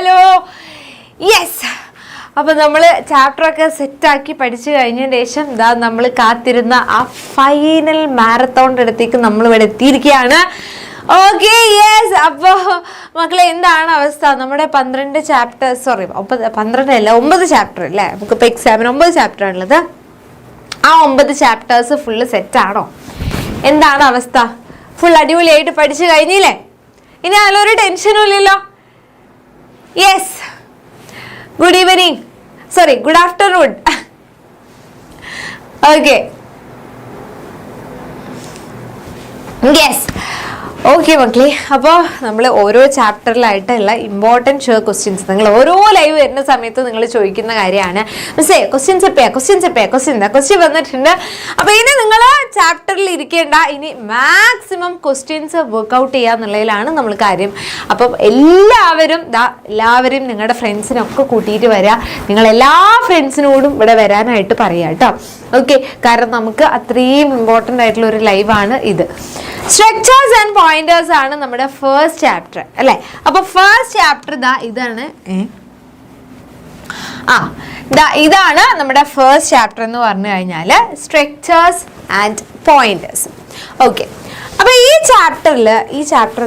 Hello. Yes, അപ്പോൾ നമ്മൾ ചാപ്റ്ററൊക്കെ സെറ്റാക്കി പഠിച്ചു കഴിഞ്ഞതിന് ശേഷം ഇതാ നമ്മൾ കാത്തിരുന്ന ആ ഫൈനൽ മാരത്തോണിൻ്റെ അടുത്തേക്ക് നമ്മൾ ഇവിടെ എത്തിയിരിക്കുകയാണ്. Okay, yes. അപ്പോൾ മക്കളെ, എന്താണ് അവസ്ഥ? നമ്മുടെ 12 ചാപ്റ്റേഴ്സ്, സോറി 12 അല്ല 9 ചാപ്റ്റർ അല്ലേ, നമുക്കിപ്പോൾ എക്സാമിന് 9 ചാപ്റ്റർ ആണുള്ളത്. ആ 9 ചാപ്റ്റേഴ്സ് ഫുള്ള് സെറ്റാണോ? എന്താണ് അവസ്ഥ? ഫുൾ അടിപൊളിയായിട്ട് പഠിച്ചു കഴിഞ്ഞില്ലേ? ഇനി അതിലൊരു ടെൻഷനും ഇല്ലല്ലോ. Yes, good evening, sorry good afternoon. Okay, yes. Okay മക്കളെ, അപ്പോൾ നമ്മൾ ഓരോ ചാപ്റ്ററിലായിട്ടുള്ള ഇമ്പോർട്ടൻറ്റ് ക്വസ്റ്റ്യൻസ് നിങ്ങൾ ഓരോ ലൈവ് വരുന്ന സമയത്ത് നിങ്ങൾ ചോദിക്കുന്ന കാര്യമാണ്. മിസ്സേ ക്വസ്റ്റ്യൻ വന്നിട്ടുണ്ട്. അപ്പോൾ ഇനി നിങ്ങൾ ചാപ്റ്ററിൽ ഇരിക്കേണ്ട, ഇനി മാക്സിമം ക്വസ്റ്റ്യൻസ് വർക്ക്ഔട്ട് ചെയ്യുക എന്നുള്ളതിലാണ് നമ്മൾ കാര്യം. അപ്പം എല്ലാവരും നിങ്ങളുടെ ഫ്രണ്ട്സിനൊക്കെ കൂട്ടിയിട്ട് വരിക. നിങ്ങൾ എല്ലാ ഫ്രണ്ട്സിനോടും ഇവിടെ വരാനായിട്ട് പറയുക കേട്ടോ. ഓക്കെ, കാരണം നമുക്ക് അത്രയും ഇമ്പോർട്ടൻ്റ് ആയിട്ടുള്ള ഒരു ലൈവാണ് ഇത്. സ്ട്രക്ചേഴ്സ് ആൻഡ് പോയിന്റേഴ്സ് ആണ് നമ്മുടെ ഫസ്റ്റ് ചാപ്റ്റർ അല്ലേ. അപ്പൊ ഫസ്റ്റ് ചാപ്റ്റർ ഇതാണ് ഇതാണ് നമ്മുടെ ഫസ്റ്റ് ചാപ്റ്റർ എന്ന് പറഞ്ഞു കഴിഞ്ഞാൽ സ്ട്രക്ചേഴ്സ് ആൻഡ് പോയിന്റേഴ്സ്. ഓക്കെ, അപ്പൊ ഈ ചാപ്റ്റർ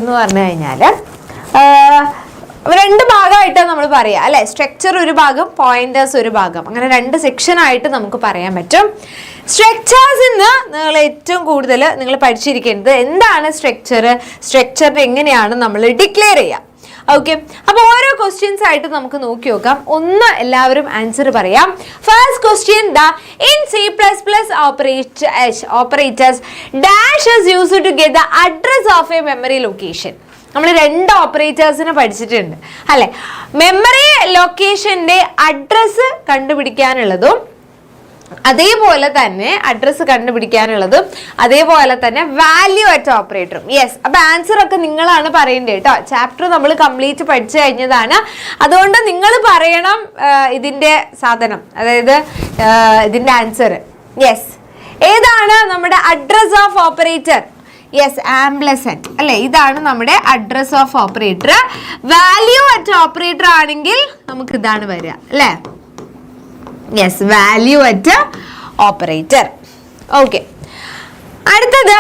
എന്ന് പറഞ്ഞു കഴിഞ്ഞാൽ 2 ഭാഗമായിട്ട് നമ്മൾ പറയാം അല്ലെ. സ്ട്രക്ചർ ഒരു ഭാഗം, പോയിന്റേഴ്സ് ഒരു ഭാഗം, അങ്ങനെ 2 സെക്ഷനായിട്ട് നമുക്ക് പറയാൻ പറ്റും. സ്ട്രക്ചേഴ്സിൽ നിന്ന് നിങ്ങൾ ഏറ്റവും കൂടുതൽ നിങ്ങൾ പഠിച്ചിരിക്കേണ്ടത് എന്താണ് സ്ട്രക്ചറിനെ എങ്ങനെയാണ് നമ്മൾ ഡിക്ലെയർ ചെയ്യുക. ഓക്കെ, അപ്പോൾ ഓരോ ക്വസ്റ്റ്യൻസ് ആയിട്ട് നമുക്ക് നോക്കി നോക്കാം. ഒന്ന് എല്ലാവരും ആൻസർ പറയാം. First question in C++ operators dash is used to get the address of a memory location. നമ്മൾ 2 ഓപ്പറേറ്റേഴ്സിനെ പഠിച്ചിട്ടുണ്ട് അല്ലെ. മെമ്മറി ലൊക്കേഷന്റെ അഡ്രസ്സ് കണ്ടുപിടിക്കാനുള്ളതും അതേപോലെ തന്നെ വാല്യൂ അറ്റ് ഓപ്പറേറ്ററും. യെസ്, അപ്പൊ ആൻസർ ഒക്കെ നിങ്ങളാണ് പറയേണ്ടത് കേട്ടോ. ചാപ്റ്റർ നമ്മൾ കംപ്ലീറ്റ് പഠിച്ചു കഴിഞ്ഞതാണ്, അതുകൊണ്ട് നിങ്ങൾ പറയണം ഇതിന്റെ സാധനം, അതായത് ഇതിന്റെ ആൻസർ. യെസ്, ഏതാണ് നമ്മുടെ address of operator? Yes, ampersand അല്ലെ. ഇതാണ് നമ്മുടെ address of operator. Value at operator ആണെങ്കിൽ നമുക്ക് ഇതാണ് വരിക അല്ലെ. Yes, value at operator. Okay, അടുത്തത്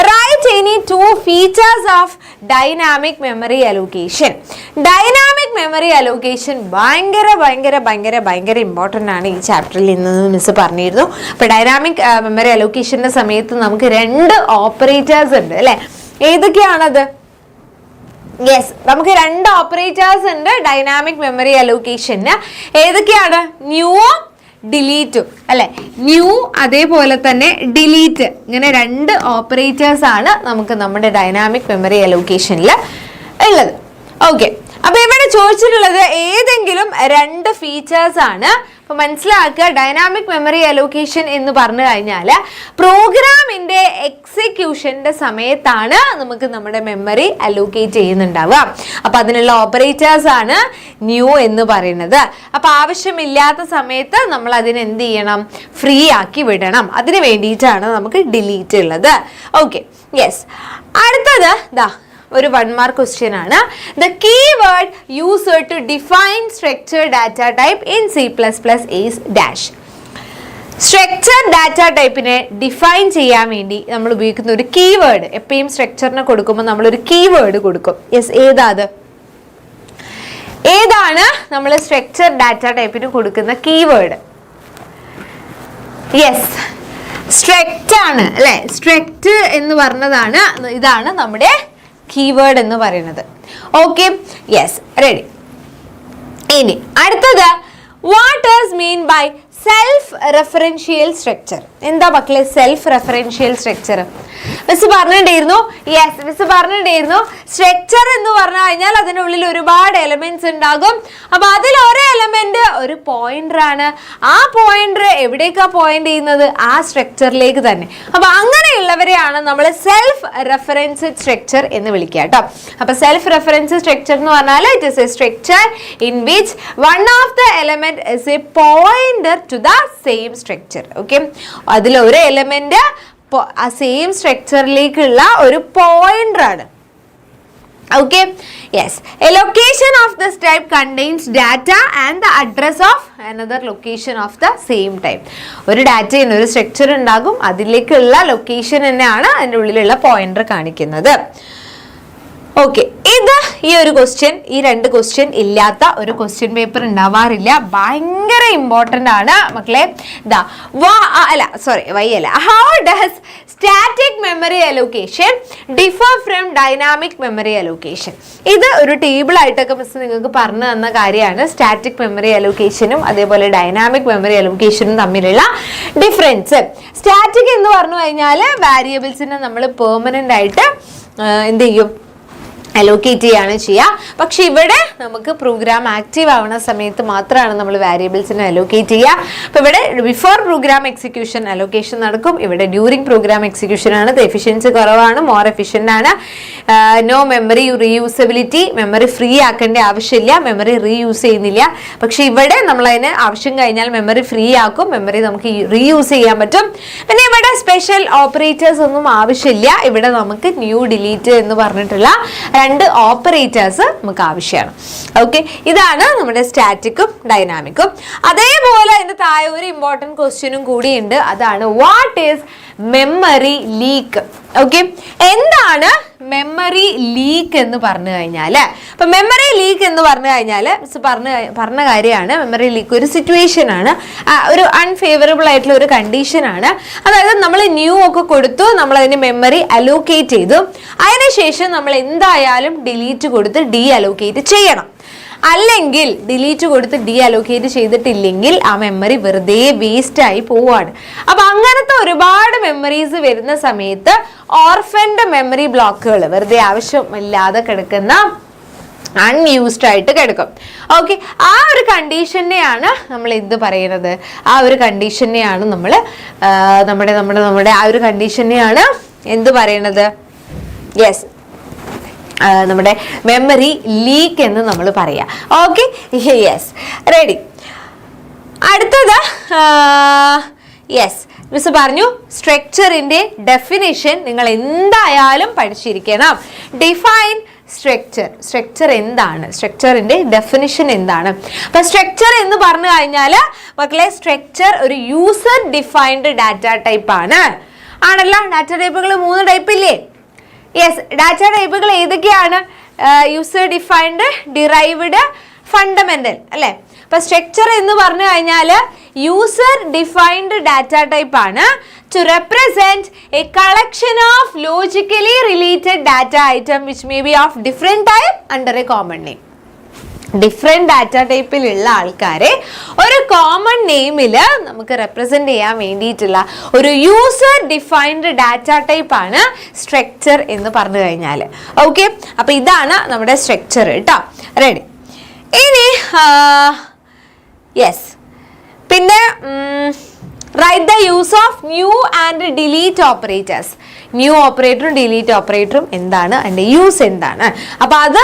write any 2 features of dynamic memory allocation. Dynamic memory allocation ഭയങ്കര ഇമ്പോർട്ടൻ്റ് ആണ് ഈ ചാപ്റ്ററിൽ ഇന്ന് മിസ് പറഞ്ഞിരുന്നു. അപ്പോൾ ഡൈനാമിക് മെമ്മറി അലോക്കേഷൻ്റെ സമയത്ത് നമുക്ക് 2 ഓപ്പറേറ്റേഴ്സ് ഉണ്ട് അല്ലേ. ഏതൊക്കെയാണത്? യെസ്, നമുക്ക് 2 ഓപ്പറേറ്റേഴ്സ് ഉണ്ട് ഡൈനാമിക് മെമ്മറി അലോക്കേഷന്. ഏതൊക്കെയാണ്? ന്യൂവും ഡിലീറ്റും അല്ലെ. ന്യൂ അതേപോലെ തന്നെ ഡിലീറ്റ്, ഇങ്ങനെ 2 ഓപ്പറേറ്റേഴ്സ് ആണ് നമുക്ക് നമ്മുടെ ഡൈനാമിക് മെമ്മറി അലോക്കേഷനിൽ ഉള്ളത്. ഓക്കെ, അപ്പൊ ഇവിടെ ചോദിച്ചിട്ടുള്ളത് ഏതെങ്കിലും 2 ഫീച്ചേഴ്സ് ആണ്. അപ്പൊ മനസ്സിലാക്കുക, ഡൈനാമിക് മെമ്മറി അലോക്കേഷൻ എന്ന് പറഞ്ഞു കഴിഞ്ഞാൽ പ്രോഗ്രാമിന്റെ എക്സിക്യൂഷന്റെ സമയത്താണ് നമുക്ക് നമ്മുടെ മെമ്മറി അലോക്കേറ്റ് ചെയ്യുന്നുണ്ടാവുക. അപ്പൊ അതിനുള്ള ഓപ്പറേറ്റേഴ്സ് ആണ് ന്യൂ എന്ന് പറയുന്നത്. അപ്പൊ ആവശ്യമില്ലാത്ത സമയത്ത് നമ്മൾ അതിനെ എന്ത് ചെയ്യണം? ഫ്രീ ആക്കി വിടണം. അതിന് വേണ്ടിയിട്ടാണ് നമുക്ക് ഡിലീറ്റ് ഉള്ളത്. Okay, yes. അടുത്തത് ഒരു 1 മാർക്ക് ക്വസ്റ്റ്യൻ ആണ്. The keyword used to define structure data type in C++ is dash. Structure data ടൈപ്പിനെ ഡിഫൈൻ ചെയ്യാൻ വേണ്ടി നമ്മൾ ഉപയോഗിക്കുന്ന ഒരു കീവേഡ്. എപ്പോഴും സ്ട്രക്ചറിനെ കൊടുക്കുമ്പോൾ നമ്മളൊരു കീവേഡ് കൊടുക്കും. യെസ്, ഏതാണ് നമ്മൾ സ്ട്രക്ചർ ഡാറ്റ ടൈപ്പിന് കൊടുക്കുന്ന കീവേഡ്? യെസ്, സ്ട്രക്റ്റ് ആണ് അല്ലെ. സ്ട്രക്റ്റ് എന്ന് പറഞ്ഞതാണ്, ഇതാണ് നമ്മുടെ കീവേഡ് എന്ന് പറയുന്നത്. Okay, yes, ready. ഇനി അടുത്തത് what is mean by self referential structure. എന്താ മക്കളെ സെൽഫ് റെഫറൻഷ്യൽ സ്ട്രക്ചർ? മിസ് പറഞ്ഞിട്ടുണ്ടായിരുന്നു. യെസ്, മിസ് പറഞ്ഞിട്ടുണ്ടായിരുന്നു. സ്ട്രക്ചർ എന്ന് പറഞ്ഞു കഴിഞ്ഞാൽ അതിനുള്ളിൽ ഒരുപാട് എലമെന്റ്സ് ഉണ്ടാകും. അപ്പൊ അതിൽ ഒരു എലമെന്റ് ഒരു പോയിന്റർ ആണ്. ആ പോയിന്റർ എവിടേക്കാ പോയിന്റ് ചെയ്യുന്നത്? ആ സ്ട്രക്ചറിലേക്ക് തന്നെ. അപ്പൊ അങ്ങനെയുള്ളവരെയാണ് നമ്മൾ സെൽഫ് റെഫറൻസ് സ്ട്രക്ചർ എന്ന് വിളിക്കുക കേട്ടോ. അപ്പൊ സെൽഫ് റെഫറൻസ് സ്ട്രക്ചർ എന്ന് പറഞ്ഞാൽ it is a structure in which one of the element is a pointer to the same structure. Okay, അതിലൊരു എലമെന്റ് ആ സെയിം സ്ട്രക്ചറിലേക്കുള്ള ഒരു പോയിന്റർ ആണ്. Okay, yes. A location of this type contains data and the address of another location of the same type. ഒരു ഡാറ്റയിൽ ഒരു structure ഉണ്ടാകും, അതിലേക്കുള്ള ലൊക്കേഷൻ തന്നെയാണ് അതിൻ്റെ ഉള്ളിലുള്ള പോയിന്റർ കാണിക്കുന്നത്. ഓക്കെ, ഇത് ഈ ഒരു ക്വസ്റ്റ്യൻ, ഈ രണ്ട് ക്വസ്റ്റ്യൻ ഇല്ലാത്ത ഒരു ക്വസ്റ്റ്യൻ പേപ്പർ ഉണ്ടാവാറില്ല. ഭയങ്കര ഇമ്പോർട്ടൻ്റ് ആണ് മക്കളെ. How does static memory allocation differ from dynamic memory allocation? ഇത് ഒരു ടേബിൾ ആയിട്ടൊക്കെ മിസ് നിങ്ങൾക്ക് പറഞ്ഞു തന്ന കാര്യമാണ്. സ്റ്റാറ്റിക് മെമ്മറി അലോക്കേഷനും അതേപോലെ ഡൈനാമിക് മെമ്മറി അലോക്കേഷനും തമ്മിലുള്ള ഡിഫറൻസ്. സ്റ്റാറ്റിക് എന്ന് പറഞ്ഞു കഴിഞ്ഞാൽ വാരിയബിൾസിനെ നമ്മൾ പെർമനൻ്റ് ആയിട്ട് എന്ത് ചെയ്യും, അലോക്കേറ്റ് ചെയ്യാണ് ചെയ്യുക. പക്ഷെ ഇവിടെ നമുക്ക് പ്രോഗ്രാം ആക്റ്റീവ് ആവുന്ന സമയത്ത് മാത്രമാണ് നമ്മൾ വാരിയബിൾസിനെ അലോക്കേറ്റ് ചെയ്യുക. അപ്പോൾ ഇവിടെ ബിഫോർ പ്രോഗ്രാം എക്സിക്യൂഷൻ അലോക്കേഷൻ നടക്കും, ഇവിടെ ഡ്യൂറിങ് പ്രോഗ്രാം എക്സിക്യൂഷൻ ആണ്. എഫിഷ്യൻസി കുറവാണ്, മോർ എഫിഷ്യൻ്റ് ആണ്. No memory reusability, memory free ആക്കേണ്ട ആവശ്യമില്ല, മെമ്മറി റീയൂസ് ചെയ്യുന്നില്ല. പക്ഷെ ഇവിടെ നമ്മൾ അതിന് ആവശ്യം കഴിഞ്ഞാൽ മെമ്മറി ഫ്രീ ആക്കും, മെമ്മറി നമുക്ക് റീയൂസ് ചെയ്യാൻ പറ്റും. പിന്നെ ഇവിടെ സ്പെഷ്യൽ ഓപ്പറേറ്റേഴ്സ് ഒന്നും ആവശ്യമില്ല. ഇവിടെ നമുക്ക് ന്യൂ ഡിലീറ്റ് എന്ന് പറഞ്ഞിട്ടുള്ള രണ്ട് ഓപ്പറേറ്റേഴ്സ് നമുക്ക് ആവശ്യമാണ്. ഓക്കെ, ഇതാണ് നമ്മുടെ സ്റ്റാറ്റിക്കും ഡൈനാമിക്കും. അതേപോലെ അതിന്റെ താഴെ ഒരു ഇമ്പോർട്ടൻറ്റ് ക്വസ്റ്റ്യനും കൂടിയുണ്ട്. അതാണ് what is memory leak? Okay, എന്താണ് മെമ്മറി ലീക്ക് എന്ന് പറഞ്ഞു കഴിഞ്ഞാൽ? അപ്പൊ മെമ്മറി ലീക്ക് എന്ന് പറഞ്ഞു കഴിഞ്ഞാൽ പറഞ്ഞ കാര്യമാണ്. മെമ്മറി ലീക്ക് ഒരു സിറ്റുവേഷൻ ആണ്, ഒരു അൺഫേവറബിൾ ആയിട്ടുള്ള ഒരു കണ്ടീഷൻ ആണ്. അതായത് നമ്മൾ ന്യൂ ഒക്കെ കൊടുത്തു, നമ്മൾ അതിന് മെമ്മറി അലോക്കേറ്റ് ചെയ്തു, അതിനുശേഷം നമ്മൾ എന്തായാലും ഡിലീറ്റ് കൊടുത്ത് ഡി അലോക്കേറ്റ് ചെയ്യണം. അല്ലെങ്കിൽ ഡിലീറ്റ് കൊടുത്ത് ഡി അലോക്കേറ്റ് ചെയ്തിട്ടില്ലെങ്കിൽ ആ മെമ്മറി വെറുതെ വേസ്റ്റ് ആയി പോവാണ്. അപ്പൊ അങ്ങനത്തെ ഒരുപാട് മെമ്മറീസ് വരുന്ന സമയത്ത് ഓർഫൻഡ് മെമ്മറി ബ്ലോക്കുകൾ, വെറുതെ ആവശ്യമില്ലാതെ കിടക്കുന്ന അൺയൂസ്ഡ് ആയിട്ട് കിടക്കും. ഓക്കെ, ആ ഒരു കണ്ടീഷനെയാണ് നമ്മൾ എന്ത് പറയുന്നത്? ആ ഒരു കണ്ടീഷനെയാണ് നമ്മൾ നമ്മുടെ ആ ഒരു കണ്ടീഷനെയാണ് എന്ത് പറയണത്? യെസ്, നമ്മുടെ മെമ്മറി ലീക്ക് എന്ന് നമ്മൾ പറയാം. Okay, yes, ready. അടുത്തത് യെസ്, മിസ് പറഞ്ഞു സ്ട്രക്ചറിന്റെ ഡെഫിനിഷൻ നിങ്ങൾ എന്തായാലും പഠിച്ചിരിക്കണം. ഡിഫൈൻ സ്ട്രക്ചർ എന്താണ്? സ്ട്രക്ചറിന്റെ ഡെഫിനിഷൻ എന്താണ്? അപ്പൊ സ്ട്രക്ചർ എന്ന് പറഞ്ഞു കഴിഞ്ഞാൽ മക്കളെ, സ്ട്രക്ചർ ഒരു യൂസർ ഡിഫൈൻഡ് ഡാറ്റ ടൈപ്പ് ആണല്ലോ. ഡാറ്റ ടൈപ്പുകൾ 3 ടൈപ്പ് ഇല്ലേ? യെസ്, ഡാറ്റ ടൈപ്പുകൾ ഏതൊക്കെയാണ്? യൂസർ ഡിഫൈൻഡ്, ഡിറൈവ്ഡ്, ഫണ്ടമെന്റൽ അല്ലേ? അപ്പൊ സ്ട്രക്ചർ എന്ന് പറഞ്ഞു കഴിഞ്ഞാൽ യൂസർ ഡിഫൈൻഡ് ഡാറ്റ ടൈപ്പ് ആണ്. To represent a collection of logically related data item which may be of different type under a common name. Different data ടൈപ്പിലുള്ള ആൾക്കാരെ ഒരു കോമൺ നെയിമിൽ നമുക്ക് റെപ്രസെന്റ് ചെയ്യാൻ വേണ്ടിയിട്ടുള്ള ഒരു യൂസർ ഡിഫൈൻഡ് ഡാറ്റ ടൈപ്പ് ആണ് structure എന്ന് പറഞ്ഞു കഴിഞ്ഞാൽ. ഓക്കെ, അപ്പൊ ഇതാണ് നമ്മുടെ സ്ട്രക്ചർ കേട്ടോ. റെഡി. ഇനി യെസ്, പിന്നെ write the use of new and delete operators. New ഓപ്പറേറ്ററും ഡിലീറ്റ് ഓപ്പറേറ്ററും എന്താണ്, അതിൻ്റെ യൂസ് എന്താണ്? അപ്പോൾ അത്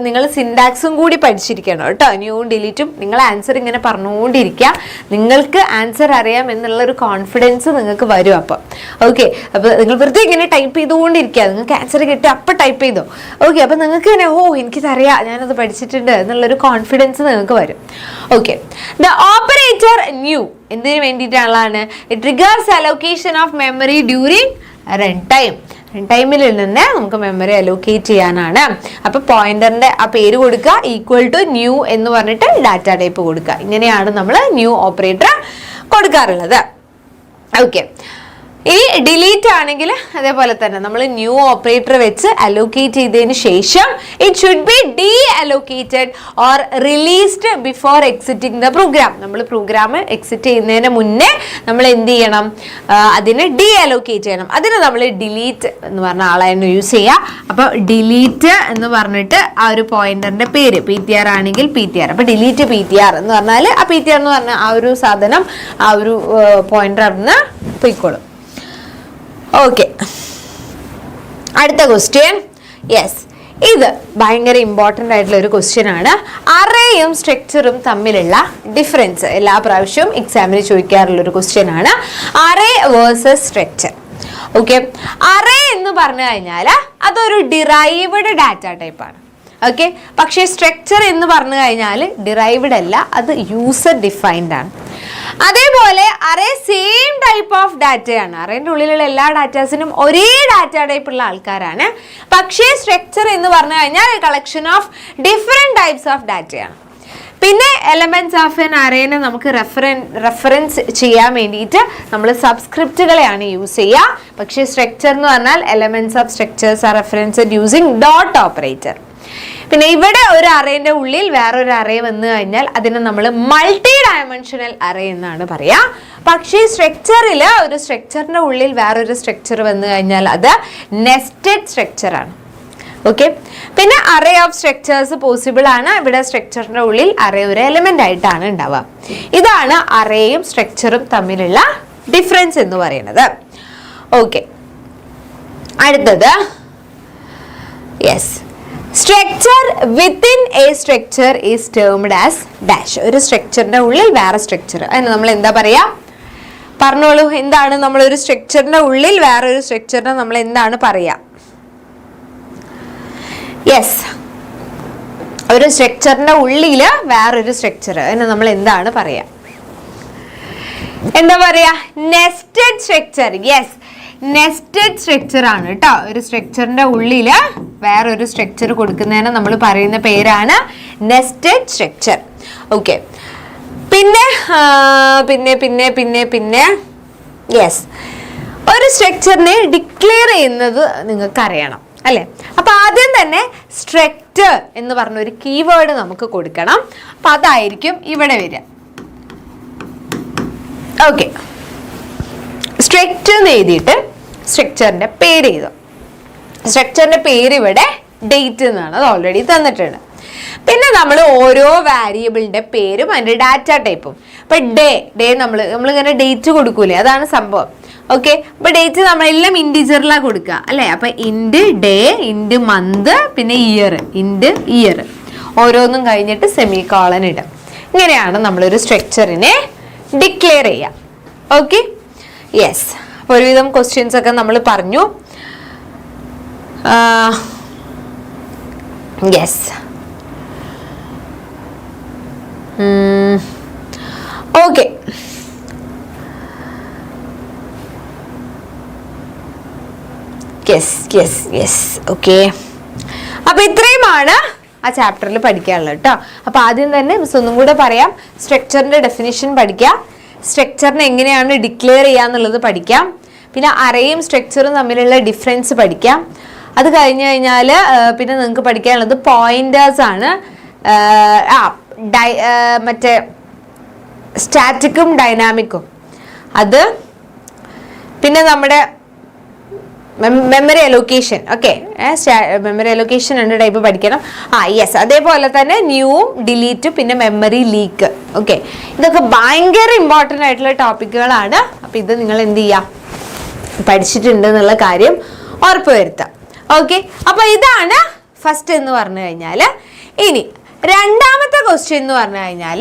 നിങ്ങൾ സിൻടാക്സും കൂടി പഠിച്ചിരിക്കണം കേട്ടോ. ന്യൂവും ഡിലീറ്റും നിങ്ങൾ ആൻസർ ഇങ്ങനെ പറഞ്ഞുകൊണ്ടിരിക്കുക. നിങ്ങൾക്ക് ആൻസർ അറിയാം എന്നുള്ളൊരു കോൺഫിഡൻസ് നിങ്ങൾക്ക് വരും. അപ്പം ഓക്കെ, അപ്പോൾ നിങ്ങൾ വെറുതെ ഇങ്ങനെ ടൈപ്പ് ചെയ്തുകൊണ്ടിരിക്കുക. നിങ്ങൾക്ക് ആൻസർ കിട്ടി അപ്പം ടൈപ്പ് ചെയ്തോ. ഓക്കെ, അപ്പം നിങ്ങൾക്ക് ഇങ്ങനെ എനിക്കിതറിയാം, ഞാനത് പഠിച്ചിട്ടുണ്ട് എന്നുള്ളൊരു കോൺഫിഡൻസ് നിങ്ങൾക്ക് വരും. ഓക്കെ, ദ ഓപ്പറേറ്റർ ന്യൂ എന്തിനു വേണ്ടിയിട്ടുള്ളതാണ്? It triggers allocation of memory during run time. ടൈമിൽ നിന്ന് നമുക്ക് മെമ്മറി അലോക്കേറ്റ് ചെയ്യാനാണ്. അപ്പൊ പോയിന്ററിന്റെ ആ പേര് കൊടുക്കുക, ഈക്വൽ ടു ന്യൂ എന്ന് പറഞ്ഞിട്ട് ഡാറ്റ ടൈപ്പ് കൊടുക്കുക. ഇങ്ങനെയാണ് നമ്മൾ ന്യൂ ഓപ്പറേറ്റർ കൊടുക്കാറുള്ളത്. ഓക്കെ, ഈ ഡിലീറ്റ് ആണെങ്കിൽ അതേപോലെ തന്നെ നമ്മൾ ന്യൂ ഓപ്പറേറ്റർ വെച്ച് അലോക്കേറ്റ് ചെയ്തതിന് ശേഷം it should be deallocated or released before exiting the program. നമ്മൾ പ്രോഗ്രാം എക്സിറ്റ് ചെയ്യുന്നതിന് മുന്നേ നമ്മൾ എന്ത് ചെയ്യണം? അതിനെ ഡി അലോക്കേറ്റ് ചെയ്യണം. അതിന് നമ്മൾ ഡിലീറ്റ് എന്ന് പറഞ്ഞ ആളായിരുന്നു യൂസ് ചെയ്യുക. അപ്പോൾ ഡിലീറ്റ് എന്ന് പറഞ്ഞിട്ട് ആ ഒരു പോയിന്ററിന്റെ പേര് PTR ആണെങ്കിൽ PTR. അപ്പോൾ ഡിലീറ്റ് PTR എന്ന് പറഞ്ഞാൽ ആ PTR എന്ന് പറഞ്ഞാൽ ആ ഒരു സാധനം ആ ഒരു പോയിന്റർ അവിടുന്ന് പോയിക്കോളും. ഓക്കെ, അടുത്ത ക്വസ്റ്റ്യൻ. യെസ്, ഇത് ഭയങ്കര ഇമ്പോർട്ടൻ്റ് ആയിട്ടുള്ള ഒരു ക്വസ്റ്റ്യൻ ആണ്. അറേയും സ്ട്രക്ചറും തമ്മിലുള്ള ഡിഫറൻസ് എല്ലാ പ്രാവശ്യവും എക്സാമിന് ചോദിക്കാറുള്ള ഒരു ക്വസ്റ്റ്യൻ ആണ്. Array versus structure. Okay, array എന്ന് പറഞ്ഞു കഴിഞ്ഞാൽ അതൊരു ഡിറൈവ്ഡ് ഡാറ്റ ടൈപ്പാണ്. ഓക്കെ, പക്ഷേ സ്ട്രക്ചർ എന്ന് പറഞ്ഞു കഴിഞ്ഞാൽ ഡിറൈവ്ഡ് അല്ല, അത് യൂസർ ഡിഫൈൻഡ് ആണ്. അതേപോലെ അറേ സെയിം ടൈപ്പ് ഓഫ് ഡാറ്റയാണ്. അറേൻ്റെ ഉള്ളിലുള്ള എല്ലാ ഡാറ്റാസിനും ഒരേ ഡാറ്റ ടൈപ്പ് ഉള്ള ആൾക്കാരാണ്. പക്ഷേ സ്ട്രക്ചർ എന്ന് പറഞ്ഞു കഴിഞ്ഞാൽ collection of different types of ഡാറ്റയാണ്. പിന്നെ എലമെന്റ്സ് ഓഫ് എൻ അറേനെ നമുക്ക് റെഫറൻസ് ചെയ്യാൻ വേണ്ടിയിട്ട് നമ്മൾ സബ്സ്ക്രിപ്റ്റുകളെയാണ് യൂസ് ചെയ്യുക. പക്ഷേ സ്ട്രക്ചർ എന്ന് പറഞ്ഞാൽ elements of structures R referenced using dot operator. പിന്നെ ഇവിടെ ഒരു അറേൻ്റെ ഉള്ളിൽ വേറൊരു അറേ വന്നു കഴിഞ്ഞാൽ അതിനെ നമ്മൾ മൾട്ടി ഡയമെൻഷണൽ അറേ എന്നാണ് പറയുക. പക്ഷേ സ്ട്രക്ചറിൽ ഒരു സ്ട്രക്ചറിൻ്റെ ഉള്ളിൽ വേറൊരു സ്ട്രക്ചർ വന്നു കഴിഞ്ഞാൽ അത് നെസ്റ്റഡ് സ്ട്രക്ചറാണ്. ഓക്കെ, പിന്നെ അറേ ഓഫ് സ്ട്രക്ചേഴ്സ് പോസിബിൾ ആണ്. ഇവിടെ സ്ട്രക്ചറിൻ്റെ ഉള്ളിൽ അറേ ഒരു എലിമെൻ്റ് ആയിട്ടാണ് ഉണ്ടാവുക. ഇതാണ് അറേയും സ്ട്രക്ചറും തമ്മിലുള്ള ഡിഫറൻസ് എന്ന് പറയുന്നത്. ഓക്കെ, അടുത്തത് yes, structure within A structure is termed as dash. ഒരു സ്ട്രക്ചറിൻ്റെ ഉള്ളിൽ വേറെ സ്ട്രക്ചർ, അതിന് നമ്മൾ എന്താ പറയുക? പറഞ്ഞോളൂ, എന്താണ് നമ്മളൊരു സ്ട്രക്ചറിൻ്റെ ഉള്ളിൽ വേറൊരു സ്ട്രക്ചറിനെ നമ്മൾ എന്താണ് പറയുക? യെസ്, ഒരു സ്ട്രക്ചറിൻ്റെ ഉള്ളിൽ വേറൊരു സ്ട്രക്ചർ, അതിന് നമ്മൾ എന്താണ് പറയുക? എന്താ പറയുക? Nested structure. Yes, nested structure ആണ് കേട്ടോ. ഒരു സ്ട്രക്ചറിൻ്റെ ഉള്ളിൽ വേറൊരു സ്ട്രക്ചർ കൊടുക്കുന്നതിന് നമ്മൾ പറയുന്ന പേരാണ് നെസ്റ്റഡ് സ്ട്രക്ചർ. ഓക്കെ, പിന്നെ പിന്നെ പിന്നെ പിന്നെ പിന്നെ യെസ്, ഒരു സ്ട്രക്ചറിനെ ഡിക്ലെയർ ചെയ്യുന്നത് നിങ്ങൾക്ക് അറിയണം അല്ലേ? അപ്പൊ ആദ്യം തന്നെ സ്ട്രക്ചർ എന്ന് പറഞ്ഞ ഒരു കീവേഡ് നമുക്ക് കൊടുക്കണം. അപ്പൊ അതായിരിക്കും ഇവിടെ വരിക. ഓക്കെ, സ്ട്രക്ചർ എന്ന് എഴുതിയിട്ട് സ്ട്രക്ചറിന്റെ പേര് എഴുതും. സ്ട്രക്ചറിന്റെ പേര് ഇവിടെ ഡേറ്റ് എന്നാണ്, അത് ഓൾറെഡി തന്നിട്ടുണ്ട്. പിന്നെ നമ്മൾ ഓരോ വാരിയബിളിന്റെ പേരും അതിന്റെ ഡാറ്റ ടൈപ്പും. ഇപ്പൊ ഡേ നമ്മളിങ്ങനെ ഡേറ്റ് കൊടുക്കൂലേ, അതാണ് സംഭവം. ഓക്കെ, അപ്പൊ ഡേറ്റ് നമ്മളെല്ലാം ഇൻഡിജറിലാണ് കൊടുക്കുക അല്ലേ? അപ്പൊ ഇൻഡ് ഡേ, ഇൻഡ് മന്ത്, പിന്നെ ഇയർ, ഇൻഡ് ഇയർ, ഓരോന്നും കഴിഞ്ഞിട്ട് സെമി കോളൻ ഇടും. ഇങ്ങനെയാണ് നമ്മളൊരു സ്ട്രക്ചറിനെ ഡിക്ലെയർ ചെയ്യുക. ഓക്കെ, യെസ്, അപ്പോൾ ഒരുവിധം ക്വസ്റ്റ്യൻസ് ഒക്കെ നമ്മൾ പറഞ്ഞു. Yes, okay, yes yes yes okay. അപ്പോൾ ഇത്രയുമാണ് ആ ചാപ്റ്ററിൽ പഠിക്കാനുള്ളത് കേട്ടോ. അപ്പോൾ ആദ്യം തന്നെ മിസ് ഒന്നും കൂടെ പറയാം. സ്ട്രക്ചറിൻ്റെ ഡെഫിനിഷൻ പഠിക്കാം, സ്ട്രക്ചറിനെ എങ്ങനെയാണ് ഡിക്ലെയർ ചെയ്യാന്നുള്ളത് പഠിക്കാം, പിന്നെ അറേയും സ്ട്രക്ചറും തമ്മിലുള്ള ഡിഫറൻസ് പഠിക്കാം. അത് കഴിഞ്ഞ് കഴിഞ്ഞാൽ പിന്നെ നിങ്ങൾക്ക് പഠിക്കാനുള്ളത് പോയിന്റേഴ്സ് ആണ്. മറ്റേ സ്റ്റാറ്റിക്കും ഡൈനാമിക്കും, അത് പിന്നെ നമ്മുടെ memory allocation. Okay, memory allocation 2 type പഠിക്കണം. യെസ്, അതേപോലെ തന്നെ ന്യൂവും ഡിലീറ്റും പിന്നെ മെമ്മറി ലീക്ക്. ഓക്കെ, ഇതൊക്കെ ഭയങ്കര ഇമ്പോർട്ടൻ്റ് ആയിട്ടുള്ള ടോപ്പിക്കുകളാണ്. അപ്പം ഇത് നിങ്ങൾ എന്ത് ചെയ്യുക, പഠിച്ചിട്ടുണ്ട് എന്നുള്ള കാര്യം ഉറപ്പ് വരുത്താം. ഓക്കെ, അപ്പോൾ ഇതാണ് ഫസ്റ്റ് എന്ന് പറഞ്ഞു കഴിഞ്ഞാൽ. ഇനി രണ്ടാമത്തെ ക്വസ്റ്റ്യൻ എന്ന് പറഞ്ഞു കഴിഞ്ഞാൽ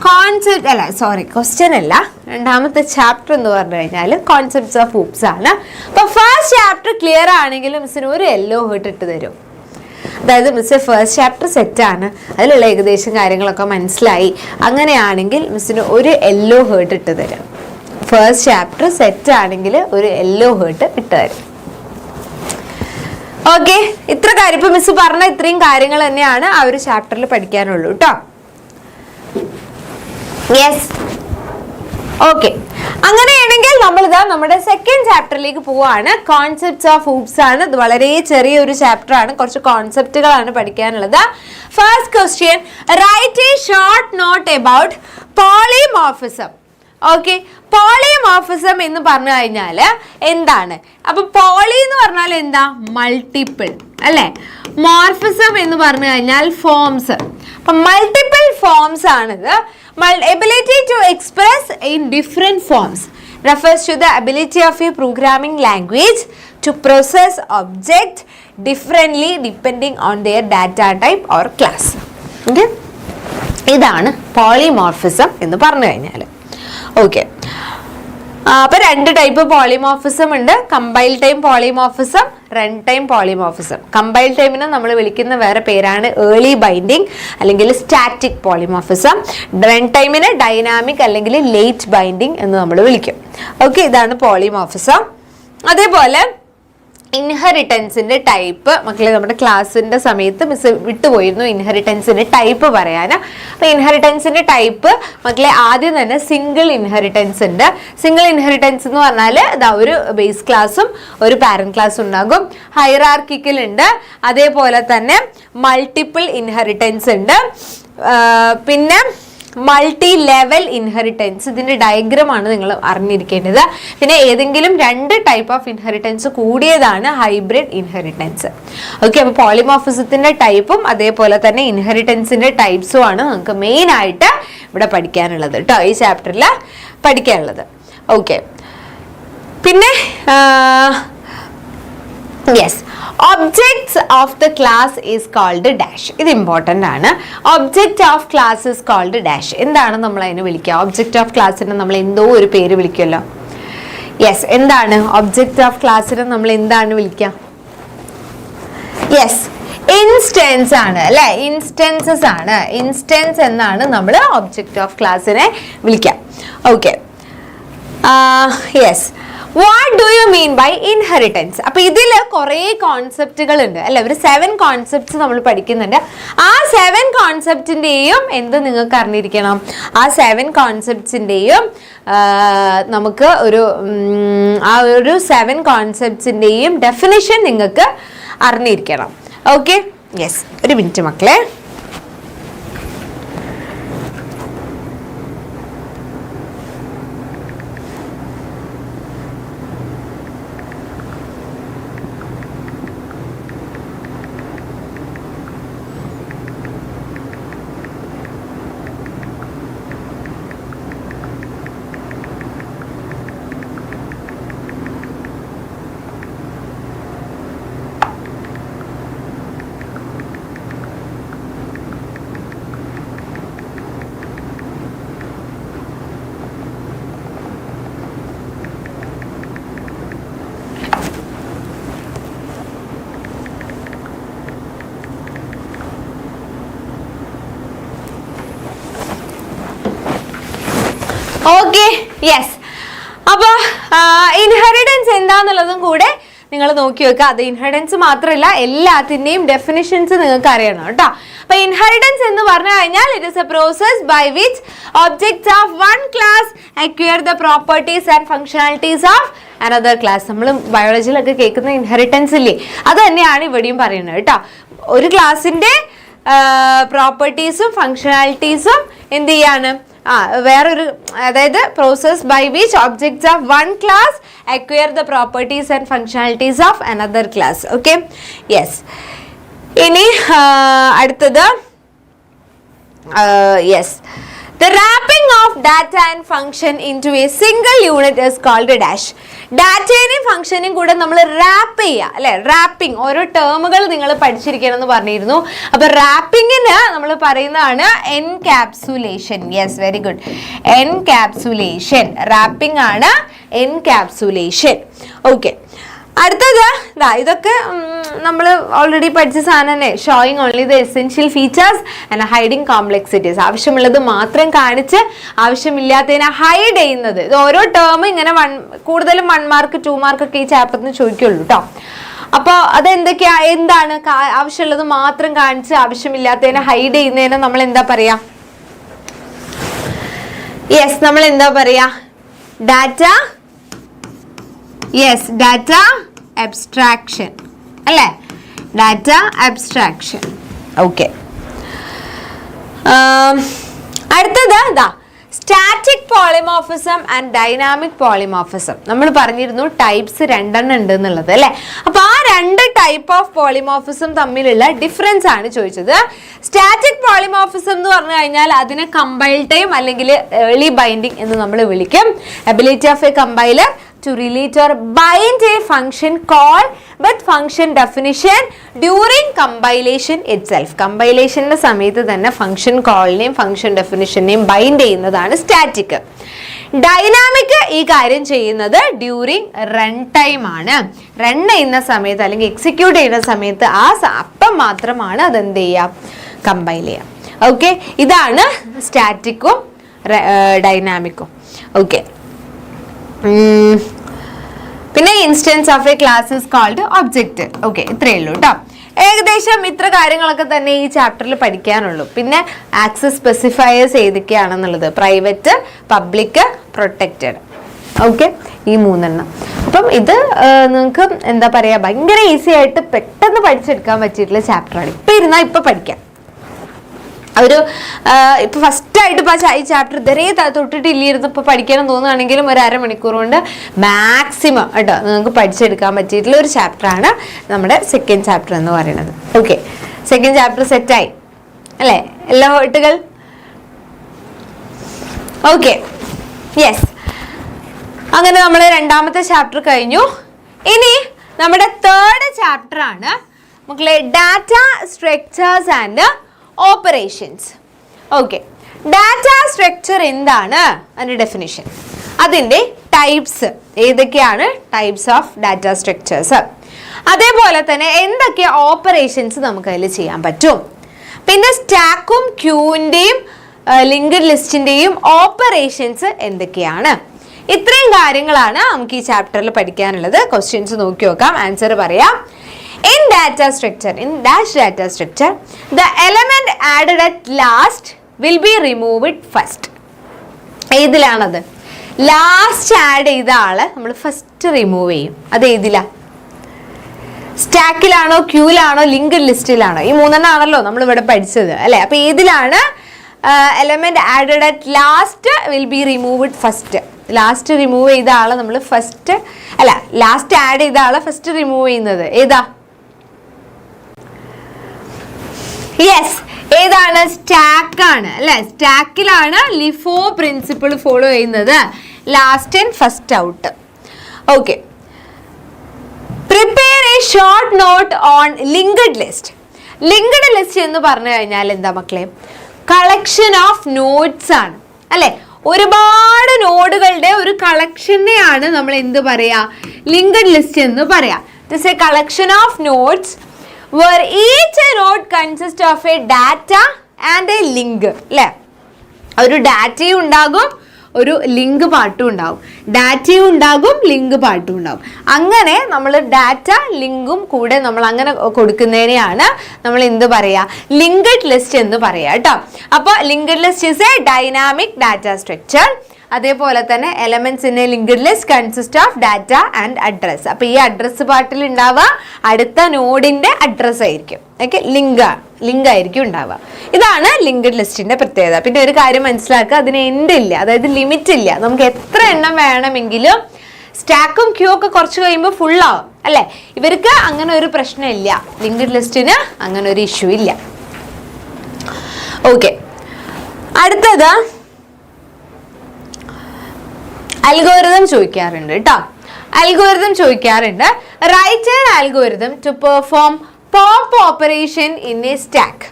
കോൺസെപ്റ്റ് അല്ല, സോറി ക്വസ്റ്റ്യൻ അല്ല, രണ്ടാമത്തെ ചാപ്റ്റർ എന്ന് പറഞ്ഞു കഴിഞ്ഞാൽ കോൺസെപ്റ്റ്സ് ഓഫ് ഹൂപ്സ് ആണ്. അപ്പോൾ ഫസ്റ്റ് ചാപ്റ്റർ ക്ലിയർ ആണെങ്കിൽ മിസ്സിന് ഒരു യെല്ലോ ഹേർട്ട് ഇട്ട് തരും. അതായത് മിസ് ഫസ്റ്റ് ചാപ്റ്റർ സെറ്റാണ്, അതിലുള്ള ഏകദേശം കാര്യങ്ങളൊക്കെ മനസ്സിലായി, അങ്ങനെയാണെങ്കിൽ മിസ്സിന് ഒരു യെല്ലോ ഹേർട്ട് ഇട്ട് തരും. ഫസ്റ്റ് ചാപ്റ്റർ സെറ്റ് ആണെങ്കിൽ ഒരു യെല്ലോ ഹേർട്ട് ഇട്ട് തരും. ഓക്കെ, ഇത്ര കാര്യം ഇപ്പൊ മിസ് പറഞ്ഞ ഇത്രയും കാര്യങ്ങൾ തന്നെയാണ് ആ ഒരു ചാപ്റ്ററിൽ പഠിക്കാനുള്ളൂ കേട്ടോ. യെസ്, ഓക്കെ, അങ്ങനെയാണെങ്കിൽ നമ്മളിതാ നമ്മുടെ സെക്കൻഡ് ചാപ്റ്ററിലേക്ക് പോവാണ്. കോൺസെപ്റ്റ്സ് ഓഫ് ഹൂപ്സ് ആണ്. ഇത് വളരെ ചെറിയൊരു ചാപ്റ്റർ ആണ്, കുറച്ച് കോൺസെപ്റ്റുകളാണ് പഠിക്കാനുള്ളത്. First question, right a short note about polymorphism. Okay, polymorphism എന്ന് പറഞ്ഞു കഴിഞ്ഞാൽ എന്താണ്? അപ്പൊ പോളി എന്ന് പറഞ്ഞാൽ എന്താ? മൾട്ടിപ്പിൾ അല്ലെ. മോർഫിസം എന്ന് പറഞ്ഞു കഴിഞ്ഞാൽ ഫോംസ്. അപ്പൊ മൾട്ടിപ്പിൾ ഫോംസ് ആണിത്. Ability to express in different forms refers to the ability of a programming language to process objects differently depending on their data type or class. Okay, ഇതാണ് polymorphism എന്ന് പറഞ്ഞു കഴിഞ്ഞാൽ. Okay, അപ്പൊ രണ്ട് type polymorphism ഉണ്ട്, compile time polymorphism, run time polymorphism. Compile ടൈമിനെ നമ്മൾ വിളിക്കുന്ന വേറെ പേരാണ് ഏർലി ബൈൻഡിങ് അല്ലെങ്കിൽ സ്റ്റാറ്റിക് പോളിമോർഫിസം. റൺ ടൈമിനെ ഡൈനാമിക് അല്ലെങ്കിൽ ലേറ്റ് ബൈൻഡിങ് എന്ന് നമ്മൾ വിളിക്കും. ഓക്കെ, ഇതാണ് പോളിമോർഫിസം. അതേപോലെ ഇൻഹെറിറ്റൻസിന്റെ ടൈപ്പ് മക്കളെ നമ്മുടെ ക്ലാസ്സിന്റെ സമയത്ത് മിസ് വിട്ടുപോയിരുന്നു ഇൻഹെറിറ്റൻസിന്റെ ടൈപ്പ് പറയാൻ. അപ്പൊ ഇൻഹെറിറ്റൻസിന്റെ ടൈപ്പ് മക്കളെ ആദ്യം തന്നെ സിംഗിൾ ഇൻഹെറിറ്റൻസ് ഉണ്ട്. സിംഗിൾ ഇൻഹെറിറ്റൻസ് എന്ന് പറഞ്ഞാൽ ഇതാ ഒരു ബേസ് ക്ലാസ്സും ഒരു പാരന്റ് ക്ലാസ്സും ഉണ്ടാകും. ഹൈറാർക്കിക്കൽ ഉണ്ട്. അതേപോലെ തന്നെ മൾട്ടിപ്പിൾ ഇൻഹെറിറ്റൻസ് ഉണ്ട്. പിന്നെ മൾട്ടി ലെവൽ ഇൻഹെറിറ്റൻസ്, ഇതിന്റെ ഡയഗ്രാം ആണ് നിങ്ങൾ അറിഞ്ഞിരിക്കേണ്ടത്. പിന്നെ ഏതെങ്കിലും രണ്ട് ടൈപ്പ് ഓഫ് ഇൻഹെറിറ്റൻസ് കൂടിയതാണ് ഹൈബ്രിഡ് ഇൻഹെറിറ്റൻസ്. ഓക്കെ, അപ്പൊ പോളിമോർഫിസത്തിന്റെ ടൈപ്പും അതേപോലെ തന്നെ ഇൻഹെറിറ്റൻസിന്റെ ടൈപ്സും ആണ് നമുക്ക് മെയിൻ ആയിട്ട് ഇവിടെ പഠിക്കാനുള്ളത് കേട്ടോ, ഈ ചാപ്റ്ററിൽ പഠിക്കാനുള്ളത്. ഓക്കെ, പിന്നെ yes, objects of the class is called dash. ഇത് ഇമ്പോർട്ടൻ്റ് ആണ്. Object of class is called dash. എന്താണ് നമ്മൾ അതിനെ വിളിക്കുക? ഒബ്ജക്റ്റ് ഓഫ് ക്ലാസ്സിന് നമ്മൾ എന്തോ ഒരു പേര് വിളിക്കുമല്ലോ. യെസ്, എന്താണ് ഒബ്ജക്റ്റ് ഓഫ് ക്ലാസ്സിന് നമ്മൾ എന്താണ് വിളിക്കുക? യെസ്, ഇൻസ്റ്റൻസ് ആണ് അല്ലെ, ഇൻസ്റ്റൻസസ് ആണ്. ഇൻസ്റ്റൻസ് എന്നാണ് നമ്മൾ ഒബ്ജക്റ്റ് ഓഫ് ക്ലാസ്സിനെ വിളിക്കുക. Okay, yes, what do you mean by inheritance? അപ്പൊ ഇതിൽ കുറെ കോൺസെപ്റ്റുകൾ ഉണ്ട് അല്ലെ, ഒരു 7 കോൺസെപ്റ്റ്സ് നമ്മൾ പഠിക്കുന്നുണ്ട്. ആ 7 കോൺസെപ്റ്റിന്റെയും എന്ത് നിങ്ങൾക്ക് അറിഞ്ഞിരിക്കണം? ആ 7 കോൺസെപ്റ്റ്സിന്റെയും നമുക്ക് ആ ഒരു 7 കോൺസെപ്റ്റ്സിന്റെയും ഡെഫിനിഷൻ നിങ്ങൾക്ക് അറിഞ്ഞിരിക്കണം. ഓക്കെ, യെസ്, ഒരു മിനിറ്റ് മക്കളെ. ഓക്കെ, യെസ്, അപ്പൊ ഇൻഹെറിറ്റൻസ് എന്താന്നുള്ളതും കൂടെ നിങ്ങൾ നോക്കി വെക്കുക. അത് ഇൻഹെറിറ്റൻസ് മാത്രമല്ല, എല്ലാത്തിന്റെയും ഡെഫിനിഷൻസ് നിങ്ങൾക്ക് അറിയണം കേട്ടോ. അപ്പൊ ഇൻഹെറിറ്റൻസ് എന്ന് പറഞ്ഞു കഴിഞ്ഞാൽ it is a process by which objects of one class acquire the properties and functionalities of another class. നമ്മൾ ബയോളജിയിലൊക്കെ കേൾക്കുന്ന ഇൻഹെറിറ്റൻസ് ഇല്ലേ, അത് തന്നെയാണ് ഇവിടെയും പറയുന്നത് കേട്ടോ. ഒരു ക്ലാസിന്റെ പ്രോപ്പർട്ടീസും ഫങ്ഷണാലിറ്റീസും എന്ത് ചെയ്യാണ്? വേറൊരു, അതായത് process by which objects of one class acquire the properties and functionalities of another class. Okay, yes. ഇനി അടുത്തത് yes, the wrapping of data and function into a single unit is called a dash. ഡാറ്റയും ഫംഗ്ഷനും കൂടെ നമ്മൾ rap ചെയ്യുക അല്ലെ, wrapping. ഓരോ ടേമുകൾ നിങ്ങൾ പഠിച്ചിരിക്കണം എന്ന് പറഞ്ഞിരുന്നു. അപ്പൊ റാപ്പിങ്ങിന് നമ്മൾ പറയുന്നതാണ് encapsulation. Yes, very good, encapsulation. Wrapping ആണ് എൻകാപ്സുലേഷൻ. ഓക്കെ, അടുത്തത് ഇതൊക്കെ നമ്മൾ ഓൾറെഡി പഠിച്ച സാധനം തന്നെ. Showing only the essential features and hiding complexities. ആവശ്യമുള്ളത് മാത്രം കാണിച്ച് ആവശ്യമില്ലാത്തതിനെ ഹൈഡ് ചെയ്യുന്നത്. ഇത് ഓരോ ടേമും ഇങ്ങനെ കൂടുതലും 1 മാർക്ക് 2 മാർക്കൊക്കെ ഈ ചാപ്റ്ററിന് ചോദിക്കുള്ളൂ കേട്ടോ. അപ്പോൾ അതെന്തൊക്കെയാ, എന്താണ് ആവശ്യമുള്ളത് മാത്രം കാണിച്ച് ആവശ്യമില്ലാത്തതിനെ ഹൈഡ് ചെയ്യുന്നതിനെ നമ്മൾ എന്താ പറയാ? യെസ്, നമ്മൾ എന്താ പറയാ? ഡാറ്റ, യെസ്, ഡാറ്റ അബ്സ്ട്രാക്ഷൻ അല്ലേ, ഡാറ്റ അബ്സ്ട്രാക്ഷൻ. ഓക്കെ, അടുത്തത് static polymorphism and dynamic polymorphism. നമ്മൾ പറഞ്ഞിരുന്നു ടൈപ്സ് 2 ഉണ്ട് എന്നുള്ളത് അല്ലെ. അപ്പൊ ആ 2 ടൈപ്പ് ഓഫ് പോളിമോർഫിസം തമ്മിലുള്ള ഡിഫറൻസ് ആണ് ചോദിച്ചത്. സ്റ്റാറ്റിക് പോളിമോർഫിസം എന്ന് പറഞ്ഞു കഴിഞ്ഞാൽ അതിനെ കമ്പൈൽ ടൈം അല്ലെങ്കിൽ ഏർലി ബൈൻഡിങ് എന്ന് നമ്മൾ വിളിക്കും. Ability of A compiler to relate or bind a function call with function definition during compilation itself. Compilation സമയത്ത് തന്നെ ഫംഗ്ഷൻ കോളിനെയും ഫംഗ്ഷൻ ഡെഫിനിഷനെയും ബൈൻഡ് ചെയ്യുന്നതാണ് സ്റ്റാറ്റിക്. ഡൈനാമിക് ഈ കാര്യം ചെയ്യുന്നത് ഡ്യൂറിങ് റൺ ടൈം ആണ്. റൺ ചെയ്യുന്ന സമയത്ത് അല്ലെങ്കിൽ എക്സിക്യൂട്ട് ചെയ്യുന്ന സമയത്ത് അപ്പം മാത്രമാണ് അത് എന്ത് ചെയ്യുക, കമ്പൈൽ ചെയ്യുക. ഓക്കെ, ഇതാണ് സ്റ്റാറ്റിക്കും ഡൈനാമിക്കും. ഓക്കെ, പിന്നെ instance of a class is called object. Okay, ഇത്രയേ ഉള്ളൂ കേട്ടോ. ഏകദേശം ഇത്ര കാര്യങ്ങളൊക്കെ തന്നെ ഈ ചാപ്റ്ററിൽ പഠിക്കാനുള്ളൂ. പിന്നെ ആക്സസ് സ്പെസിഫയേഴ്സ് ഏതൊക്കെയാണെന്നുള്ളത്, പ്രൈവറ്റ്, പബ്ലിക്, പ്രൊട്ടക്റ്റഡ്. ഓക്കെ, ഈ 3 അപ്പം ഇത് നിങ്ങൾക്ക് എന്താ പറയുക, ഭയങ്കര ഈസി ആയിട്ട് പെട്ടെന്ന് പഠിച്ചെടുക്കാൻ പറ്റിയിട്ടുള്ള ചാപ്റ്ററാണ്. ഇപ്പം ഇരുന്നാൽ ഇപ്പം പഠിക്കാം. ഒരു ഇപ്പൊ ഫസ്റ്റ് ആയിട്ട് ഈ ചാപ്റ്റർ ഇതരേ തൊട്ടിട്ടില്ലായിരുന്നു, ഇപ്പൊ പഠിക്കണം തോന്നുകയാണെങ്കിലും ഒരു അരമണിക്കൂർ കൊണ്ട് മാക്സിമം കേട്ടോ നിങ്ങൾക്ക് പഠിച്ചെടുക്കാൻ പറ്റിയിട്ടുള്ള ഒരു ചാപ്റ്ററാണ് നമ്മുടെ സെക്കൻഡ് ചാപ്റ്റർ എന്ന് പറയുന്നത്. ഓക്കെ, സെക്കൻഡ് ചാപ്റ്റർ സെറ്റായി അല്ലേ എല്ലാ കുട്ടികൾ? Okay, yes. അങ്ങനെ നമ്മൾ രണ്ടാമത്തെ ചാപ്റ്റർ കഴിഞ്ഞു. ഇനി നമ്മുടെ തേർഡ് ചാപ്റ്റർ ആണ് മക്കളെ data structures and operations. Okay, data structure എന്താണ്, അതിൻ്റെ ഡെഫിനിഷൻ, അതിൻ്റെ ടൈപ്സ് ഏതൊക്കെയാണ്, ടൈപ്സ് ഓഫ് ഡാറ്റ സ്ട്രക്ചേഴ്സ്, അതേപോലെ തന്നെ എന്തൊക്കെ ഓപ്പറേഷൻസ് നമുക്ക് അതിൽ ചെയ്യാൻ പറ്റും, പിന്നെ സ്റ്റാക്കും ക്യൂവിൻ്റെയും ലിങ്ക്ഡ് ലിസ്റ്റിൻ്റെയും ഓപ്പറേഷൻസ് എന്തൊക്കെയാണ്. ഇത്രയും കാര്യങ്ങളാണ് നമുക്ക് ഈ ചാപ്റ്ററിൽ പഠിക്കാനുള്ളത്. ക്വസ്റ്റ്യൻസ് നോക്കി നോക്കാം, ആൻസർ പറയാം. In data structure, in dash data structure, the element added at last will be removed first. ഏതിലാണത്? ലാസ്റ്റ് ആഡ് ചെയ്ത ആള് നമ്മൾ ഫസ്റ്റ് റിമൂവ് ചെയ്യും. അത് ഏതിലാ? സ്റ്റാക്കിലാണോ, ക്യൂലാണോ, ലിങ്ക്ഡ് ലിസ്റ്റിലാണോ? ഈ 3 ആണല്ലോ നമ്മൾ ഇവിടെ പഠിച്ചത് അല്ലെ? അപ്പൊ ഏതിലാണ് element added at last will be removed first? Last remove ചെയ്ത ആളെ നമ്മൾ ഫസ്റ്റ് അല്ല, ലാസ്റ്റ് ആഡ് ചെയ്ത ആളെ ഫസ്റ്റ് റിമൂവ് ചെയ്യുന്നത് ഏതാ? യെസ്, ഏതാണ്? സ്റ്റാക്ക് ആണ് അല്ലെ? സ്റ്റാക്കിലാണ് ലിഫോ പ്രിൻസിപ്പിൾ ഫോളോ ചെയ്യുന്നത്, last and first out. Okay, prepare a short note on linked list. Linked list എന്ന് പറഞ്ഞു കഴിഞ്ഞാൽ എന്താ മക്കളെ? കളക്ഷൻ ഓഫ് നോട്ട്സ് ആണ് അല്ലെ? ഒരുപാട് നോഡുകളുടെ ഒരു കളക്ഷനെയാണ് നമ്മൾ എന്ത് പറയാ? ലിങ്ക്ഡ് ലിസ്റ്റ് എന്ന് പറയാം. This A collection of notes where each node consists of a data and a link. അല്ലേ? ഒരു ഡാറ്റയും ഉണ്ടാകും, ഒരു ലിങ്ക് പാർട്ടും ഉണ്ടാകും. ഡാറ്റയും ഉണ്ടാകും, ലിങ്ക് പാർട്ടും ഉണ്ടാകും. അങ്ങനെ നമ്മൾ ഡാറ്റ ലിങ്കും കൂടെ നമ്മൾ അങ്ങനെ കൊടുക്കുന്നതിനെയാണ് നമ്മൾ എന്ത് പറയാ? ലിങ്ക്ഡ് ലിസ്റ്റ് എന്ന് പറയാ കേട്ടോ. അപ്പോൾ linked list is A dynamic data structure. അതേപോലെ തന്നെ elements in A linked list consist of data and address. അപ്പൊ ഈ അഡ്രസ് പാർട്ടിൽ ഉണ്ടാവുക അടുത്ത നോഡിന്റെ അഡ്രസ് ആയിരിക്കും. ഓക്കെ, ലിങ്ക് ആയിരിക്കും ഉണ്ടാവുക. ഇതാണ് ലിങ്ക്ഡ് ലിസ്റ്റിന്റെ പ്രത്യേകത. പിന്നെ ഒരു കാര്യം മനസ്സിലാക്കുക, അതിന് എൻഡ് ഇല്ല, അതായത് ലിമിറ്റ് ഇല്ല. നമുക്ക് എത്ര എണ്ണം വേണമെങ്കിലും, സ്റ്റാക്കും ക്യൂ ഒക്കെ കുറച്ച് കഴിയുമ്പോൾ ഫുൾ ആവും അല്ലെ? ഇവർക്ക് അങ്ങനെ ഒരു പ്രശ്നമില്ല, ലിങ്ക്ഡ് ലിസ്റ്റിന് അങ്ങനെ ഒരു ഇഷ്യൂ ഇല്ല. ഓക്കെ, അടുത്തത് അൽഗോരിതം ചോദിക്കാറുണ്ട് കേട്ടോ. അൽഗോരിതം ചോദിക്കാറുണ്ട്. Write an algorithm to perform pop operation in a stack.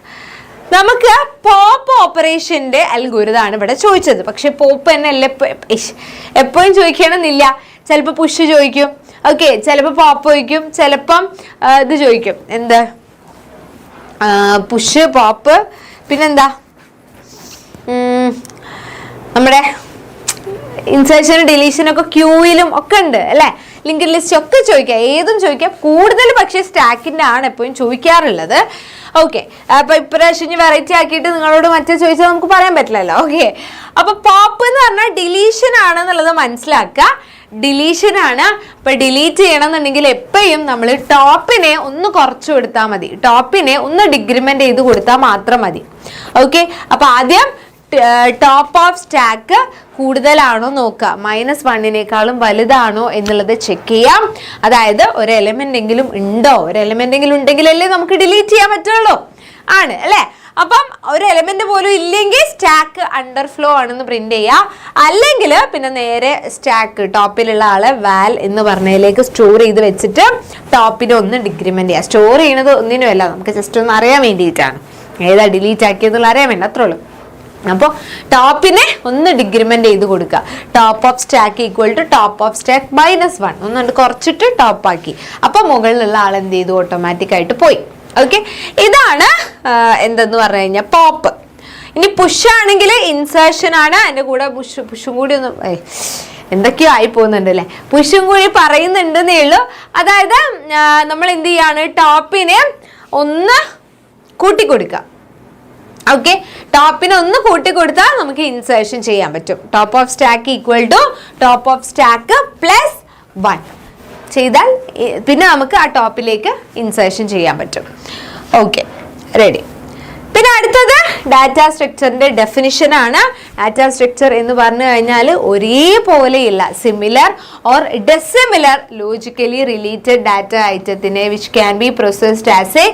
നമുക്ക് പോപ്പ് ഓപ്പറേഷന്റെ അൽഗോരിതമാണ് ഇവിടെ ചോദിച്ചത്. പക്ഷെ പോപ്പ് തന്നെ അല്ലേ എപ്പോഴും ചോദിക്കണമെന്നില്ല. ചിലപ്പോൾ പുഷ് ചോദിക്കും, ഓക്കെ, ചിലപ്പോൾ പോപ്പ് ചോദിക്കും, ചിലപ്പം ഇത് ചോദിക്കും, എന്ത് പുഷ്, പോപ്പ്, പിന്നെന്താ നമ്മുടെ ഇൻസേർഷനും ഡിലീഷനും ഒക്കെ ക്യൂയിലും ഒക്കെ ഉണ്ട് അല്ലെ? ലിങ്ക്ഡ് ലിസ്റ്റ് ഒക്കെ ചോദിക്കാം, ഏതും ചോദിക്കാം. കൂടുതൽ പക്ഷേ സ്റ്റാക്കിന്റെ ആണ് എപ്പോഴും ചോദിക്കാറുള്ളത്. ഓക്കെ, അപ്പൊ ഇപ്രാവശ്യം വെറൈറ്റി ആക്കിയിട്ട് നിങ്ങളോട് മറ്റേ ചോദിച്ചാൽ നമുക്ക് പറയാൻ പറ്റില്ലല്ലോ. ഓക്കെ, അപ്പൊ പോപ്പ് എന്ന് പറഞ്ഞാൽ ഡിലീഷൻ ആണെന്നുള്ളത് മനസ്സിലാക്കുക. ഡിലീഷൻ ആണ്. അപ്പൊ ഡിലീറ്റ് ചെയ്യണം എന്നുണ്ടെങ്കിൽ എപ്പോഴും നമ്മൾ ടോപ്പിനെ ഒന്ന് കുറച്ചു കൊടുത്താൽ മതി, ടോപ്പിനെ ഒന്ന് ഡിക്രിമെന്റ് ചെയ്ത് കൊടുത്താൽ മാത്രം മതി. ഓക്കെ, അപ്പൊ ആദ്യം ടോപ്പ് ഓഫ് സ്റ്റാക്ക് കൂടുതലാണോ നോക്കുക, -1 വലുതാണോ എന്നുള്ളത് ചെക്ക് ചെയ്യാം. അതായത് ഒരു എലമെന്റ് എങ്കിലും ഉണ്ടോ, ഒരു എലമെന്റ് എങ്കിലും ഉണ്ടെങ്കിലല്ലേ നമുക്ക് ഡിലീറ്റ് ചെയ്യാൻ പറ്റുള്ളൂ, ആണ് അല്ലെ? അപ്പം ഒരു എലമെന്റ് പോലും ഇല്ലെങ്കിൽ സ്റ്റാക്ക് അണ്ടർഫ്ലോ ആണെന്ന് പ്രിന്റ് ചെയ്യുക. അല്ലെങ്കിൽ പിന്നെ നേരെ സ്റ്റാക്ക് ടോപ്പിലുള്ള ആളെ വാൽ എന്ന് പറഞ്ഞതിലേക്ക് സ്റ്റോർ ചെയ്ത് വെച്ചിട്ട് ടോപ്പിനെ ഒന്ന് ഡിക്രിമെന്റ് ചെയ്യുക. സ്റ്റോർ ചെയ്യണത് ഒന്നിനുമല്ല, നമുക്ക് ജസ്റ്റ് ഒന്ന് അറിയാൻ വേണ്ടിയിട്ടാണ് ഏതാ ഡിലീറ്റ് ആക്കിയതെന്നുള്ള അറിയാൻ വേണ്ടി, അത്രേ ഉള്ളൂ. അപ്പോൾ ടോപ്പിനെ ഒന്ന് ഡിഗ്രിമെന്റ് ചെയ്ത് കൊടുക്കുക. Top of stack equal to top of stack -1 ഒന്നുകൊണ്ട് കുറച്ചിട്ട് ടോപ്പ് ആക്കി. അപ്പൊ മുകളിലുള്ള ആൾ എന്ത് ചെയ്തു? ഓട്ടോമാറ്റിക് ആയിട്ട് പോയി. ഓക്കെ, ഇതാണ് എന്തെന്ന് പറഞ്ഞു കഴിഞ്ഞാൽ പോപ്പ്. ഇനി പുഷ് ആണെങ്കിൽ ഇൻസേർഷൻ ആണ്. അതിന്റെ കൂടെ പുഷും കൂടി ഒന്ന് എന്തൊക്കെയോ ആയി പോകുന്നുണ്ട് അല്ലെ, പുഷും കൂടി പറയുന്നുണ്ടെന്നേ ഉള്ളൂ. അതായത് നമ്മൾ എന്ത് ചെയ്യാണ്? ടോപ്പിനെ ഒന്ന് കൂട്ടിക്കൊടുക്കുക. ഓക്കെ, ടോപ്പിനെ ഒന്ന് കൂട്ടിക്കൊടുത്താൽ നമുക്ക് ഇൻസേർഷൻ ചെയ്യാൻ പറ്റും. Top of stack equal to top of stack +1 ചെയ്താൽ പിന്നെ നമുക്ക് ആ ടോപ്പിലേക്ക് ഇൻസേർഷൻ ചെയ്യാൻ പറ്റും. Okay, ready. പിന്നെ അടുത്തത് ഡാറ്റാ സ്ട്രക്ചറിന്റെ ഡെഫിനിഷൻ ആണ്. ഡാറ്റാ സ്ട്രക്ചർ എന്ന് പറഞ്ഞു കഴിഞ്ഞാൽ ഒരേപോലെയുള്ള similar or dissimilar logically related data ഐറ്റത്തിനെ which can be processed as a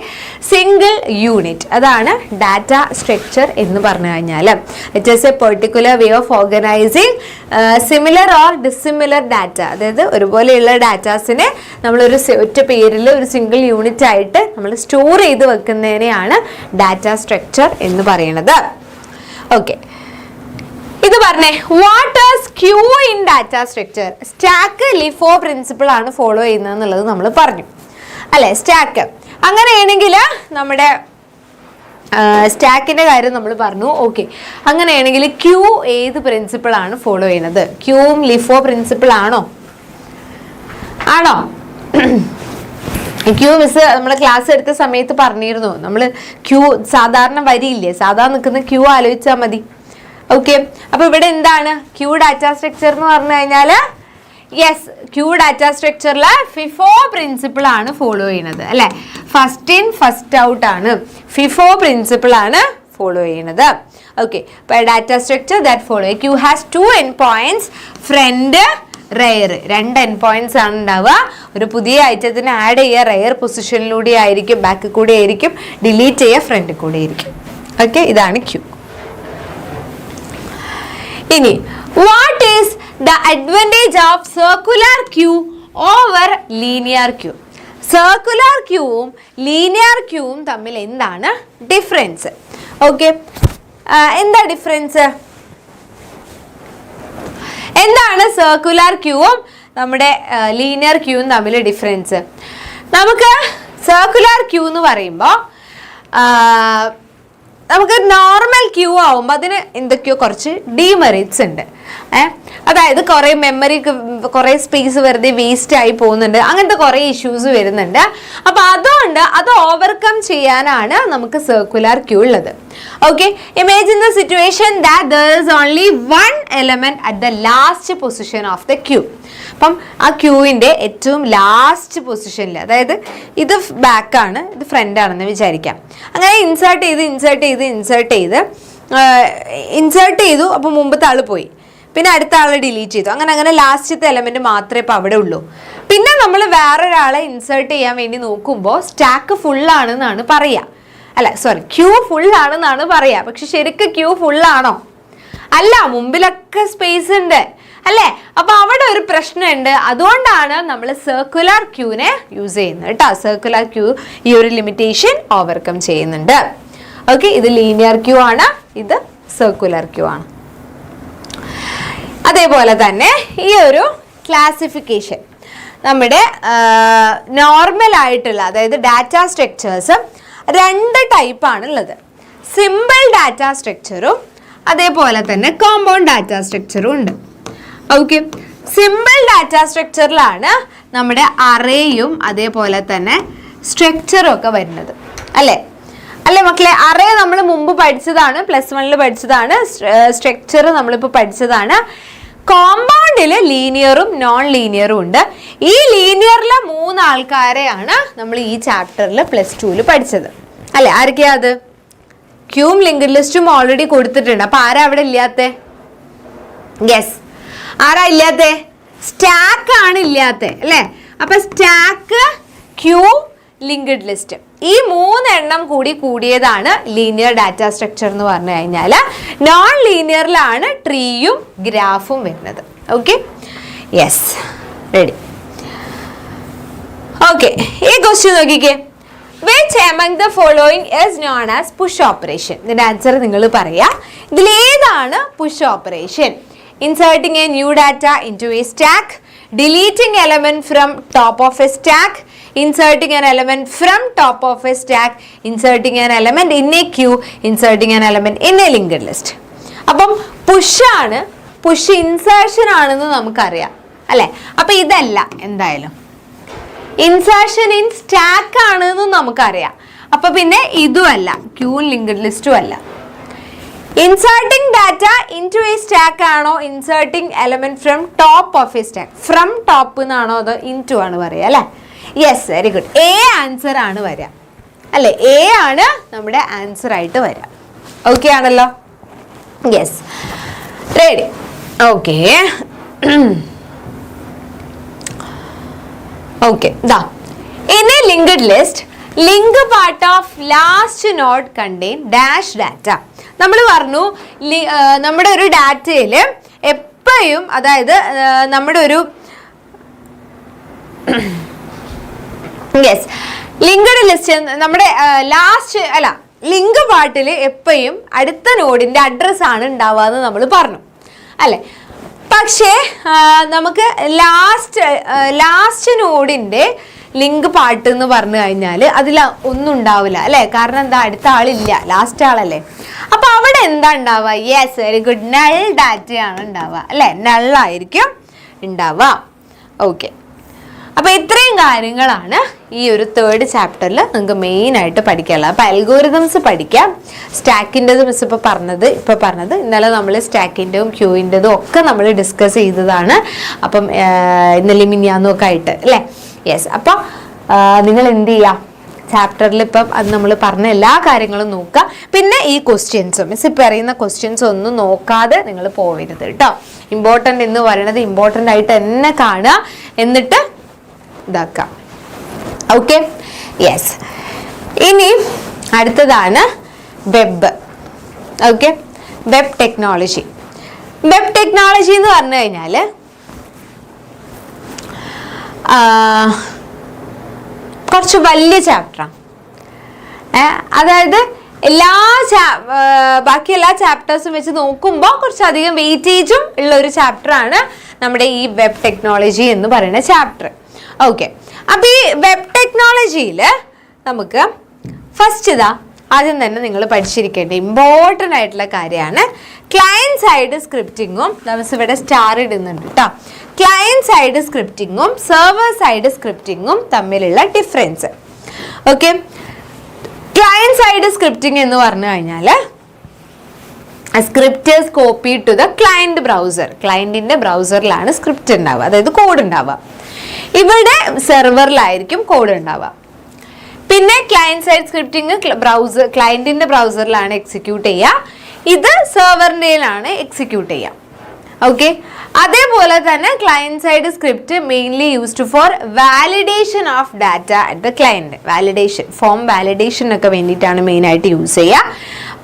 single unit. അതാണ് ഡാറ്റാ സ്ട്രക്ചർ എന്ന് പറഞ്ഞു കഴിഞ്ഞാൽ. It is a particular way of organising similar or dissimilar data. അതായത് ഒരുപോലെയുള്ള ഡാറ്റാസിനെ നമ്മളൊരു ഒറ്റ പേരിൽ ഒരു സിംഗിൾ യൂണിറ്റ് ആയിട്ട് നമ്മൾ സ്റ്റോർ ചെയ്ത് വെക്കുന്നതിനെയാണ് ഡാറ്റാ സ്ട്രക്ചർ എന്ന് പറയുന്നത്. ഓക്കെ, ഇത് പറഞ്ഞേ, what is queue in data structure? Stack LIFO principle ആണ് ഫോളോ ചെയ്യുന്നത് എന്നുള്ളത് നമ്മൾ പറഞ്ഞു അല്ലെ. സ്റ്റാക്ക് അങ്ങനെയാണെങ്കിൽ നമ്മുടെ സ്റ്റാക്കിന്റെ കാര്യം നമ്മൾ പറഞ്ഞു. ഓക്കെ, അങ്ങനെയാണെങ്കിൽ ക്യൂ ഏത് പ്രിൻസിപ്പിൾ ആണ് ഫോളോ ചെയ്യുന്നത്? ക്യൂവും ലിഫോ പ്രിൻസിപ്പിൾ ആണോ? ക്യൂ മിസ് നമ്മൾ ക്ലാസ് എടുത്ത സമയത്ത് പറഞ്ഞിരുന്നു. നമ്മൾ ക്യൂ സാധാരണ വരിയില്ലേ, സാധാരണ നിൽക്കുന്ന ക്യൂ ആലോചിച്ചാൽ മതി. ഓക്കെ, അപ്പൊ ഇവിടെ എന്താണ് ക്യൂ ഡാറ്റാ സ്ട്രക്ചർ എന്ന് പറഞ്ഞു കഴിഞ്ഞാൽ? യെസ്, ക്യൂ ഡാറ്റാ സ്ട്രക്ചറിൽ ഫിഫോ പ്രിൻസിപ്പിൾ ആണ് ഫോളോ ചെയ്യുന്നത് അല്ലെ. ഫസ്റ്റ് ഇൻ ഫസ്റ്റ് ഔട്ട് ആണ്, ഫിഫോ പ്രിൻസിപ്പിൾ ആണ് ഫോളോ ചെയ്യുന്നത്. Okay, data structure that follow queue has 2 end points, front rear. 2 end points ആണ് ഉണ്ടാവുക. ഒരു പുതിയ ഐറ്റത്തിന് ആഡ് ചെയ്യുക റെയർ പൊസിഷനിലൂടെ ആയിരിക്കും, ബാക്കിൽ കൂടെ ആയിരിക്കും, ഡിലീറ്റ് ചെയ്യുക ഫ്രണ്ടിൽ കൂടെ ആയിരിക്കും. ഓക്കെ, ഇതാണ് ക്യൂ. ഇനി what is the advantage of circular queue over linear queue? Circular ക്യൂവും ലീനിയർ ക്യൂവും തമ്മിൽ എന്താണ് ഡിഫറൻസ്? ഓക്കെ, എന്താ ഡിഫറൻസ്? എന്താണ് സർക്കുലർ ക്യൂവും നമ്മുടെ ലീനിയർ ക്യൂവും തമ്മിൽ ഡിഫറൻസ്? നമുക്ക് സർക്കുലർ ക്യൂ എന്ന് പറയുമ്പോൾ നമുക്ക് നോർമൽ ക്യൂ ആവുമ്പോൾ അതിന് എന്തൊക്കെയോ കുറച്ച് ഡീമെറിറ്റ്സ് ഉണ്ട്. അതായത് കുറേ മെമ്മറി, കുറേ സ്പേസ് വെറുതെ വേസ്റ്റ് ആയി പോകുന്നുണ്ട്, അങ്ങനത്തെ കുറേ ഇഷ്യൂസ് വരുന്നുണ്ട്. അപ്പോൾ അതുകൊണ്ട് അത് ഓവർകം ചെയ്യാനാണ് നമുക്ക് സർക്കുലർ ക്യൂ ഉള്ളത്. Okay, imagine the situation that there is only one element at the last position of the queue. അപ്പം ആ ക്യൂവിൻ്റെ ഏറ്റവും ലാസ്റ്റ് പൊസിഷനിൽ, അതായത് ഇത് ബാക്കാണ്, ഇത് ഫ്രണ്ട് ആണെന്ന് വിചാരിക്കാം. അങ്ങനെ ഇൻസേർട്ട് ചെയ്തു. അപ്പോൾ മുമ്പത്തെ ആൾ പോയി, പിന്നെ അടുത്ത ആളെ ഡിലീറ്റ് ചെയ്തു. അങ്ങനെ ലാസ്റ്റത്തെ എലമെന്റ് മാത്രമേ ഇപ്പോൾ അവിടെ ഉള്ളൂ. പിന്നെ നമ്മൾ വേറൊരാളെ ഇൻസേർട്ട് ചെയ്യാൻ വേണ്ടി നോക്കുമ്പോൾ സ്റ്റാക്ക് ഫുൾ ആണെന്നാണ് പറയുക. അല്ല സോറി, ക്യൂ ഫുൾ ആണെന്നാണ് പറയുക. പക്ഷെ ശരിക്കും ക്യൂ ഫുൾ ആണോ? അല്ല, മുമ്പിലൊക്കെ സ്പേസ് ഉണ്ട് അല്ലേ. അപ്പൊ അവിടെ ഒരു പ്രശ്നമുണ്ട്. അതുകൊണ്ടാണ് നമ്മൾ സർക്കുലർ ക്യൂനെ യൂസ് ചെയ്യുന്നത് കേട്ടോ. സർക്കുലർ ക്യൂ ഈ ഒരു ലിമിറ്റേഷൻ ഓവർകം ചെയ്യുന്നുണ്ട്. ഓക്കെ, ഇത് ലീനിയർ ക്യൂ ആണ്, ഇത് സർക്കുലർ ക്യൂ ആണ്. അതേപോലെ തന്നെ ഈ ഒരു ക്ലാസിഫിക്കേഷൻ നമ്മുടെ നോർമൽ ആയിട്ടുള്ള, അതായത് ഡാറ്റാ സ്ട്രക്ചേഴ്സ് 2 ടൈപ്പാണ് ഉള്ളത്. സിമ്പിൾ ഡാറ്റാ സ്ട്രക്ചറും അതേപോലെ തന്നെ കോമ്പൗണ്ട് ഡാറ്റാ സ്ട്രക്ചറും ഉണ്ട്. ഓക്കെ, സിമ്പിൾ ഡാറ്റാ സ്ട്രക്ചറിലാണ് നമ്മുടെ അറേയും അതേപോലെ തന്നെ സ്ട്രക്ചറും ഒക്കെ വരുന്നത് അല്ലേ മക്കളെ? അറേ നമ്മൾ മുമ്പ് പഠിച്ചതാണ്, +1 പഠിച്ചതാണ്. സ്ട്രക്ചർ നമ്മളിപ്പോൾ പഠിച്ചതാണ്. കോമ്പൗണ്ടിൽ ലീനിയറും നോൺ ലീനിയറും ഉണ്ട്. ഈ ലീനിയറിലെ 3 ആൾക്കാരെയാണ് നമ്മൾ ഈ ചാപ്റ്ററിൽ +2 പഠിച്ചത് അല്ലെ. ആരൊക്കെയാ അത്? ക്യൂവും ലിങ്ക്ഡ് ലിസ്റ്റും ഓൾറെഡി കൊടുത്തിട്ടുണ്ട്. അപ്പൊ ആരാ അവിടെ ഇല്ലാത്ത? യെസ്, ആരാ ഇല്ലാത്ത? സ്റ്റാക്ക് ആണ് ഇല്ലാത്ത അല്ലേ. അപ്പൊ സ്റ്റാക്ക്, ക്യൂ, ലിങ്ക്ഡ് ലിസ്റ്റ്, ഈ 3 എണ്ണം കൂടിയതാണ് ലീനിയർ ഡാറ്റാ സ്ട്രക്ചർ എന്ന് പറഞ്ഞു കഴിഞ്ഞാൽ. നോൺ ലീനിയറിലാണ് ട്രീയും ഗ്രാഫും വരുന്നത്. Okay, yes, ready. ഓക്കെ, ഈ ക്വസ്റ്റ്യൻ നോക്കിക്കേ. Which among the following is known as push operation? ഇതിന്റെ ആൻസർ നിങ്ങൾ പറയാ. ഇതിലേതാണ് push operation? Inserting a new data into a stack, deleting element from top of a stack, inserting an element from top of a stack, inserting an element in a queue, inserting an element in a linked list. അപ്പം push ആണ്, push insertion ആണെന്ന് നമുക്കറിയാം അല്ലേ? അപ്പൊ ഇതല്ല എന്തായാലും insertion in stack ആണെന്ന് നമുക്കറിയാം. അപ്പൊ പിന്നെ ഇതുമല്ല, ക്യൂ ലിങ്ക്ഡ് ലിസ്റ്റും അല്ല. Inserting data into a stack ആണോ, inserting element from top of a stack, from top എന്നാണോ അതോ ഇൻ ടു ആണ് പറയുക അല്ലെ? Yes, very good. A answer ആണ് വരിക അല്ലെ? എ ആണ് നമ്മുടെ ആൻസർ ആയിട്ട് വരിക. ഓക്കെ ആണല്ലോ? Yes, ready. Okay okay, in a linked list, link part of last node contain dash data. നമ്മൾ പറഞ്ഞു നമ്മുടെ ഒരു ഡാറ്റയിൽ എപ്പോഴും, അതായത് നമ്മുടെ ഒരു യെസ് ലിങ്ക്ഡ് ലിസ്റ്റ്, നമ്മുടെ ലാസ്റ്റ് അല്ല ലിങ്ക് പാർട്ടിൽ എപ്പോഴും അടുത്ത നോഡിന്റെ അഡ്രസ് ആണ് ഉണ്ടാവുക എന്ന് നമ്മൾ പറഞ്ഞു അല്ലെ? പക്ഷേ നമുക്ക് ലാസ്റ്റ് നോഡിന്റെ ലിങ്ക് പാർട്ട് എന്ന് പറഞ്ഞു കഴിഞ്ഞാൽ അതിൽ ഒന്നും ഉണ്ടാവില്ല അല്ലെ? കാരണം എന്താ, അടുത്ത ആളില്ല, ലാസ്റ്റ് ആളല്ലേ. അപ്പൊ അവിടെ എന്താ ഉണ്ടാവുക? യെസ്, വെരി ഗുഡ്, നൾ ഡാറ്റയാണ് ഉണ്ടാവുക അല്ലെ? നള്ളായിരിക്കും ഉണ്ടാവുക. ഓക്കെ, അപ്പൊ ഇത്രയും കാര്യങ്ങളാണ് ഈ ഒരു തേർഡ് ചാപ്റ്ററിൽ നിങ്ങൾക്ക് മെയിൻ ആയിട്ട് പഠിക്കാനുള്ളത്. അപ്പൊ അൽഗോരിതംസ് പഠിക്കാം. സ്റ്റാക്കിൻ്റെത് മിസ് ഇപ്പൊ പറഞ്ഞത് ഇന്നലെ നമ്മൾ സ്റ്റാക്കിൻ്റെതും ക്യൂവിൻ്റെതും ഒക്കെ നമ്മൾ ഡിസ്കസ് ചെയ്തതാണ്. അപ്പം ഇന്നലെ മിനിയാന്നും ഒക്കെ ആയിട്ട് അല്ലേ? യെസ്, അപ്പൊ നിങ്ങൾ എന്ത് ചെയ്യുക, ചാപ്റ്ററിൽ ഇപ്പം അത് നമ്മൾ പറഞ്ഞ എല്ലാ കാര്യങ്ങളും നോക്കുക. പിന്നെ ഈ ക്വസ്റ്റ്യൻസും മിസ് ഇപ്പം അറിയുന്ന ക്വസ്റ്റ്യൻസ് ഒന്നും നോക്കാതെ നിങ്ങൾ പോവരുത് കേട്ടോ. ഇമ്പോർട്ടൻ്റ് എന്ന് പറയുന്നത് ഇമ്പോർട്ടൻ്റ് ആയിട്ട് തന്നെ കാണുക, എന്നിട്ട് ഇതാക്കാം. Okay, yes. ഇനി അടുത്തതാണ് web. Okay, web technology. Web technology എന്ന് പറഞ്ഞു കഴിഞ്ഞാൽ കുറച്ച് വലിയ ചാപ്റ്ററാണ്. അതായത് ബാക്കി എല്ലാ ചാപ്റ്റേഴ്സും വെച്ച് നോക്കുമ്പോൾ കുറച്ചധികം വെയിറ്റേജും ഉള്ള ഒരു ചാപ്റ്ററാണ് നമ്മുടെ ഈ വെബ് ടെക്നോളജി എന്ന് പറയുന്ന ചാപ്റ്റർ. ഓക്കെ, അപ്പൊ ഈ വെബ് ടെക്നോളജിയിൽ നമുക്ക് ഫസ്റ്റ് ആദ്യം തന്നെ നിങ്ങൾ പഠിച്ചിരിക്കേണ്ട ഇമ്പോർട്ടൻ്റ് ആയിട്ടുള്ള കാര്യമാണ് ക്ലയൻറ്റ് സൈഡ് സ്ക്രിപ്റ്റിങ്ങും. നമുക്ക് ഇവിടെ സ്റ്റാർ ഇടുന്നുണ്ട് കേട്ടോ. ക്ലയൻറ്റ് സൈഡ് സ്ക്രിപ്റ്റിങ്ങും സെർവർ സൈഡ് സ്ക്രിപ്റ്റിങ്ങും തമ്മിലുള്ള difference. Okay, client side scripting എന്ന് പറഞ്ഞു കഴിഞ്ഞാൽ script is copy to the client browser. ക്ലയൻറ്റിൻ്റെ ബ്രൗസറിലാണ് സ്ക്രിപ്റ്റ് ഉണ്ടാവുക, അതായത് കോഡ് ഉണ്ടാവുക. ഇവിടെ സെർവറിലായിരിക്കും കോഡ് ഉണ്ടാവുക. പിന്നെ ക്ലയൻറ്റ് സൈഡ് സ്ക്രിപ്റ്റിംഗ് ക്ലയൻറ്റിൻ്റെ ബ്രൗസറിലാണ് എക്സിക്യൂട്ട് ചെയ്യുക, ഇത് സെർവറിൻ്റെയിലാണ് എക്സിക്യൂട്ട് ചെയ്യുക. ഓക്കെ, അതേപോലെ തന്നെ client side script mainly used for validation of data at the client. Validation, form validation ഒക്കെ വേണ്ടിയിട്ടാണ് മെയിനായിട്ട് യൂസ് ചെയ്യുക.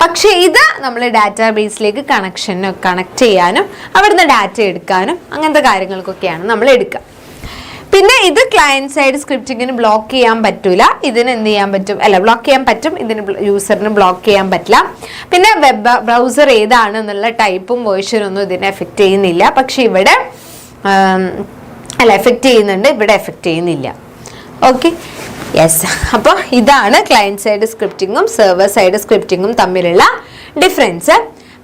പക്ഷേ ഇത് നമ്മൾ ഡാറ്റാ ബേസിലേക്ക് കണക്ട് ചെയ്യാനും അവിടുന്ന് ഡാറ്റ എടുക്കാനും അങ്ങനത്തെ കാര്യങ്ങൾക്കൊക്കെയാണ് നമ്മൾ എടുക്കുക. പിന്നെ ഇത് ക്ലയൻറ്റ് സൈഡ് സ്ക്രിപ്റ്റിങ്ങിന് ബ്ലോക്ക് ചെയ്യാൻ പറ്റൂല, ഇതിന് എന്ത് ചെയ്യാൻ പറ്റും, അല്ല ബ്ലോക്ക് ചെയ്യാൻ പറ്റും, ഇതിന് യൂസറിന് ബ്ലോക്ക് ചെയ്യാൻ പറ്റില്ല. പിന്നെ വെബ് ബ്രൗസർ ഏതാണ് എന്നുള്ള ടൈപ്പും വേർഷനും ഒന്നും ഇതിനെ എഫക്റ്റ് ചെയ്യുന്നില്ല. പക്ഷെ ഇവിടെ എഫക്റ്റ് ചെയ്യുന്നുണ്ട്, ഇവിടെ എഫക്റ്റ് ചെയ്യുന്നില്ല. Okay, yes. അപ്പോൾ ഇതാണ് ക്ലയൻറ്റ് സൈഡ് സ്ക്രിപ്റ്റിങ്ങും സെർവർ സൈഡ് സ്ക്രിപ്റ്റിങ്ങും തമ്മിലുള്ള ഡിഫറൻസ്.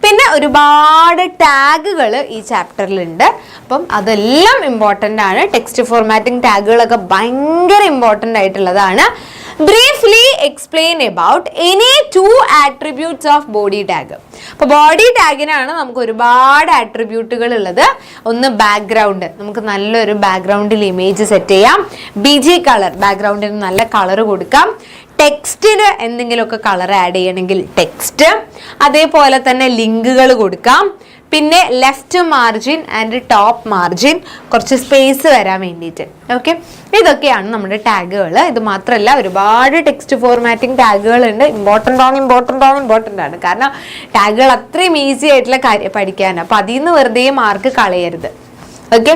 പിന്നെ ഒരുപാട് ടാഗുകൾ ഈ ചാപ്റ്ററിലുണ്ട്. അപ്പം അതെല്ലാം ഇമ്പോർട്ടൻ്റ് ആണ്. ടെക്സ്റ്റ് ഫോർമാറ്റിംഗ് ടാഗുകളൊക്കെ ഭയങ്കര ഇമ്പോർട്ടൻ്റ് ആയിട്ടുള്ളതാണ്. Briefly explain about any 2 attributes of body tag. അപ്പോൾ ബോഡി ടാഗിനാണ് നമുക്ക് ഒരുപാട് ആട്രിബ്യൂട്ടുകൾ ഉള്ളത്. ഒന്ന് ബാക്ക്ഗ്രൗണ്ട്, നമുക്ക് നല്ലൊരു ബാക്ക്ഗ്രൗണ്ടിൽ ഇമേജ് സെറ്റ് ചെയ്യാം. BG കളർ, ബാക്ക്ഗ്രൗണ്ടിന് നല്ല കളർ കൊടുക്കാം. ടെക്സ്റ്റിന് എന്തെങ്കിലുമൊക്കെ കളർ ആഡ് ചെയ്യണമെങ്കിൽ ടെക്സ്റ്റ്, അതേപോലെ തന്നെ ലിങ്കുകൾ കൊടുക്കാം. പിന്നെ left margin and top margin, കുറച്ച് സ്പേസ് വരാൻ വേണ്ടിയിട്ട്. ഓക്കെ, ഇതൊക്കെയാണ് നമ്മുടെ ടാഗുകൾ. ഇത് മാത്രമല്ല ഒരുപാട് ടെക്സ്റ്റ് ഫോർമാറ്റിംഗ് ടാഗുകൾ ഉണ്ട്. ഇമ്പോർട്ടൻ്റ് ആണ്. കാരണം ടാഗുകൾ അത്രയും ഈസി ആയിട്ടുള്ള കാര്യം പഠിക്കാനാണ്. അപ്പം അതിൽ നിന്ന് വെറുതെ മാർക്ക് കളയരുത്. Okay,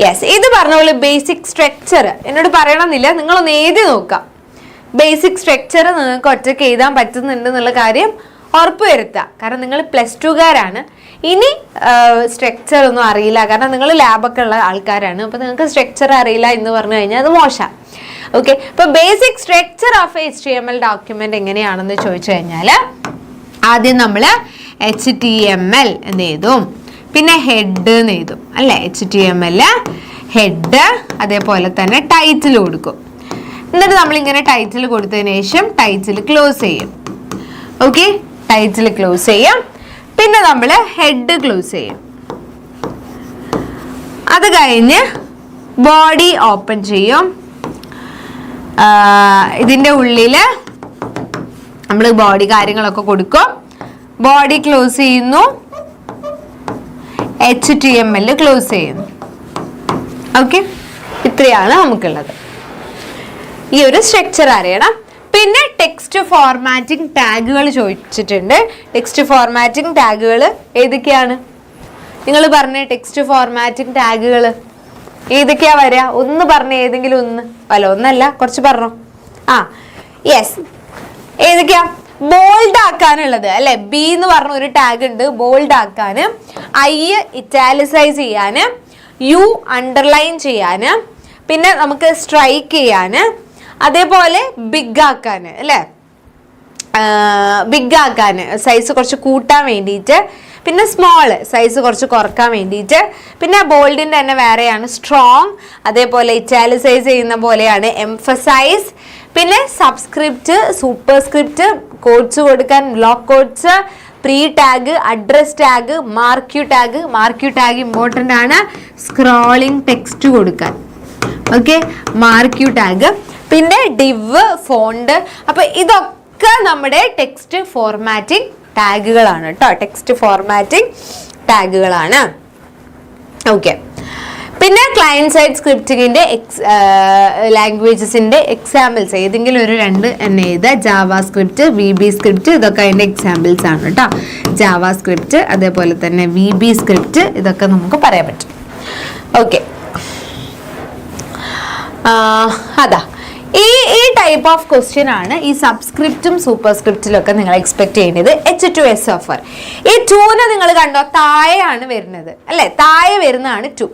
yes. ഇത് പറഞ്ഞ പോലെ ബേസിക് സ്ട്രക്ചർ എന്നോട് പറയണമെന്നില്ല, നിങ്ങളൊന്ന് എഴുതി നോക്കാം. ബേസിക് സ്ട്രക്ചർ നിങ്ങൾക്ക് ഒറ്റയ്ക്ക് എഴുതാൻ പറ്റുന്നുണ്ട് എന്നുള്ള കാര്യം ഉറപ്പുവരുത്തുക. കാരണം നിങ്ങൾ +2കാരാണ്. ഇനി സ്ട്രക്ചർ ഒന്നും അറിയില്ല, കാരണം നിങ്ങൾ ലാബൊക്കെ ഉള്ള ആൾക്കാരാണ്. അപ്പോൾ നിങ്ങൾക്ക് സ്ട്രക്ചർ അറിയില്ല എന്ന് പറഞ്ഞു കഴിഞ്ഞാൽ അത് മോശം. ഓക്കെ, അപ്പോൾ basic structure of HTML document എങ്ങനെയാണെന്ന് ചോദിച്ചു കഴിഞ്ഞാൽ ആദ്യം നമ്മൾ HTML എന്ന് എഴുതും, പിന്നെ ഹെഡ് എന്ന് എഴുതും അല്ലേ. HTML ഹെഡ്, അതേപോലെ തന്നെ ടൈറ്റിൽ കൊടുക്കും. എന്നിട്ട് നമ്മളിങ്ങനെ ടൈറ്റിൽ കൊടുത്തതിന് ശേഷം ടൈറ്റിൽ ക്ലോസ് ചെയ്യും. ഓക്കെ, ടൈറ്റിൽ ക്ലോസ് ചെയ്യാം. പിന്നെ നമ്മൾ ഹെഡ് ക്ലോസ് ചെയ്യും. അത് കഴിഞ്ഞ് ബോഡി ഓപ്പൺ ചെയ്യും. ഇതിൻ്റെ ഉള്ളിൽ നമ്മൾ ബോഡി കാര്യങ്ങളൊക്കെ കൊടുക്കും. ബോഡി ക്ലോസ് ചെയ്യുന്നു, HTML ക്ലോസ് ചെയ്യുന്നു. ഓക്കെ, ഇത്രയാണ് നമുക്കുള്ളത്. ഈ ഒരു സ്ട്രക്ചർ അറിയണം. പിന്നെ ടെക്സ്റ്റ് ഫോർമാറ്റിംഗ് ടാഗുകൾ ചോദിച്ചിട്ടുണ്ട്. ടെക്സ്റ്റ് ഫോർമാറ്റിംഗ് ടാഗുകൾ ഏതൊക്കെയാണ് നിങ്ങൾ പറഞ്ഞ? ടെക്സ്റ്റ് ഫോർമാറ്റിംഗ് ടാഗുകൾ ഏതൊക്കെയാ വരിക? ഒന്ന് പറഞ്ഞ, ഏതെങ്കിലും ഒന്ന്. അല്ല, ഒന്നല്ല, കുറച്ച് പറഞ്ഞോ. യെസ്, ഏതൊക്കെയാ? ബോൾഡ് ആക്കാനുള്ളത് അല്ലെ. ബി എന്ന് പറഞ്ഞ ഒരു ടാഗ് ഉണ്ട്, ബോൾഡ് ആക്കാന്. I ഇറ്റാലിസൈസ് ചെയ്യാന്, U അണ്ടർലൈൻ ചെയ്യാന്, പിന്നെ നമുക്ക് സ്ട്രൈക്ക് ചെയ്യാന്, അതേപോലെ ബിഗ് ആക്കാന് അല്ലേ. ബിഗ് ആക്കാന് സൈസ് കുറച്ച് കൂട്ടാൻ വേണ്ടിയിട്ട്, പിന്നെ സ്മോൾ സൈസ് കുറച്ച് കുറക്കാൻ വേണ്ടിയിട്ട്. പിന്നെ ബോൾഡിൻ്റെ തന്നെ വേറെയാണ് സ്ട്രോങ്, അതേപോലെ ഇറ്റാലിസൈസ് ചെയ്യുന്ന പോലെയാണ് എംഫസൈസ്. പിന്നെ സബ്സ്ക്രിപ്റ്റ്, സൂപ്പർസ്ക്രിപ്റ്റ്, കോഡ്സ് കൊടുക്കാൻ block codes, pre tag, address tag, marquee tag important ആണ്. സ്ക്രോളിംഗ് ടെക്സ്റ്റ് കൊടുക്കാൻ. Okay, marquee tag. പിന്നെ ഡിവ്, ഫോണ്ട്. അപ്പോൾ ഇതൊക്കെ നമ്മുടെ ടെക്സ്റ്റ് ഫോർമാറ്റിംഗ് ടാഗുകളാണ് കേട്ടോ. ടെക്സ്റ്റ് ഫോർമാറ്റിംഗ് ടാഗുകളാണ്. ഓക്കെ, പിന്നെ ക്ലയൻറ്റ് സൈഡ് സ്ക്രിപ്റ്റിങ്ങിൻ്റെ ലാംഗ്വേജസിൻ്റെ എക്സാമ്പിൾസ് ഏതെങ്കിലും ഒരു 2 എന്നെ എഴുതുക. ജാവാ സ്ക്രിപ്റ്റ്, VB സ്ക്രിപ്റ്റ്, ഇതൊക്കെ അതിൻ്റെ എക്സാമ്പിൾസ് ആണ് കേട്ടോ. ജാവാ സ്ക്രിപ്റ്റ്, അതേപോലെ തന്നെ VB സ്ക്രിപ്റ്റ്, ഇതൊക്കെ നമുക്ക് പറയാൻ പറ്റും. ഓക്കെ, അതാ ഈ ടൈപ്പ് ഓഫ് ക്വസ്റ്റ്യൻ ആണ് ഈ സബ്സ്ക്രിപ്റ്റും സൂപ്പർസ്ക്രിപ്റ്റിലും ഒക്കെ നിങ്ങൾ എക്സ്പെക്ട് ചെയ്യുന്നത്. H2S offer. ഈ 2നെ നിങ്ങൾ കണ്ടോ, താഴെയാണ് വരുന്നത് അല്ലെ. താഴെ വരുന്നതാണ് 2.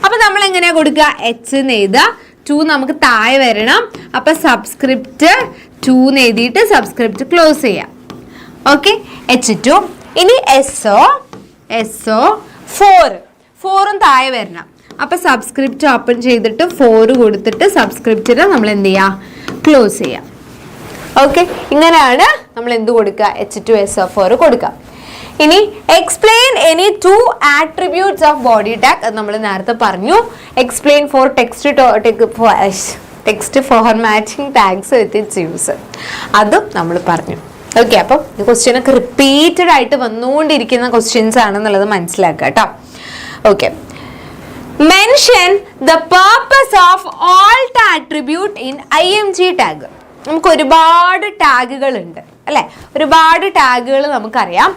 അപ്പൊ നമ്മൾ എങ്ങനെയാ കൊടുക്കുക? H എന്ന് എഴുതുക, 2 നമുക്ക് താഴെ വരണം. അപ്പൊ സബ്സ്ക്രിപ്റ്റ് 2 എന്ന് എഴുതിയിട്ട് സബ്സ്ക്രിപ്റ്റ് ക്ലോസ് ചെയ്യാം. Okay, H2. ഇനി SO 4ഉം താഴെ വരണം. അപ്പൊ സബ്സ്ക്രിപ്റ്റ് ഓപ്പൺ ചെയ്തിട്ട് 4 കൊടുത്തിട്ട് സബ്സ്ക്രിപ്റ്റിനെ നമ്മൾ എന്ത് ചെയ്യാം? ക്ലോസ് ചെയ്യാം. ഓക്കെ, ഇങ്ങനെയാണ് നമ്മൾ എന്ത് കൊടുക്കുക? H2SO4 കൊടുക്കുക. ഇനി explain any 2 attributes of body tag. അത് നമ്മൾ നേരത്തെ പറഞ്ഞു. Explain four text formatting tags with its use, അതും നമ്മൾ പറഞ്ഞു. ഓക്കെ, അപ്പം ഈ ക്വസ്റ്റ്യൻ ഒക്കെ റിപ്പീറ്റഡ് ആയിട്ട് വന്നുകൊണ്ടിരിക്കുന്ന ക്വസ്റ്റ്യൻസ് ആണെന്നുള്ളത് മനസ്സിലാക്കുക കേട്ടോ. Okay, mention the purpose of alt attribute in IMG tag. നമുക്ക് ഒരുപാട് ടാഗുകൾ ഉണ്ട് അല്ലെ. ഒരുപാട് ടാഗുകൾ നമുക്കറിയാം.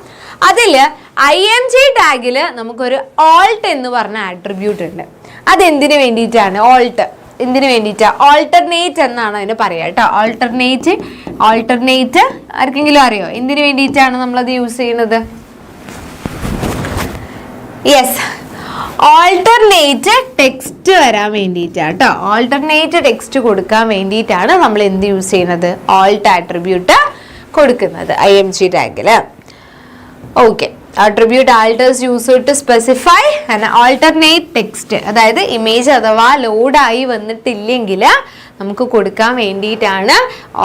അതിൽ IMG ടാഗിൽ നമുക്കൊരു alt എന്ന് പറഞ്ഞ ആട്രിബ്യൂട്ട് ഉണ്ട്. അതെന്തിനു വേണ്ടിയിട്ടാണ്? എന്തിനു വേണ്ടിയിട്ടാണ്? ഓൾട്ടർനേറ്റ് എന്നാണ് അതിന് പറയുക കേട്ടോ. ഓൾട്ടർനേറ്റ് ആർക്കെങ്കിലും അറിയോ എന്തിനു വേണ്ടിയിട്ടാണ് നമ്മളത് യൂസ് ചെയ്യുന്നത്? യെസ്, ഓൾട്ടർനേറ്റ് ടെക്സ്റ്റ് വരാൻ വേണ്ടിയിട്ടാണ് കേട്ടോ. ഓൾട്ടർനേറ്റ് ടെക്സ്റ്റ് കൊടുക്കാൻ വേണ്ടിയിട്ടാണ് നമ്മൾ എന്ത് യൂസ് ചെയ്യുന്നത്? ഓൾട്ട് ആട്രിബ്യൂട്ട് കൊടുക്കുന്നത് IMG ടാഗിൽ. Okay, attribute alters user to specify an alternate text. അതായത് ഇമേജ് അഥവാ ലോഡായി വന്നിട്ടില്ലെങ്കിൽ നമുക്ക് കൊടുക്കാൻ വേണ്ടിയിട്ടാണ്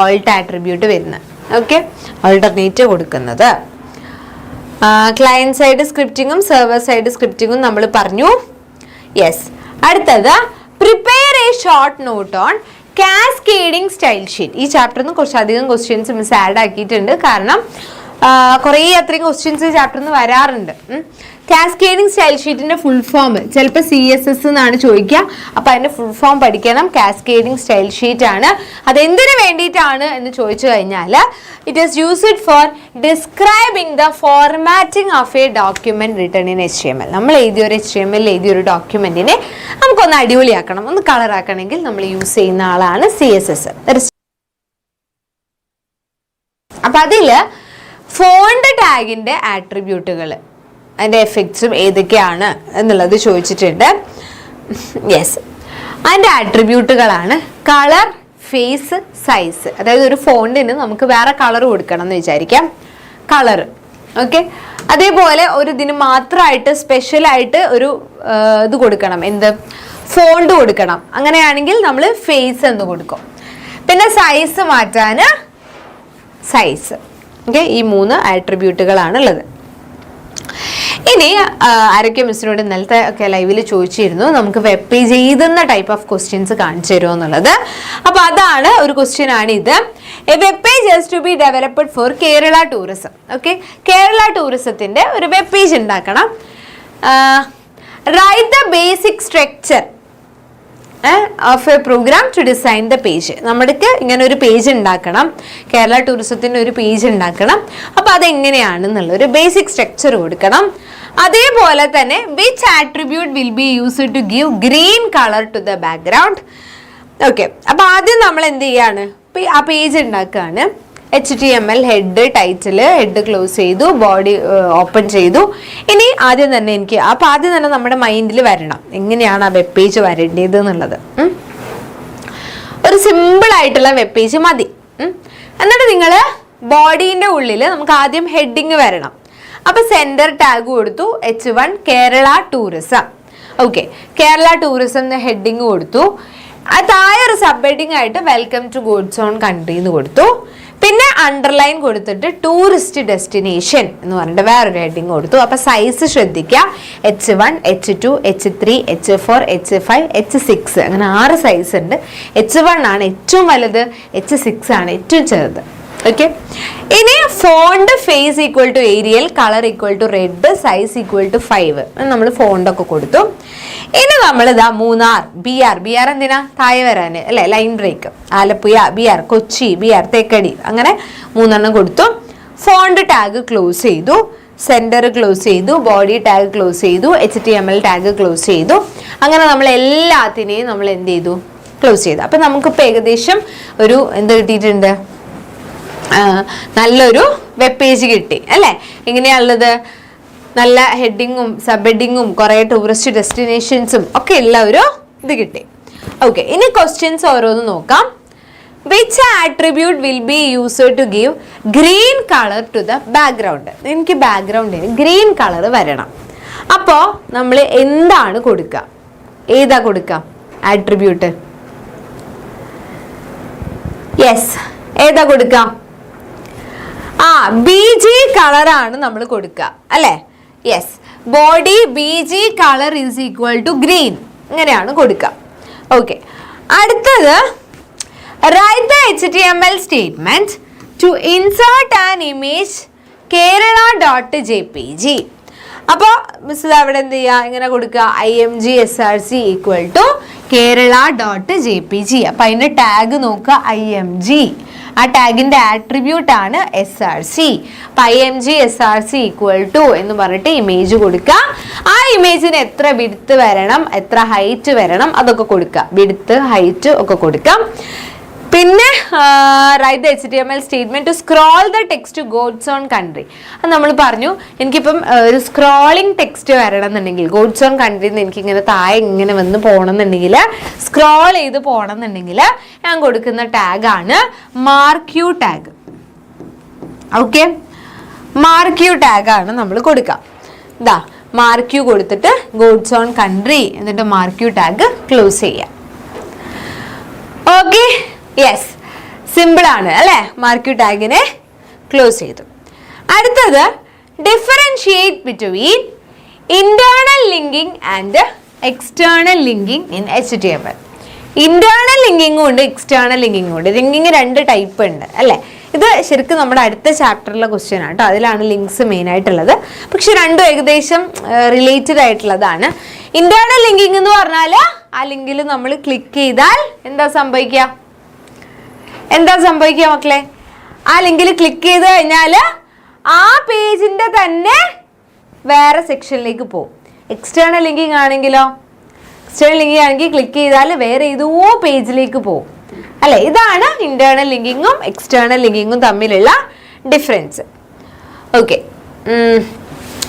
alt ആട്രിബ്യൂട്ട് വരുന്നത്. ഓക്കെ, ഓൾട്ടർനേറ്റ് കൊടുക്കുന്നത്. ക്ലയൻറ്റ് സൈഡ് സ്ക്രിപ്റ്റിങ്ങും സെർവർ സൈഡ് സ്ക്രിപ്റ്റിങ്ങും നമ്മൾ പറഞ്ഞു. യെസ്, അടുത്തത് prepare a short note on cascading style sheet. ഈ ചാപ്റ്ററിൽ നിന്ന് കുറച്ചധികം ക്വസ്റ്റ്യൻസ് മിസ് ആഡ് ആക്കിയിട്ടുണ്ട്. കാരണം കുറേ അത്രയും ക്വസ്റ്റ്യൻസ് ചാപ്റ്ററിൽ നിന്ന് വരാറുണ്ട്. കാസ്കേഡിംഗ് സ്റ്റൈൽ ഷീറ്റിന്റെ ഫുൾ ഫോം ചിലപ്പോൾ CSS എന്നാണ് ചോദിക്കുക. അപ്പൊ അതിന്റെ ഫുൾ ഫോം പഠിക്കണം. കാസ്കേഡിംഗ് സ്റ്റൈൽ ഷീറ്റ് ആണ്. അതെന്തിനു വേണ്ടിയിട്ടാണ് എന്ന് ചോദിച്ചു കഴിഞ്ഞാൽ it is used for describing the formatting of A document written in HTML. നമ്മൾ എഴുതിയൊരു HTML എഴുതിയൊരു ഡോക്യുമെന്റിനെ നമുക്കൊന്ന് അടിപൊളിയാക്കണം, ഒന്ന് കളറാക്കണമെങ്കിൽ നമ്മൾ യൂസ് ചെയ്യുന്ന ആളാണ് CSS. അപ്പം അതിൽ ഫോണ്ട് ടാഗിൻ്റെ ആട്രിബ്യൂട്ടുകൾ അതിൻ്റെ എഫക്ട്സും ഏതൊക്കെയാണ് എന്നുള്ളത് ചോദിച്ചിട്ടുണ്ട്. യെസ്, അതിൻ്റെ ആട്രിബ്യൂട്ടുകളാണ് കളർ, ഫേസ്, സൈസ്. അതായത് ഒരു ഫോണ്ടിന് നമുക്ക് വേറെ കളർ കൊടുക്കണം എന്ന് വിചാരിക്കാം, കളർ. ഓക്കെ, അതേപോലെ ഒരു ഇതിന് മാത്രമായിട്ട് സ്പെഷ്യലായിട്ട് ഒരു ഇത് കൊടുക്കണം, എന്ത്, ഫോണ്ട് കൊടുക്കണം. അങ്ങനെയാണെങ്കിൽ നമ്മൾ ഫേസ് എന്ന് കൊടുക്കും. പിന്നെ സൈസ് മാറ്റാൻ സൈസ്. ഓക്കെ, ഈ 3 ആട്രിബ്യൂട്ടുകളാണ് ഉള്ളത്. ഇനി ആരൊക്കെ മിസ്സിനോട് ഇന്നലത്തെ ഒക്കെ ലൈവിൽ ചോദിച്ചിരുന്നു നമുക്ക് വെബ് പേജ് എഴുതുന്ന ടൈപ്പ് ഓഫ് ക്വസ്റ്റ്യൻസ് കാണിച്ചു തരുമോ എന്നുള്ളത്. അപ്പോൾ അതാണ് ഒരു ക്വസ്റ്റ്യൻ ആണ് ഇത്. A web page has to be developed for Kerala tourism. Okay, Kerala ടൂറിസത്തിൻ്റെ ഒരു വെബ് പേജ് ഉണ്ടാക്കണം. Write the basic structure of a program to design the page. നമ്മൾക്ക് ഇങ്ങനെ ഒരു പേജ് ഉണ്ടാക്കണം, കേരള ടൂറിസത്തിൻ്റെ ഒരു പേജ് ഉണ്ടാക്കണം. അപ്പോൾ അതെങ്ങനെയാണെന്നുള്ളൊരു ബേസിക് സ്ട്രക്ചർ കൊടുക്കണം. അതേപോലെ തന്നെ which attribute will be used to give green colour to the background. Okay, അപ്പോൾ ആദ്യം നമ്മൾ എന്ത് ചെയ്യാണ്, ആ പേജ് ഉണ്ടാക്കുകയാണ്. HTML head, title, head close ചെയ്തു, ബോഡി ഓപ്പൺ ചെയ്തു. ഇനി ആദ്യം തന്നെ അപ്പോൾ ആദ്യം തന്നെ നമ്മുടെ മൈൻഡിൽ വരണം എങ്ങനെയാണ് ആ വെബ് പേജ് വരേണ്ടത് എന്നുള്ളത്. ഒരു സിമ്പിൾ ആയിട്ടുള്ള വെബ് പേജ് മതി. എന്നിട്ട് നിങ്ങൾ ബോഡീൻ്റെ ഉള്ളിൽ നമുക്ക് ആദ്യം ഹെഡിങ് വരണം. അപ്പോൾ സെൻറ്റർ ടാഗ് കൊടുത്തു, H1 Kerala tourism. Okay, Kerala tourism എന്ന ഹെഡിങ് കൊടുത്തു. താഴെ ഒരു സബ് ഹെഡിങ് ആയിട്ട് welcome to God's own country എന്ന് കൊടുത്തു. പിന്നെ അണ്ടർലൈൻ കൊടുത്തിട്ട് ടൂറിസ്റ്റ് ഡെസ്റ്റിനേഷൻ എന്ന് പറഞ്ഞിട്ട് വേറൊരു ഹെഡിങ് കൊടുത്തു. അപ്പോൾ സൈസ് ശ്രദ്ധിക്കുക, H1, H2, H3, H4, H5, H6 അങ്ങനെ 6 സൈസ് ഉണ്ട്. H1 ആണ് ഏറ്റവും വലുത്, H6 ആണ് ഏറ്റവും ചെറുത്. ഓക്കെ, ഇനി font face equal to Arial, colour equal to red, size equal to 5 നമ്മൾ ഫോണ്ടൊക്കെ കൊടുത്തു. ഇനി നമ്മൾ ഇതാ മൂന്നാർ, BR എന്തിനാ, താഴെ വരാൻ അല്ലേ, line break, Alappuzha BR, Kochi BR, Thekkady, അങ്ങനെ 3 കൊടുത്തു. ഫോണ്ട് ടാഗ് ക്ലോസ് ചെയ്തു, സെൻറ്റർ ക്ലോസ് ചെയ്തു, ബോഡി ടാഗ് ക്ലോസ് ചെയ്തു, HTML ടാഗ് ക്ലോസ് ചെയ്തു. അങ്ങനെ നമ്മൾ എല്ലാത്തിനെയും നമ്മൾ എന്ത് ചെയ്തു, ക്ലോസ് ചെയ്തു. അപ്പം നമുക്കിപ്പോൾ ഏകദേശം ഒരു എന്ത് കിട്ടിയിട്ടുണ്ട്, നല്ലൊരു വെബ് പേജ് കിട്ടി അല്ലേ. എങ്ങനെയാണുള്ളത്, നല്ല ഹെഡിങ്ങും സബ് ഹെഡിങ്ങും കുറേ ടൂറിസ്റ്റ് ഡെസ്റ്റിനേഷൻസും ഒക്കെ ഉള്ള ഒരു ഇത് കിട്ടി. ഓക്കെ, ഇനി ക്വസ്റ്റ്യൻസ് ഓരോന്ന് നോക്കാം. Which attribute will be used to give green colour to the background. എനിക്ക് ബാക്ക്ഗ്രൗണ്ടിന് ഗ്രീൻ കളർ വരണം. അപ്പോൾ നമ്മൾ എന്താണ് കൊടുക്കുക, ഏതാ കൊടുക്കുക ആട്രിബ്യൂട്ട്? യെസ്, ഏതാ കൊടുക്കുക? BG കളറാണ് നമ്മൾ കൊടുക്കുക അല്ലേ. Yes, body BG colour is equal to green, ഇങ്ങനെയാണ് കൊടുക്കുക. ഓക്കെ, അടുത്തത് write the HTML statement to insert an image kerala.jpg. അപ്പോൾ മിസ് അവിടെ എന്ത് ചെയ്യുക, ഇങ്ങനെ കൊടുക്കുക IMG SRC equal to kerala.jpg. അപ്പം അതിൻ്റെ ടാഗ് നോക്കുക IMG. ആ ടാഗിൻ്റെ ആട്രിബ്യൂട്ട് ആണ് SRC. അപ്പം IMG SRC ഈക്വൽ ടു എന്ന് പറഞ്ഞിട്ട് ഇമേജ് കൊടുക്കുക. ആ ഇമേജിന് എത്ര വിഡ്ത്ത് വരണം, എത്ര ഹൈറ്റ് വരണം, അതൊക്കെ കൊടുക്കുക. വിഡ്ത്ത്, ഹൈറ്റ് ഒക്കെ കൊടുക്കാം. പിന്നെ write the HTML statement to scroll the text God's own country. അത് നമ്മൾ പറഞ്ഞു, എനിക്കിപ്പം ഒരു സ്ക്രോളിംഗ് ടെക്സ്റ്റ് വരണം എന്നുണ്ടെങ്കിൽ, ഗോഡ്സ് ഓൺ കൺട്രി എന്ന് എനിക്കിങ്ങനെ താഴെ ഇങ്ങനെ വന്ന് പോകണം എന്നുണ്ടെങ്കിൽ, സ്ക്രോൾ ചെയ്ത് പോകണം എന്നുണ്ടെങ്കിൽ ഞാൻ കൊടുക്കുന്ന ടാഗാണ് marquee tag. Okay, marquee ടാഗാണ് നമ്മൾ കൊടുക്കുക. ഇതാ മാർക്ക് യു കൊടുത്തിട്ട് ഗോഡ്സ് ഓൺ കൺട്രി എന്നിട്ട് മാർക്ക് യു ടാഗ് ക്ലോസ് ചെയ്യാം. ഓക്കെ, യെസ്, സിമ്പിൾ ആണ് അല്ലേ. മാർക്ക് യു ടാഗിനെ ക്ലോസ് ചെയ്തു. അടുത്തത് differentiate between internal linking and external linking in HTML. Internal ലിങ്കിങ്ങും ഉണ്ട്, എക്സ്റ്റേണൽ ലിങ്കിങ്ങും ഉണ്ട്. ലിങ്കിങ് 2 ടൈപ്പ് ഉണ്ട് അല്ലേ. ഇത് ശരിക്കും നമ്മുടെ അടുത്ത ചാപ്റ്ററിലെ ക്വസ്റ്റ്യൻ ആണ് കേട്ടോ, അതിലാണ് ലിങ്ക്സ് മെയിൻ ആയിട്ടുള്ളത്. പക്ഷെ രണ്ടും ഏകദേശം റിലേറ്റഡ് ആയിട്ടുള്ളതാണ്. ഇന്റേണൽ ലിങ്കിങ് എന്ന് പറഞ്ഞാൽ ആ ലിങ്കിൽ നമ്മൾ ക്ലിക്ക് ചെയ്താൽ എന്താ സംഭവിക്കുക മക്കളെ? ആ ലിങ്കിൽ ക്ലിക്ക് ചെയ്ത് കഴിഞ്ഞാൽ ആ പേജിന്റെ തന്നെ വേറെ സെക്ഷനിലേക്ക് പോകും. എക്സ്റ്റേണൽ ലിങ്കിങ് ആണെങ്കിലോ, എക്സ്റ്റേണൽ ലിങ്കിങ് ആണെങ്കിൽ ക്ലിക്ക് ചെയ്താൽ വേറെ ഏതോ പേജിലേക്ക് പോകും അല്ലെ. ഇതാണ് ഇന്റേണൽ ലിങ്കിങ്ങും എക്സ്റ്റേണൽ ലിങ്കിങ്ങും തമ്മിലുള്ള ഡിഫറൻസ്. ഓക്കെ,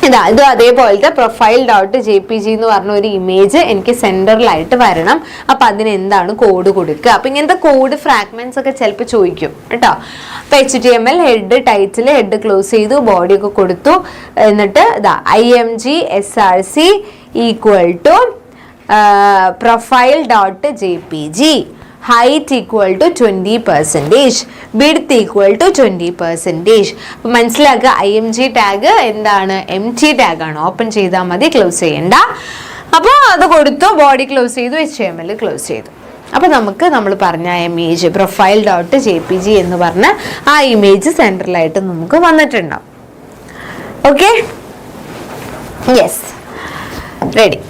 ഇത് അതേപോലത്തെ പ്രൊഫൈൽ ഡോട്ട് JPG എന്ന് പറഞ്ഞ ഒരു ഇമേജ് എനിക്ക് സെന്ററിലായിട്ട് വരണം. അപ്പൊ അതിന് എന്താണ് കോഡ് കൊടുക്കുക? അപ്പൊ ഇങ്ങനത്തെ കോഡ് ഫ്രാഗ്മെന്റ്സ് ഒക്കെ ചിലപ്പോൾ ചോദിക്കും കേട്ടോ. അപ്പൊ HTML head, title, head close ചെയ്തു, ബോഡി ഒക്കെ കൊടുത്തു. എന്നിട്ട് IMG SRC equal to profile dot JPG, height equal to 20%, width equal to 20%. അപ്പോൾ മനസ്സിലാക്കുക, IMG ടാഗ് എന്താണ്? empty ടാഗ് ആണ്. ഓപ്പൺ ചെയ്താൽ മതി, ക്ലോസ് ചെയ്യണ്ട. അപ്പോൾ അത് കൊടുത്തു, ബോഡി ക്ലോസ് ചെയ്തു, HTML ക്ലോസ് ചെയ്തു. അപ്പോൾ നമ്മൾ പറഞ്ഞ ഇമേജ് പ്രൊഫൈൽ ഡോട്ട് JPG എന്ന് പറഞ്ഞ ആ ഇമേജ് സെൻട്രലായിട്ട് നമുക്ക് വന്നിട്ടുണ്ടാവും. Okay, yes, ready.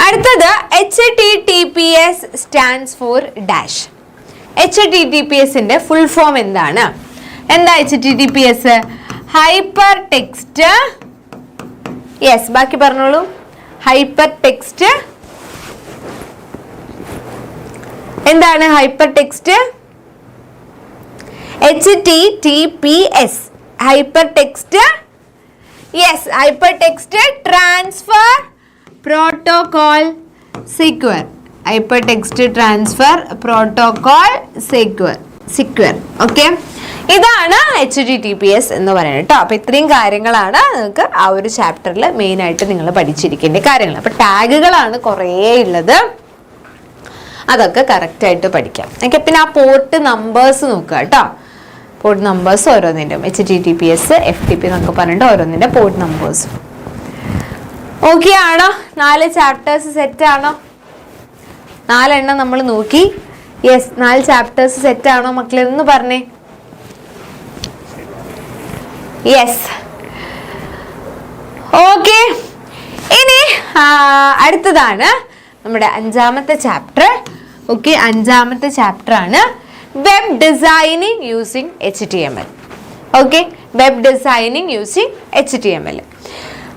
അടുത്തത് HTTPS സ്റ്റാൻഡ്സ് ഫോർ ഡാഷ്. HTTPSന്റെ ഫുൾ ഫോം എന്താണ്? എന്താ HTTPS? Hyper text. യെസ്, ബാക്കി പറഞ്ഞോളൂ. Hyper text. എന്താണ് hyper text? HTTPS hyper text. Yes, hyper text transfer protocol secure. Hypertext transfer protocol secure. Okay, ഇതാണ് HTTPS എന്ന് പറയുന്നത് കേട്ടോ. അപ്പൊ ഇത്രയും കാര്യങ്ങളാണ് നിങ്ങൾക്ക് ആ ഒരു ചാപ്റ്ററിൽ മെയിൻ ആയിട്ട് നിങ്ങൾ പഠിച്ചിരിക്കേണ്ട കാര്യങ്ങൾ. അപ്പൊ ടാഗുകളാണ് കുറേ ഉള്ളത്, അതൊക്കെ കറക്റ്റ് ആയിട്ട് പഠിക്കാം. ഓക്കെ, പിന്നെ ആ പോർട്ട് നമ്പേഴ്സ് നോക്കുക കേട്ടോ. പോർട്ട് നമ്പേഴ്സ് ഓരോന്നിൻ്റെ HTTPS FTP എന്നൊക്കെ പറഞ്ഞിട്ട് ഓരോന്നിൻ്റെ പോർട്ട് നമ്പേഴ്സ്. ഓക്കെ ആണോ? 4 ചാപ്റ്റേഴ്സ് സെറ്റ് ആണോ? 4 എണ്ണം നമ്മൾ നോക്കി. യെസ്, 4 ചാപ്റ്റേഴ്സ് സെറ്റ് ആണോ മക്കളെ? ഒന്ന് പറഞ്ഞേ. Yes, okay. ഇനി അടുത്തതാണ് നമ്മുടെ 5ാമത്തെ ചാപ്റ്റർ. ഓക്കെ, 5ാമത്തെ ചാപ്റ്റർ ആണ് web designing using HTML. Okay, web designing using HTML.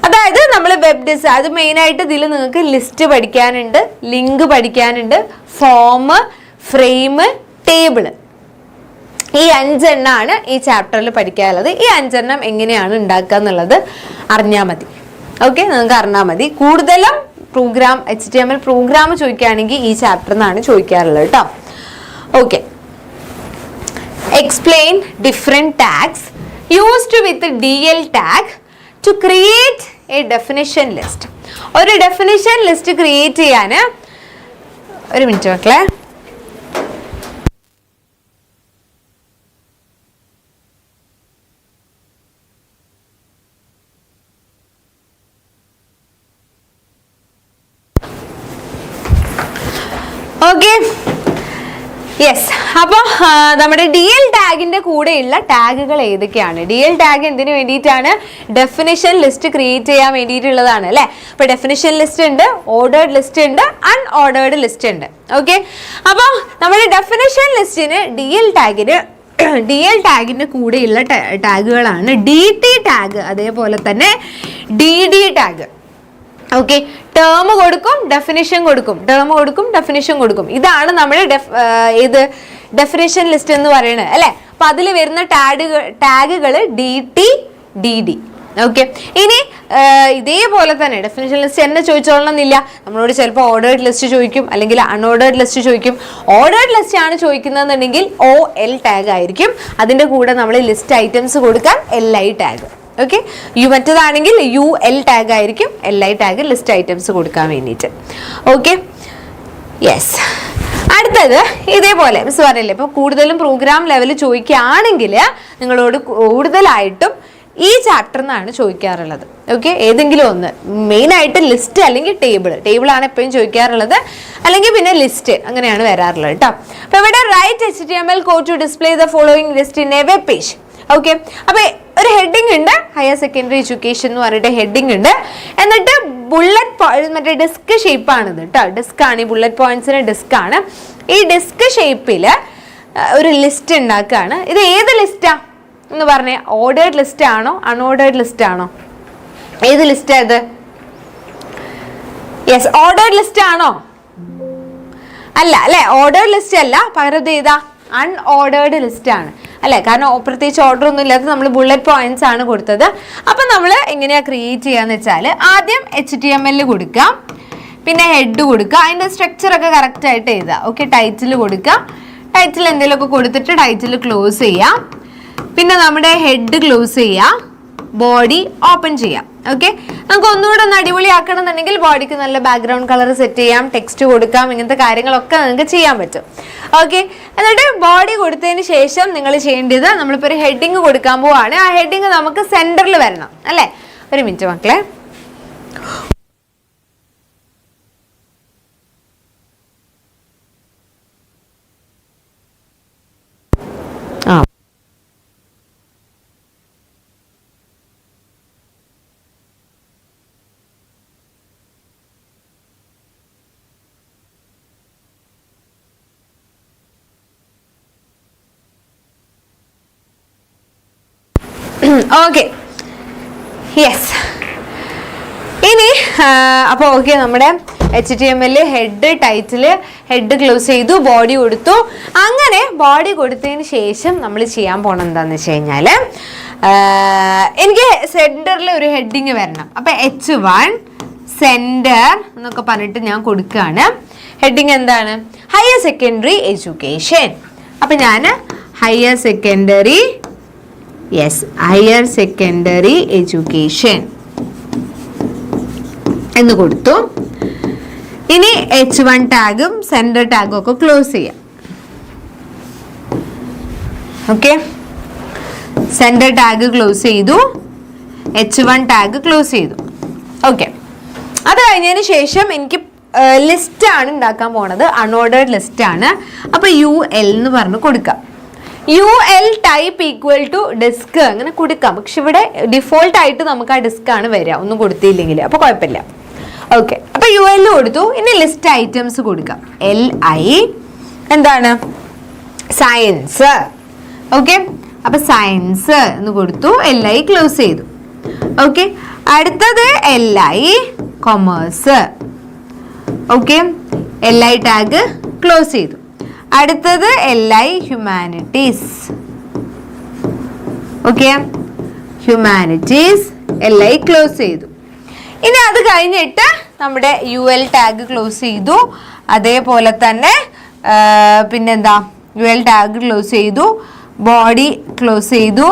അതായത് നമ്മൾ വെബ് ഡിസൈൻ, അത് മെയിനായിട്ട് ഇതിൽ നിങ്ങൾക്ക് ലിസ്റ്റ് പഠിക്കാനുണ്ട്, ലിങ്ക് പഠിക്കാനുണ്ട്, ഫോം, ഫ്രെയിം, ടേബിള്. ഈ 5 എണ്ണമാണ് ഈ ചാപ്റ്ററിൽ പഠിക്കാനുള്ളത്. ഈ 5 എണ്ണം എങ്ങനെയാണ് ഉണ്ടാക്കുക എന്നുള്ളത് അറിഞ്ഞാൽ മതി. ഓക്കെ, നിങ്ങൾക്ക് അറിഞ്ഞാൽ മതി. കൂടുതലും HTML പ്രോഗ്രാം ചോദിക്കുകയാണെങ്കിൽ ഈ ചാപ്റ്ററിൽ നിന്നാണ് ചോദിക്കാറുള്ളത് കേട്ടോ. Okay, explain different tags used with DL tag to create a definition list. ഒരു ഡെഫിനിഷൻ ലിസ്റ്റ് ക്രിയേറ്റ് ചെയ്യാൻ, ഒരു മിനിറ്റ് മക്കളെ. Okay, yes. അപ്പോൾ നമ്മുടെ DL ടാഗിന്റെ കൂടെയുള്ള ടാഗുകൾ ഏതൊക്കെയാണ്? DL ടാഗ് എന്തിനു വേണ്ടിയിട്ടാണ്? ഡെഫിനിഷൻ ലിസ്റ്റ് ക്രിയേറ്റ് ചെയ്യാൻ വേണ്ടിയിട്ടുള്ളതാണ് അല്ലേ. അപ്പോൾ ഡെഫിനിഷൻ ലിസ്റ്റ് ഉണ്ട്, ഓർഡേർഡ് ലിസ്റ്റ് ഉണ്ട്, അൺഓർഡേർഡ് ലിസ്റ്റ് ഉണ്ട്. ഓക്കെ, അപ്പോൾ നമ്മുടെ ഡെഫിനിഷൻ ലിസ്റ്റിന് DL ടാഗിന്റെ കൂടെയുള്ള ടാഗുകളാണ് DT ടാഗ്, അതേപോലെ തന്നെ DD ടാഗ്. ഓക്കെ, ടേം കൊടുക്കും, ഡെഫിനിഷൻ കൊടുക്കും, ടേം കൊടുക്കും, ഡെഫിനിഷൻ കൊടുക്കും. ഇതാണ് നമ്മുടെ ഡെഫിനിഷൻ ലിസ്റ്റ് എന്ന് പറയുന്നത് അല്ലേ. അപ്പൊ അതിൽ വരുന്ന ടാഗുകൾ DT DD. ഓക്കെ, ഇനി ഇതേപോലെ തന്നെ ഡെഫിനിഷൻ ലിസ്റ്റ് എന്നെ ചോദിച്ചോളണമെന്നില്ല. നമ്മളോട് ചിലപ്പോൾ ഓർഡേർഡ് ലിസ്റ്റ് ചോദിക്കും, അല്ലെങ്കിൽ അൺഓർഡേർഡ് ലിസ്റ്റ് ചോദിക്കും. ഓർഡേർഡ് ലിസ്റ്റ് ആണ് ചോദിക്കുന്നതെന്നുണ്ടെങ്കിൽ OL ടാഗ് ആയിരിക്കും. അതിൻ്റെ കൂടെ നമ്മൾ ലിസ്റ്റ് ഐറ്റംസ് കൊടുക്കാൻ LI ടാഗ്. ഓക്കെ, മറ്റേതാണെങ്കിൽ UL ടാഗ് ആയിരിക്കും, LI ടാഗ് ലിസ്റ്റ് ഐറ്റംസ് കൊടുക്കാൻ വേണ്ടിയിട്ട്. Okay, yes. അടുത്തത് ഇതേപോലെ മിസ് പറയില്ലേ, ഇപ്പോൾ കൂടുതലും പ്രോഗ്രാം ലെവൽ ചോദിക്കുകയാണെങ്കിൽ നിങ്ങളോട് കൂടുതലായിട്ടും ഈ ചാപ്റ്ററിൽ നിന്നാണ് ചോദിക്കാറുള്ളത്. ഓക്കെ, ഏതെങ്കിലും ഒന്ന്, മെയിനായിട്ട് ലിസ്റ്റ് അല്ലെങ്കിൽ ടേബിളാണ് എപ്പോഴും ചോദിക്കാറുള്ളത്, അല്ലെങ്കിൽ പിന്നെ ലിസ്റ്റ്, അങ്ങനെയാണ് വരാറുള്ളത് കേട്ടോ. അപ്പോൾ ഇവിടെ write HTML code to display the following list in a web page. Okay, അപ്പോൾ ഒരു ഹെഡിങ് ഉണ്ട്, ഹയർ സെക്കൻഡറി എഡ്യൂക്കേഷൻ എന്ന് പറഞ്ഞിട്ട് ഹെഡിങ് ഉണ്ട്. എന്നിട്ട് മറ്റേ ഡിസ്ക് ഷേപ്പാണിത് കേട്ടോ. ഡിസ്ക് ആണ്, ഈ ബുള്ളറ്റ് പോയിന്റ്സിന് ഡിസ്ക് ആണ്. ഈ ഡിസ്ക് ഷേപ്പിൽ ഒരു ലിസ്റ്റ് ഉണ്ടാക്കുകയാണ്. ഇത് ഏത് ലിസ്റ്റാ എന്ന് പറഞ്ഞേ? ഓർഡേർഡ് ലിസ്റ്റ് ആണോ അൺഓർഡേർഡ് ലിസ്റ്റ് ആണോ? ഏത് ലിസ്റ്റാ ഇത്? യെസ്, ഓർഡേർഡ് ലിസ്റ്റ് ആണോ? അല്ല അല്ലേ, ഓർഡേർഡ് ലിസ്റ്റ് അല്ല, പകരം ഇത് ഏതാ? അൺഓർഡേർഡ് ലിസ്റ്റ് ആണ്. അല്ലേ? കാരണം പ്രത്യേകിച്ച് ഓർഡർ ഒന്നും ഇല്ലാതെ നമ്മൾ ബുള്ളറ്റ് പോയിന്റ്സ് ആണ് കൊടുത്തത്. അപ്പം നമ്മൾ എങ്ങനെയാണ് ക്രിയേറ്റ് ചെയ്യാന്ന് വെച്ചാൽ ആദ്യം HTML കൊടുക്കാം, പിന്നെ ഹെഡ് കൊടുക്കുക, അതിൻ്റെ സ്ട്രക്ചറൊക്കെ കറക്റ്റായിട്ട് എഴുതുക. ഓക്കെ, ടൈറ്റിൽ കൊടുക്കുക, ടൈറ്റിൽ എന്തെങ്കിലുമൊക്കെ കൊടുത്തിട്ട് ടൈറ്റിൽ ക്ലോസ് ചെയ്യാം, പിന്നെ നമ്മുടെ ഹെഡ് ക്ലോസ് ചെയ്യാം, ബോഡി ഓപ്പൺ ചെയ്യാം. ഓക്കെ, നമുക്ക് ഒന്നുകൂടെ ഒന്ന് അടിപൊളിയാക്കണം എന്നുണ്ടെങ്കിൽ ബോഡിക്ക് നല്ല ബാക്ക്ഗ്രൗണ്ട് കളർ സെറ്റ് ചെയ്യാം, ടെക്സ്റ്റ് കൊടുക്കാം, ഇങ്ങനത്തെ കാര്യങ്ങളൊക്കെ നിങ്ങൾക്ക് ചെയ്യാൻ പറ്റും. ഓക്കെ, എന്നിട്ട് ബോഡി കൊടുത്തതിന് ശേഷം നിങ്ങൾ ചെയ്യേണ്ടത്, നമ്മളിപ്പോൾ ഒരു ഹെഡിങ് കൊടുക്കാൻ പോവാണ്. ആ ഹെഡിങ് നമുക്ക് സെൻറ്ററിൽ വരണം അല്ലേ? ഒരു മിനിറ്റ് മക്കളെ. Okay, yes. ഇനി അപ്പോൾ ഓക്കെ, നമ്മുടെ HTML head, title, head close ചെയ്തു, ബോഡി കൊടുത്തു. അങ്ങനെ ബോഡി കൊടുത്തതിന് ശേഷം നമ്മൾ ചെയ്യാൻ പോകണം എന്താണെന്ന് വെച്ച് കഴിഞ്ഞാൽ, എനിക്ക് സെൻറ്ററിൽ ഒരു ഹെഡിങ് വരണം. അപ്പം H1 സെൻറ്റർ എന്നൊക്കെ പറഞ്ഞിട്ട് ഞാൻ കൊടുക്കുകയാണ്. ഹെഡിങ് എന്താണ്? Higher secondary education. അപ്പം ഞാൻ higher secondary, yes, higher secondary education എന്ന് കൊടുത്തു. ഇനി H1 ടാഗും സെൻറ്റർ ടാഗും ഒക്കെ ക്ലോസ് ചെയ്യാം. ഓക്കെ, സെൻറ്റർ ടാഗ് ക്ലോസ് ചെയ്തു, H1 ടാഗ് ക്ലോസ് ചെയ്തു. ഓക്കെ, അത് കഴിഞ്ഞതിന് ശേഷം എനിക്ക് ലിസ്റ്റാണ് ഉണ്ടാക്കാൻ പോണത്, അൺഓർഡേർഡ് ലിസ്റ്റാണ്. അപ്പോൾ UL എന്ന് പറഞ്ഞ് കൊടുക്കാം. UL type equal to disc അങ്ങനെ കൊടുക്കാം. പക്ഷെ ഇവിടെ ഡിഫോൾട്ട് ആയിട്ട് നമുക്ക് ആ ഡിസ്ക് ആണ് വരിക, ഒന്നും കൊടുത്തില്ലെങ്കിൽ, അപ്പോൾ കുഴപ്പമില്ല. ഓക്കെ, അപ്പോൾ UL കൊടുത്തു. ഇനി ലിസ്റ്റ് ഐറ്റംസ് കൊടുക്കാം. LI എന്താണ്? സയൻസ്. ഓക്കെ, അപ്പോൾ സയൻസ് എന്ന് കൊടുത്തു, LI ക്ലോസ് ചെയ്തു. ഓക്കെ, അടുത്തത് LI commerce. Okay, LI tag close ചെയ്തു. അടുത്തത് LI humanities. Okay, humanities LI close ചെയ്തു. ഇനി അത് കഴിഞ്ഞിട്ട് നമ്മുടെ UL ടാഗ് ക്ലോസ് ചെയ്തു. അതേപോലെ തന്നെ പിന്നെന്താ, UL ടാഗ് ക്ലോസ് ചെയ്തു, ബോഡി ക്ലോസ് ചെയ്തു,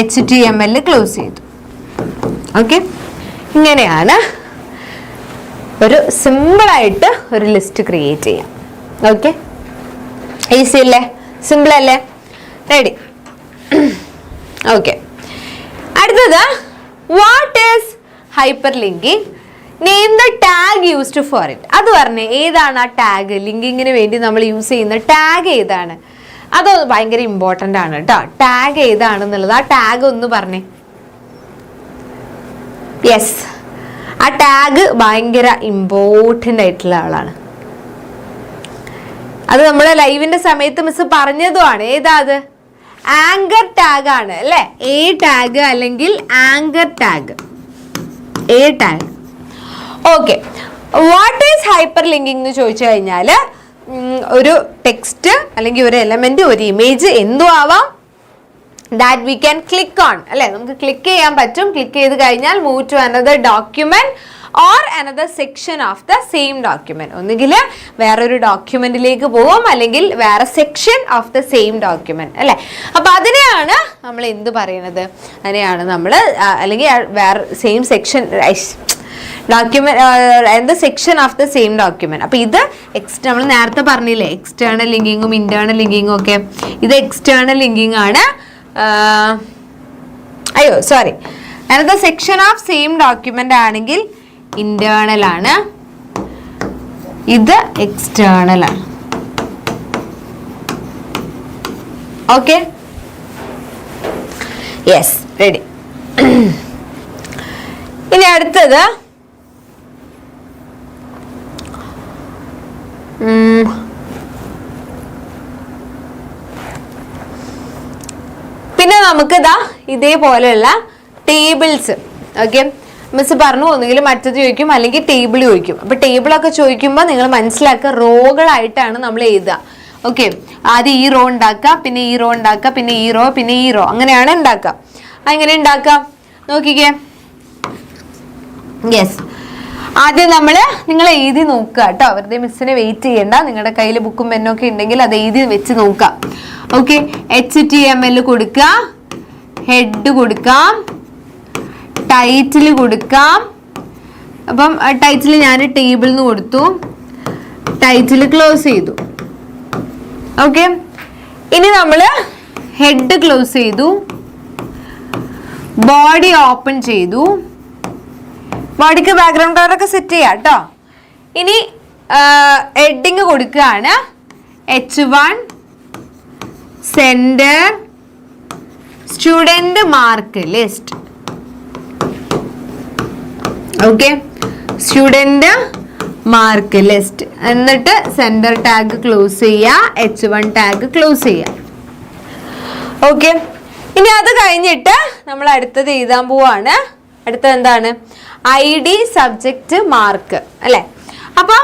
HTML ക്ലോസ് ചെയ്തു. ഓക്കെ, ഇങ്ങനെയാണ് ഒരു സിമ്പിളായിട്ട് ഒരു ലിസ്റ്റ് ക്രിയേറ്റ് ചെയ്യാം. ഓക്കെ, ഈസി അല്ലേ? സിമ്പിൾ അല്ലേ? റെഡി? ഓക്കെ, അടുത്തത് what is hyper linking? Name the tag used for it. അത് പറഞ്ഞേ, ഏതാണ് ആ ടാഗ്? ലിങ്കിങ്ങിന് വേണ്ടി നമ്മൾ യൂസ് ചെയ്യുന്ന ടാഗ് ഏതാണ്? അത് ഭയങ്കര ഇമ്പോർട്ടൻ്റ് ആണ് കേട്ടോ. ടാഗ് ഏതാണെന്നുള്ളത് ആ ടാഗ് ഒന്ന് പറഞ്ഞേ. യെസ്, ആ ടാഗ് ഭയങ്കര ഇമ്പോർട്ടൻ്റ് ആയിട്ടുള്ള ആളാണ്. അത് നമ്മുടെ ലൈവിന്റെ സമയത്ത് മിസ് പറഞ്ഞതുമാണ്. ഏതാ അത്? ആങ്കർ ടാഗ് ആണ് അല്ലേ? A ടാഗ് അല്ലെങ്കിൽ anchor tag, A tag. Okay, what is hyper linking എന്ന് ചോദിച്ചു കഴിഞ്ഞാൽ ഒരു ടെക്സ്റ്റ് അല്ലെങ്കിൽ ഒരു എലമെന്റ്, ഒരു ഇമേജ് എന്തും ആവാം, that we can click on അല്ലേ? നമുക്ക് ക്ലിക്ക് ചെയ്യാൻ പറ്റും. ക്ലിക്ക് ചെയ്ത് കഴിഞ്ഞാൽ move to another document or another section of the same document. ഒന്നുകിൽ വേറൊരു ഡോക്യുമെന്റിലേക്ക് പോവും, അല്ലെങ്കിൽ വേറെ section of the same document അല്ലേ? അപ്പൊ അതിനെയാണ് നമ്മൾ എന്ത് പറയുന്നത്? അതിനെയാണ് നമ്മൾ അല്ലെങ്കിൽ വേറെ same section document, section of the same document. അപ്പൊ ഇത് നമ്മൾ നേരത്തെ പറഞ്ഞില്ലേ, എക്സ്റ്റേണൽ ലിങ്കിങ്ങും ഇന്റേണൽ ലിങ്കിങ്ങും ഒക്കെ. ഇത് എക്സ്റ്റേണൽ ലിങ്കിങ് ആണ്. Sorry, another section of same document ആണെങ്കിൽ ഇന്റേണൽ ആണ്, ഇത് എക്സ്റ്റേണൽ ആണ്. Okay, yes, ready? ഇനി അടുത്തത് പിന്നെ നമുക്ക് ഇതേപോലെയുള്ള ടേബിൾസ്. ഓക്കെ, മിസ് പറഞ്ഞു, ഒന്നുകിൽ മറ്റത് ചോദിക്കും അല്ലെങ്കിൽ ടേബിൾ ചോദിക്കും. അപ്പൊ ടേബിളൊക്കെ ചോദിക്കുമ്പോൾ നിങ്ങൾ മനസ്സിലാക്കുക, റോകളായിട്ടാണ് നമ്മൾ എഴുതുക. ഓക്കെ, ആദ്യം ഈ റോ ഉണ്ടാക്കുക, പിന്നെ ഈ റോ ഉണ്ടാക്കുക, പിന്നെ ഈ റോ, പിന്നെ ഈ റോ, അങ്ങനെയാണ് ഉണ്ടാക്കുക. അങ്ങനെ ഉണ്ടാക്കാം, നോക്കിക്കേ. യെസ്, ആദ്യം നിങ്ങൾ എഴുതി നോക്കുക കേട്ടോ, വെറുതെ മിസ്സിനെ വെയിറ്റ് ചെയ്യണ്ട. നിങ്ങളുടെ കയ്യിൽ ബുക്കും പെന്നൊക്കെ ഉണ്ടെങ്കിൽ അത് എഴുതി വെച്ച് നോക്കാം. ഓക്കെ, HTML കൊടുക്കുക, ഹെഡ് കൊടുക്കാം, ടൈറ്റിൽ കൊടുക്കാം. അപ്പം ടൈറ്റിൽ ഞാൻ ടേബിളിൽ നിന്ന് കൊടുത്തു, ടൈറ്റിൽ ക്ലോസ് ചെയ്തു. ഓക്കെ, ഇനി നമ്മൾ ഹെഡ് ക്ലോസ് ചെയ്തു, ബോഡി ഓപ്പൺ ചെയ്തു. ബോഡിക്ക് ബാക്ക്ഗ്രൗണ്ട് കളറൊക്കെ സെറ്റ് ചെയ്യാം കേട്ടോ. ഇനി ഹെഡിങ് കൊടുക്കുകയാണ് H1 centre student mark list. Okay, student mark list. എന്നിട്ട് സെന്റർ ടാഗ് ക്ലോസ് ചെയ്യുക, H1 ടാഗ് ക്ലോസ് ചെയ്യുക. ഓക്കെ, ഇനി അത് കഴിഞ്ഞിട്ട് നമ്മൾ അടുത്തത് എഴുതാൻ പോവാണ്. അടുത്തത് എന്താണ്? ID സബ്ജക്റ്റ് മാർക്ക് അല്ലേ. അപ്പോൾ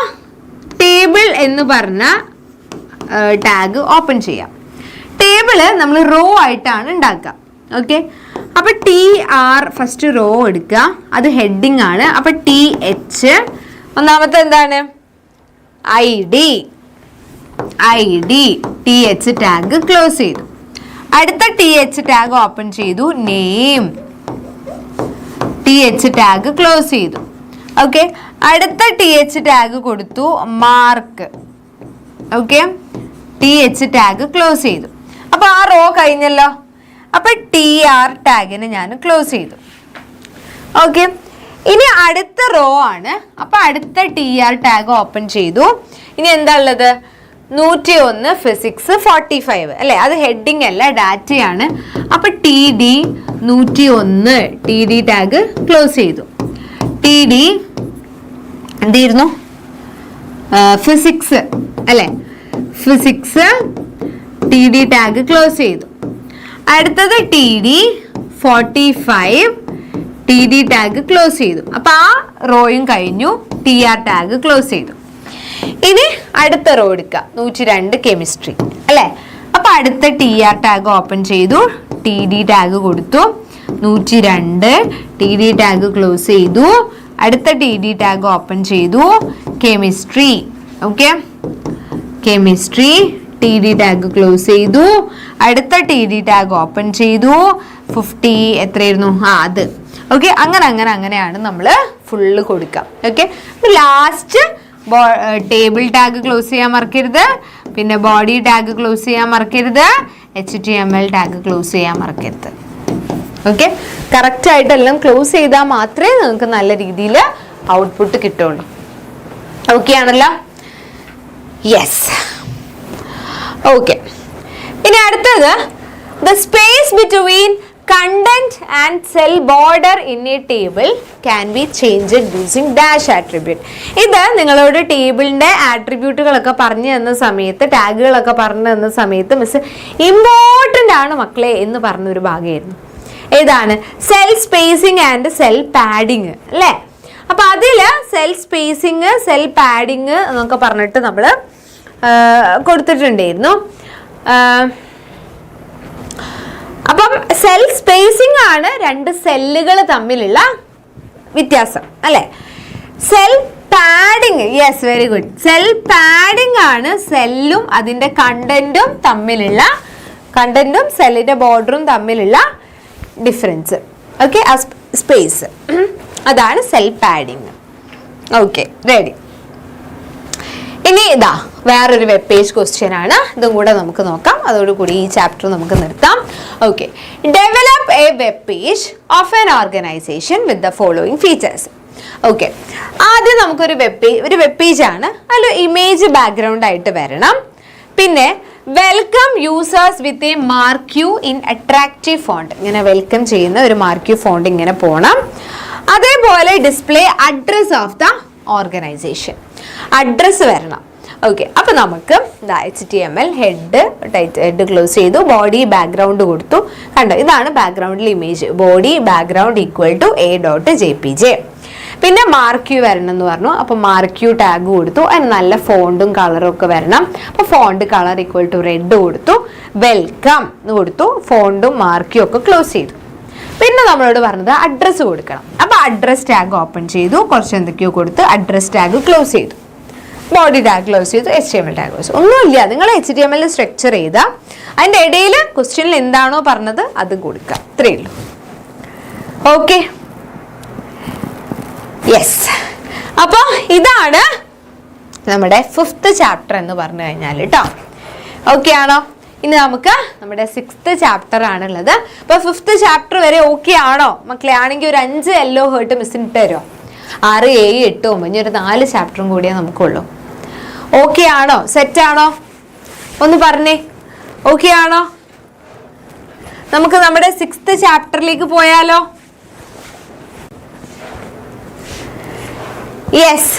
ടേബിൾ എന്ന് പറഞ്ഞ ടാഗ് ഓപ്പൺ ചെയ്യാം. ടേബിള് നമ്മൾ റോ ആയിട്ടാണ് ഉണ്ടാക്കുക. ഓക്കെ, അപ്പോൾ TR ഫസ്റ്റ് റോ എടുക്കുക, അത് ഹെഡിങ് ആണ്. അപ്പോൾ TH ഒന്നാമത്തെ എന്താണ്? ID TH ടാഗ് ക്ലോസ് ചെയ്തു. അടുത്ത TH ടാഗ് ഓപ്പൺ ചെയ്തു, നെയിം TH ടാഗ് ക്ലോസ് ചെയ്തു. ഓക്കെ, അടുത്ത TH ടാഗ് കൊടുത്തു, mark. Okay, TH tag close ചെയ്തു. അപ്പോൾ ആ റോ കഴിഞ്ഞല്ലോ. അപ്പോൾ TR ടാഗിന് ഞാൻ ക്ലോസ് ചെയ്തു. ഓക്കെ, ഇനി അടുത്ത റോ ആണ്. അപ്പോൾ അടുത്ത TR ടാഗ് ഓപ്പൺ ചെയ്തു. ഇനി എന്താ ഉള്ളത്? 101 ഫിസിക്സ് 45 അല്ലേ. അത് ഹെഡിങ് അല്ല, ഡാറ്റയാണ്. അപ്പോൾ TD 101 TD ടാഗ് ക്ലോസ് ചെയ്തു. TD എന്തായിരുന്നു? ഫിസിക്സ് അല്ലേ, ഫിസിക്സ് TD ടാഗ് ക്ലോസ് ചെയ്തു. അടുത്തത് TD 45 TD ടാഗ് ക്ലോസ് ചെയ്തു. അപ്പോൾ ആ റോയും കഴിഞ്ഞു. TR ടാഗ് ക്ലോസ് ചെയ്തു. ഇനി അടുത്ത റോ എടുക്കുക, 102 കെമിസ്ട്രി അല്ലേ. അപ്പോൾ അടുത്ത TR ടാഗ് ഓപ്പൺ ചെയ്തു, TD ടാഗ് കൊടുത്തു, 102 TD ടാഗ് ക്ലോസ് ചെയ്തു. അടുത്ത TD ടാഗ് ഓപ്പൺ ചെയ്തു, chemistry. Okay, chemistry TD tag close ചെയ്തു. അടുത്ത TD ടാഗ് ഓപ്പൺ ചെയ്തു, 50 എത്രയായിരുന്നു? അത്. ഓക്കെ, അങ്ങനെയാണ് നമ്മൾ ഫുള്ള് കൊടുക്കുക. Okay, last table tag close ചെയ്യാൻ മറക്കരുത്, പിന്നെ ബോഡി ടാഗ് ക്ലോസ് ചെയ്യാൻ മറക്കരുത്, HTML ടാഗ് ക്ലോസ് ചെയ്യാൻ മറക്കരുത്. ഓക്കെ, കറക്റ്റായിട്ടെല്ലാം ക്ലോസ് ചെയ്താൽ മാത്രമേ നിങ്ങൾക്ക് നല്ല രീതിയിൽ ഔട്ട്പുട്ട് കിട്ടുള്ളൂ. ഓക്കെ ആണല്ലോ? യെസ്. ഓക്കെ, ഇനി അടുത്തത് the space between content and cell border in a table can be changed using dash attribute. ഇത് നിങ്ങളോട് ടേബിളിന്റെ ആട്രിബ്യൂട്ടുകളൊക്കെ പറഞ്ഞു തന്ന സമയത്ത്, ടാഗുകളൊക്കെ പറഞ്ഞു തന്ന സമയത്ത് മിസ് ഇമ്പോർട്ടൻ്റ് ആണ് മക്കളെ എന്ന് പറഞ്ഞൊരു ഭാഗമായിരുന്നു. ഏതാണ്? Cell spacing and cell padding അല്ലേ. അപ്പം അതിൽ സെൽ സ്പേസിങ്, സെൽ പാഡിങ് എന്നൊക്കെ പറഞ്ഞിട്ട് നമ്മൾ കൊടുത്തിട്ടുണ്ടായിരുന്നു. അപ്പം സെൽ സ്പേസിംഗ് ആണ് രണ്ട് സെല്ലുകൾ തമ്മിലുള്ള വ്യത്യാസം അല്ലേ. Cell padding, yes very good. Cell padding ആണ് സെല്ലും അതിൻ്റെ കണ്ടന്റും തമ്മിലുള്ള, കണ്ടന്റും സെല്ലിൻ്റെ ബോർഡറും തമ്മിലുള്ള ഡിഫറൻസ്. ഓക്കെ, ആ സ്പേസ്, അതാണ് സെൽ പാഡിങ്. Okay, ready. ഇനി ഇതാ വേറൊരു വെബ് പേജ് ക്വസ്റ്റ്യൻ ആണ്, ഇതും കൂടെ നമുക്ക് നോക്കാം. അതോടുകൂടി ഈ ചാപ്റ്റർ നമുക്ക് നിർത്താം. Okay, develop A web page of an organisation with the following features. Okay, ആദ്യം നമുക്കൊരു വെബ് പേജ് ആണ്. അതിൽ ഇമേജ് ബാക്ക്ഗ്രൗണ്ട് ആയിട്ട് വരണം. പിന്നെ welcome users with a marquee in attractive font. ഇങ്ങനെ വെൽക്കം ചെയ്യുന്ന ഒരു മാർക്യൂ ഫോണ്ട് ഇങ്ങനെ പോകണം. അതേപോലെ display address of the organisation, address വരണം. ഓക്കെ, അപ്പോൾ നമുക്ക് HTML ഹെഡ് ക്ലോസ് ചെയ്തു, ബോഡി ബാക്ക്ഗ്രൗണ്ട് കൊടുത്തു. കണ്ടോ, ഇതാണ് ബാക്ക്ഗ്രൗണ്ടിൽ image. Body background equal to a.jpg. പിന്നെ മാർക്ക് യു വരണം എന്ന് പറഞ്ഞു. അപ്പോൾ മാർക്ക് യു ടാഗ് കൊടുത്തു. അതിന് നല്ല ഫോണ്ടും കളറും ഒക്കെ വരണം. അപ്പോൾ font colour equal to red കൊടുത്തു. വെൽക്കം എന്ന് കൊടുത്തു. ഫോണ്ടും മാർക്ക് യു ഒക്കെ ക്ലോസ് ചെയ്തു. പിന്നെ നമ്മളോട് പറഞ്ഞത് അഡ്രസ്സ് കൊടുക്കണം. അപ്പോൾ അഡ്രസ് ടാഗ് ഓപ്പൺ ചെയ്തു. കുറച്ച് എന്തൊക്കെയോ കൊടുത്ത് അഡ്രസ് ടാഗ് ക്ലോസ് ചെയ്തു. ബോഡി ടാഗ് ക്ലോസ് ചെയ്തു. HTML tag close. ഒന്നുമില്ല, നിങ്ങൾ HTML സ്ട്രക്ചർ ചെയ്ത അതിൻ്റെ ഇടയിൽ ക്വസ്റ്റ്യനിൽ എന്താണോ പറഞ്ഞത് അത് കൊടുക്കുക. ഇത്രയേ ഉള്ളൂ. Okay, yes. അപ്പോൾ ഇതാണ് നമ്മുടെ 5th ചാപ്റ്റർ എന്ന് പറഞ്ഞു കഴിഞ്ഞാൽ കേട്ടോ. ഓക്കെ ആണോ? ഇനി നമുക്ക് നമ്മുടെ 6th ചാപ്റ്റർ ആണുള്ളത്. അപ്പോൾ 5th ചാപ്റ്റർ വരെ ഓക്കെ ആണോ മക്കളെ? ആണെങ്കിൽ ഒരു 5 യെല്ലോ ഹേർട്ട് മിസ്സിന് ഇട്ട് തരുമോ? 6, 7, 8, 9 ഇനി ഒരു 4 ചാപ്റ്ററും കൂടിയേ നമുക്കുള്ളൂ. ഓക്കെ ആണോ? സെറ്റ് ആണോ? ഒന്ന് പറഞ്ഞേ, ഓക്കെ ആണോ? നമുക്ക് നമ്മുടെ 6th ചാപ്റ്ററിലേക്ക് പോയാലോ? Yes,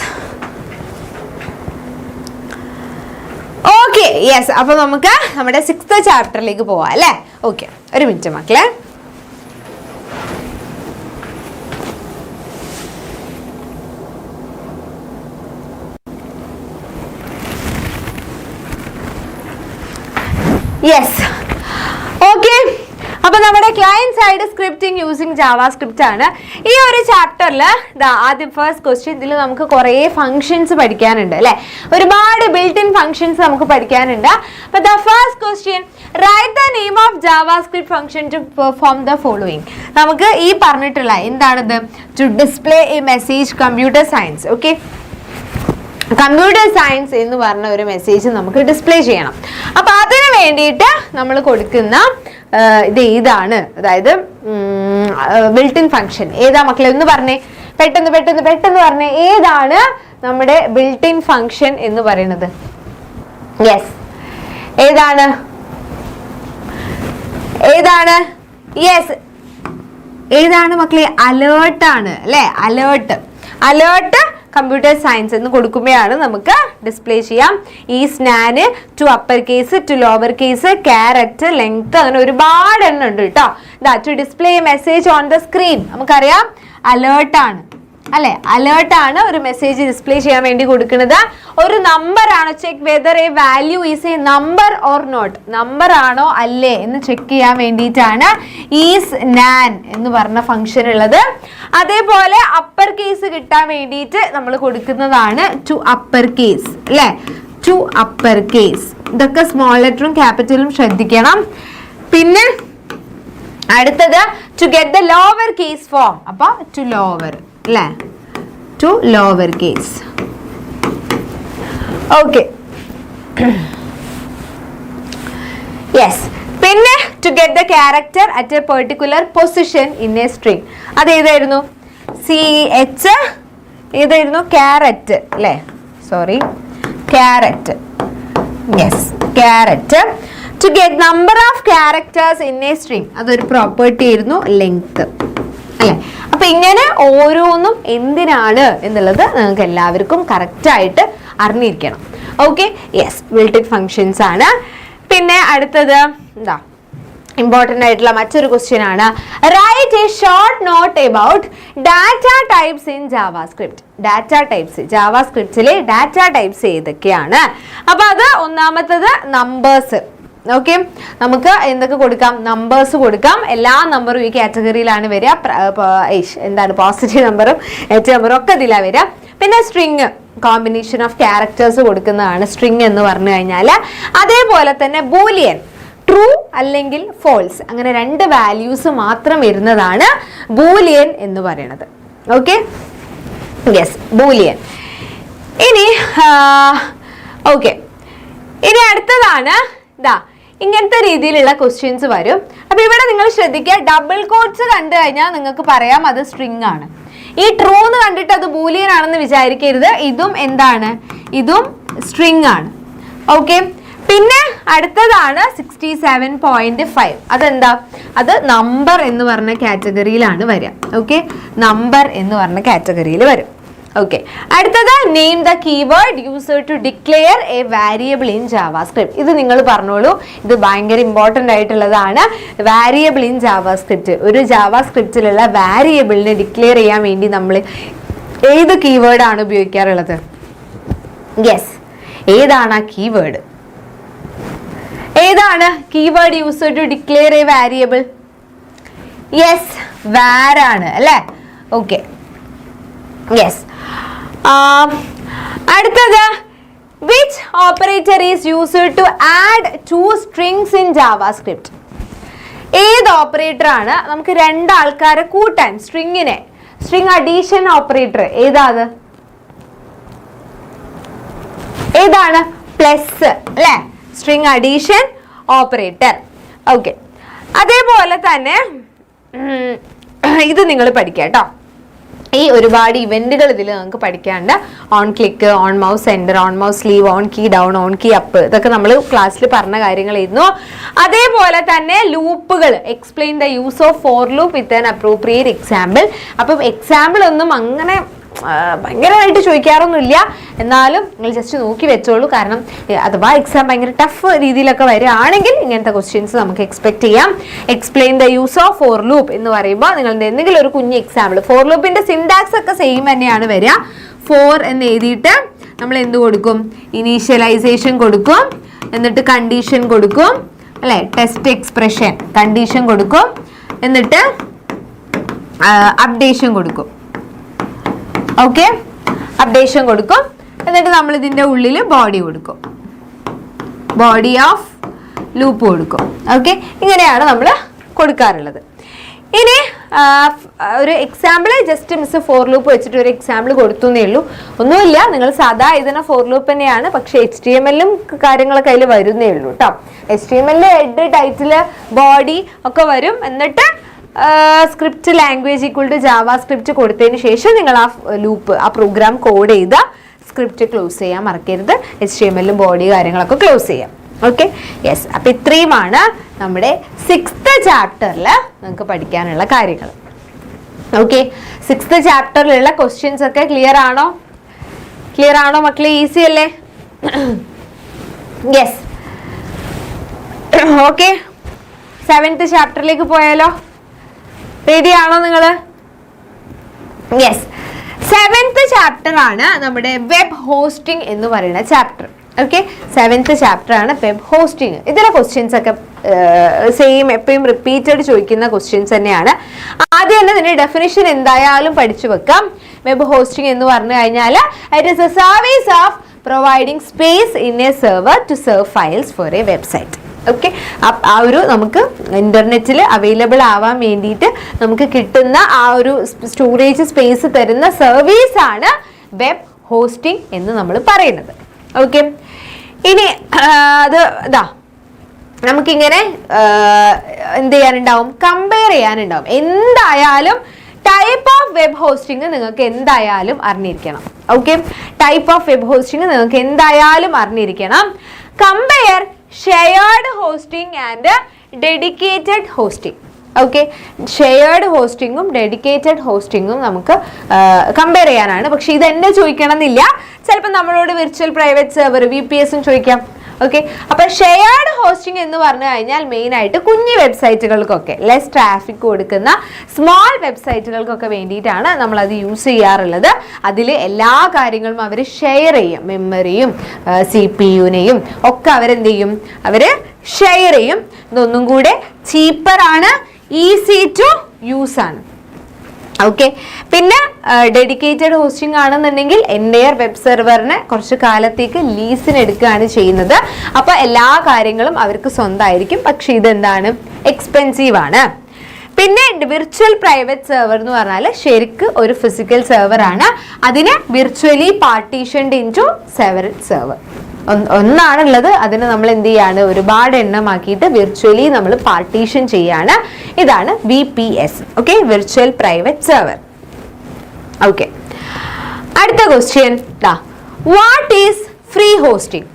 okay, yes. അപ്പൊ നമുക്ക് നമ്മുടെ 6th ചാപ്റ്ററിലേക്ക് പോവാം അല്ലേ? ഓക്കെ, ഒരു മിനിറ്റ് മക്കളെ. Yes, okay. അപ്പൊ നമ്മുടെ client side scripting using JavaScript ആണ് ഈ ഒരു ചാപ്റ്ററിൽ. ആദ്യം ഫസ്റ്റ് ക്വസ്റ്റ്യൻ, ഇതിൽ നമുക്ക് കുറേ ഫംഗ്ഷൻസ് പഠിക്കാനുണ്ട് അല്ലെ? ഒരുപാട് ബിൽറ്റ് ഇൻ ഫംഗ്ഷൻസ് നമുക്ക് പഠിക്കാനുണ്ട്. അപ്പൊ the first question, write the name of JavaScript function to perform the following. നമുക്ക് ഈ പറഞ്ഞിട്ടുള്ള എന്താണിത്? To display a message computer science. Okay, computer science എന്ന് പറഞ്ഞ ഒരു മെസ്സേജ് നമുക്ക് ഡിസ്പ്ലേ ചെയ്യണം. അപ്പൊ അതിന് വേണ്ടിയിട്ട് നമ്മൾ കൊടുക്കുന്ന ഇത് ഇതാണ്, അതായത് ബിൽറ്റ് ഇൻ ഫംഗ്ഷൻ. ഏതാ മക്കളെ? ഒന്ന് പറഞ്ഞേ, പെട്ടെന്ന് പെട്ടെന്ന് പെട്ടെന്ന് പറഞ്ഞേ, ഏതാണ് നമ്മുടെ ബിൽറ്റ് ഇൻ ഫംഗ്ഷൻ എന്ന് പറയുന്നത്? യെസ്, ഏതാണ്? ഏതാണ്? യെസ്, ഏതാണ് മക്കളെ? അലേർട്ട് ആണ് അല്ലെ? അലേർട്ട്. അലേർട്ട് കമ്പ്യൂട്ടർ സയൻസ് എന്ന് കൊടുക്കുമ്പോഴാണ് നമുക്ക് ഡിസ്പ്ലേ ചെയ്യാം. ഈ സ്നാന്, to upper case, to lower case, charAt, length, അങ്ങനെ ഒരുപാട് എണ്ണം ഉണ്ട് കേട്ടോ. To display message on the screen, നമുക്കറിയാം അലേർട്ടാണ് അല്ലെ? അലേർട്ടാണ് ഒരു മെസ്സേജ് ഡിസ്പ്ലേ ചെയ്യാൻ വേണ്ടി കൊടുക്കുന്നത്. ഒരു നമ്പർ ആണ്, check whether a value is a number or not. Number ആണോ അല്ലേ എന്ന് ചെക്ക് ചെയ്യാൻ വേണ്ടിയിട്ടാണ് ഈസ് നാൻ എന്ന് പറഞ്ഞ ഫംഗ്ഷൻ ഉള്ളത്. അതേപോലെ അപ്പർ കേസ് കിട്ടാൻ വേണ്ടിയിട്ട് നമ്മൾ കൊടുക്കുന്നതാണ് ടു അപ്പർ കേസ് അല്ലെ? To upper case. ഇതൊക്കെ സ്മോൾ ലെറ്ററും ക്യാപിറ്റലും ശ്രദ്ധിക്കണം. പിന്നെ അടുത്തത് to get the lower case form. അപ്പൊ ടു ലോവർ അല്ലേ? To lower case. Okay, yes. പിന്നെ to get the character at a particular position in a string. അത് ഏതായിരുന്നു? CH ഏതായിരുന്നു? ക്യാരറ്റ് അല്ലേ? Sorry, charAt. Yes, charAt. To get number of characters in a string, അതൊരു property ആയിരുന്നു, length അല്ലേ? അപ്പൊ ഇങ്ങനെ ഓരോന്നും എന്തിനാണ് എന്നുള്ളത് നിങ്ങൾക്ക് എല്ലാവർക്കും കറക്റ്റ് ആയിട്ട് അറിഞ്ഞിരിക്കണം. Okay, yes, built in functions ആണ്. പിന്നെ അടുത്തത് എന്താ ഇമ്പോർട്ടൻ്റ് ആയിട്ടുള്ള മറ്റൊരു ക്വസ്റ്റ്യൻ ആണ്, write a short note about data types in JavaScript. Data types, ജാവാസ്ക്രിപ്റ്റിലെ ഡാറ്റ ടൈപ്സ് ഏതൊക്കെയാണ്? അപ്പൊ അത് ഒന്നാമത്തത് നമ്പേഴ്സ്. ഓക്കെ, നമുക്ക് എന്തൊക്കെ കൊടുക്കാം? നമ്പേഴ്സ് കൊടുക്കാം. എല്ലാ നമ്പറും ഈ കാറ്റഗറിയിലാണ് വരിക. എന്താണ് പോസിറ്റീവ് നമ്പറും നെഗറ്റീവ് നമ്പറും ഒക്കെ ഇതിലാണ് വരിക. പിന്നെ സ്ട്രിങ്, കോമ്പിനേഷൻ ഓഫ് ക്യാരക്ടേഴ്സ് കൊടുക്കുന്നതാണ് സ്ട്രിങ് എന്ന് പറഞ്ഞു കഴിഞ്ഞാൽ. അതേപോലെ തന്നെ ബൂലിയൻ, ട്രൂ അല്ലെങ്കിൽ ഫോൾസ്, അങ്ങനെ 2 വാല്യൂസ് മാത്രം വരുന്നതാണ് ബൂലിയൻ എന്ന് പറയുന്നത്. Okay, yes, Boolean. ഇനി ഓക്കെ, ഇനി അടുത്തതാണ് ഇതാ ഇങ്ങനത്തെ രീതിയിലുള്ള ക്വസ്റ്റ്യൻസ് വരും. അപ്പൊ ഇവിടെ നിങ്ങൾ ശ്രദ്ധിക്കുക, ഡബിൾ കോട്ട്സ് കണ്ടു കഴിഞ്ഞാൽ നിങ്ങൾക്ക് പറയാം അത് സ്ട്രിങ് ആണ്. ഈ ട്രൂ എന്ന് കണ്ടിട്ട് അത് ബൂലിയൻ ആണെന്ന് വിചാരിക്കരുത്. ഇതും എന്താണ്? ഇതും സ്ട്രിങ് ആണ്. ഓക്കെ, പിന്നെ അടുത്തതാണ് 67.5. അതെന്താ? അത് നമ്പർ എന്ന് പറഞ്ഞ കാറ്റഗറിയിലാണ് വരിക. ഓക്കെ, നമ്പർ എന്ന് പറഞ്ഞ കാറ്റഗറിയിൽ വരും. ഓക്കെ, അടുത്തത് name the keyword user to declare a variable in JavaScript. ഇത് നിങ്ങൾ പറഞ്ഞോളൂ, ഇത് ഭയങ്കര ഇമ്പോർട്ടൻ്റ് ആയിട്ടുള്ളതാണ്. വാരിയബിൾ ഇൻ ജാവാസ്ക്രിപ്റ്റ്, ഒരു ജാവാസ്ക്രിപ്റ്റിലുള്ള വാരിയബിളിനെ ഡിക്ലെയർ ചെയ്യാൻ വേണ്ടി നമ്മൾ ഏത് കീവേഡ് ആണ് ഉപയോഗിക്കാറുള്ളത്? യെസ്, ഏതാണ് ആ കീവേഡ്? ഏതാണ് keyword use to declare a variable? Yes, var ആണ് അല്ലേ? Okay, yes. അടുത്തത്, which operator is used to add two strings in JavaScript? ഏത് ഓപ്പറേറ്റർ ആണ് നമുക്ക് രണ്ടാൾക്കാരെ കൂട്ടാൻ, സ്ട്രിങ്ങിനെ, സ്ട്രിങ് അഡീഷൻ ഓപ്പറേറ്റർ ഏതാണ്? ഏതാണ്? പ്ലസ് അല്ലേ? String addition operator. ഓക്കെ, അതേപോലെ തന്നെ ഇത് നിങ്ങൾ പഠിക്കാം കേട്ടോ. ഈ ഒരുപാട് ഇവന്റുകൾ ഇതിൽ നമുക്ക് പഠിക്കാണ്ട്. On click, on mouse centre, on mouse leave, on key down, on key up, ഇതൊക്കെ നമ്മൾ ക്ലാസ്സിൽ പറഞ്ഞ കാര്യങ്ങളായിരുന്നു. അതേപോലെ തന്നെ ലൂപ്പുകൾ, explain the use of for loop with an appropriate example. അപ്പം എക്സാമ്പിൾ ഒന്നും അങ്ങനെ ഭയങ്കരമായിട്ട് ചോദിക്കാറൊന്നുമില്ല, എന്നാലും നിങ്ങൾ ജസ്റ്റ് നോക്കി വെച്ചോളൂ. കാരണം അഥവാ എക്സാം ഭയങ്കര ടഫ് രീതിയിലൊക്കെ വരികയാണെങ്കിൽ ഇങ്ങനത്തെ ക്വസ്റ്റ്യൻസ് നമുക്ക് എക്സ്പെക്ട് ചെയ്യാം. Explain the use of for loop എന്ന് പറയുമ്പോൾ നിങ്ങളുടെ എന്തെങ്കിലും ഒരു കുഞ്ഞ് എക്സാമ്പിൾ. ഫോർ ലൂപ്പിന്റെ സിൻടാക്സ് ഒക്കെ സെയിം തന്നെയാണ് വരിക. ഫോർ എന്ന് എഴുതിയിട്ട് നമ്മൾ എന്ത് കൊടുക്കും? ഇനീഷ്യലൈസേഷൻ കൊടുക്കും, എന്നിട്ട് കണ്ടീഷൻ കൊടുക്കും അല്ലെ? ടെസ്റ്റ് എക്സ്പ്രഷൻ, കണ്ടീഷൻ കൊടുക്കും, എന്നിട്ട് അപ്ഡേഷൻ കൊടുക്കും. ഓക്കെ, അപ്ഡേഷൻ കൊടുക്കും, എന്നിട്ട് നമ്മൾ ഇതിന്റെ ഉള്ളിൽ ബോഡി കൊടുക്കും, ബോഡി ഓഫ് ലൂപ്പ് കൊടുക്കും. ഓക്കെ, ഇങ്ങനെയാണ് നമ്മൾ കൊടുക്കാറുള്ളത്. ഇനി ഒരു example just miss for loop വെച്ചിട്ട് ഒരു എക്സാമ്പിൾ കൊടുത്തു എന്നേ ഉള്ളൂ. ഒന്നുമില്ല, നിങ്ങൾ സാധാ ഇതിനെ ഫോർ ലൂപ്പ് തന്നെയാണ്, പക്ഷെ HTML കാര്യങ്ങളൊക്കെ അതിൽ വരുന്നേ ഉള്ളൂ കേട്ടോ. HTML ഹെഡ്, ടൈറ്റിൽ, ബോഡി ഒക്കെ വരും. എന്നിട്ട് script language equal to JavaScript കൊടുത്തതിന് ശേഷം നിങ്ങൾ ആ ലൂപ്പ്, ആ പ്രോഗ്രാം കോഡ് ചെയ്ത സ്ക്രിപ്റ്റ് ക്ലോസ് ചെയ്യാൻ മറക്കരുത്. HTML ബോഡി കാര്യങ്ങളൊക്കെ ക്ലോസ് ചെയ്യാം. Okay, yes. അപ്പം ഇത്രയുമാണ് നമ്മുടെ 6th ചാപ്റ്ററിൽ നിങ്ങൾക്ക് പഠിക്കാനുള്ള കാര്യങ്ങൾ. ഓക്കെ, 6th ചാപ്റ്ററിലുള്ള ക്വസ്റ്റ്യൻസ് ഒക്കെ ക്ലിയർ ആണോ? ക്ലിയർ ആണോ മക്കളെ? ഈസി അല്ലേ? യെസ്. ഓക്കെ, 7th ചാപ്റ്ററിലേക്ക് പോയാലോ? റെഡി ആണോ നിങ്ങൾ? യെസ്, 7th ചാപ്റ്റർ ആണ് നമ്മുടെ വെബ് ഹോസ്റ്റിംഗ് എന്ന് പറയുന്ന ചാപ്റ്റർ. ഓക്കെ, 7th ചാപ്റ്റർ ആണ് വെബ് ഹോസ്റ്റിംഗ്. ഇതിലെ ക്വസ്റ്റ്യൻസ് ഒക്കെ സെയിം, എപ്പോഴും റിപ്പീറ്റഡ് ചോദിക്കുന്ന ക്വസ്റ്റ്യൻസ് തന്നെയാണ്. ആദ്യം തന്നെ ഇതിന്റെ ഡെഫിനിഷൻ എന്തായാലും പഠിച്ചു വെക്കാം. വെബ് ഹോസ്റ്റിംഗ് എന്ന് പറഞ്ഞു കഴിഞ്ഞാൽ it is a service of providing space in a server to serve files for a website. Okay, ആ ഒരു നമുക്ക് ഇന്റർനെറ്റിൽ അവൈലബിൾ ആവാൻ വേണ്ടിയിട്ട് നമുക്ക് കിട്ടുന്ന ആ ഒരു സ്റ്റോറേജ് സ്പേസ് തരുന്ന സർവീസ് ആണ് വെബ് ഹോസ്റ്റിംഗ് എന്ന് നമ്മൾ പറയുന്നത്. ഓക്കെ, ഇനി അത് ഇതാ നമുക്കിങ്ങനെ എന്ത് ചെയ്യാനുണ്ടാവും? കമ്പയർ ചെയ്യാനുണ്ടാവും. എന്തായാലും ടൈപ്പ് ഓഫ് വെബ് ഹോസ്റ്റിംഗ് നിങ്ങൾക്ക് എന്തായാലും അറിഞ്ഞിരിക്കണം. Okay, type of web hosting നിങ്ങൾക്ക് എന്തായാലും അറിഞ്ഞിരിക്കണം. Compare shared hosting and dedicated hosting. Okay, shared ഹോസ്റ്റിങ്ങും ഡെഡിക്കേറ്റഡ് ഹോസ്റ്റിങ്ങും നമുക്ക് കമ്പയർ ചെയ്യാനാണ്. പക്ഷെ ഇത് എന്നെ ചോദിക്കണം എന്നില്ല, ചിലപ്പോൾ നമ്മളോട് വിർച്വൽ പ്രൈവറ്റ് സെർവർ VPS ചോദിക്കാം. ഓക്കെ, അപ്പൊ ഷെയർഡ് ഹോസ്റ്റിംഗ് എന്ന് പറഞ്ഞു കഴിഞ്ഞാൽ മെയിൻ ആയിട്ട് കുഞ്ഞു വെബ്സൈറ്റുകൾക്കൊക്കെ, ലെസ് ട്രാഫിക് കൊടുക്കുന്ന സ്മോൾ വെബ്സൈറ്റുകൾക്കൊക്കെ വേണ്ടിയിട്ടാണ് നമ്മൾ അത് യൂസ് ചെയ്യാറുള്ളത്. അതിൽ എല്ലാ കാര്യങ്ങളും അവർ ഷെയർ ചെയ്യും, മെമ്മറിയും CPU-നെയും ഒക്കെ അവരെന്ത് ചെയ്യും? അവർ ഷെയർ ചെയ്യും. ഇതൊന്നും കൂടെ ചീപ്പറാണ്, ഈസി ടു യൂസ് ആണ്. ഓക്കെ, പിന്നെ ഡെഡിക്കേറ്റഡ് ഹോസ്റ്റിംഗ് ആണെന്നുണ്ടെങ്കിൽ എൻ്റയർ വെബ് സെർവറിനെ കുറച്ച് കാലത്തേക്ക് ലീസിന് എടുക്കുകയാണ് ചെയ്യുന്നത്. അപ്പോൾ എല്ലാ കാര്യങ്ങളും അവർക്ക് സ്വന്തമായിരിക്കും. പക്ഷെ ഇതെന്താണ്? എക്സ്പെൻസീവ് ആണ്. പിന്നെ വിർച്വൽ പ്രൈവറ്റ് സെർവർ എന്ന് പറഞ്ഞാൽ ശരിക്ക് ഒരു ഫിസിക്കൽ സെർവർ ആണ്. അതിനെ virtually partitioned into several server ഒന്നാണുള്ളത്. അതിന് നമ്മൾ എന്ത് ചെയ്യാണ്? ഒരുപാട് എണ്ണമാക്കിയിട്ട് വിർച്വലി നമ്മൾ പാർട്ടീഷൻ ചെയ്യാണ്. ഇതാണ് VPS. Okay, virtual private server. Okay, അടുത്ത question, what is free hosting?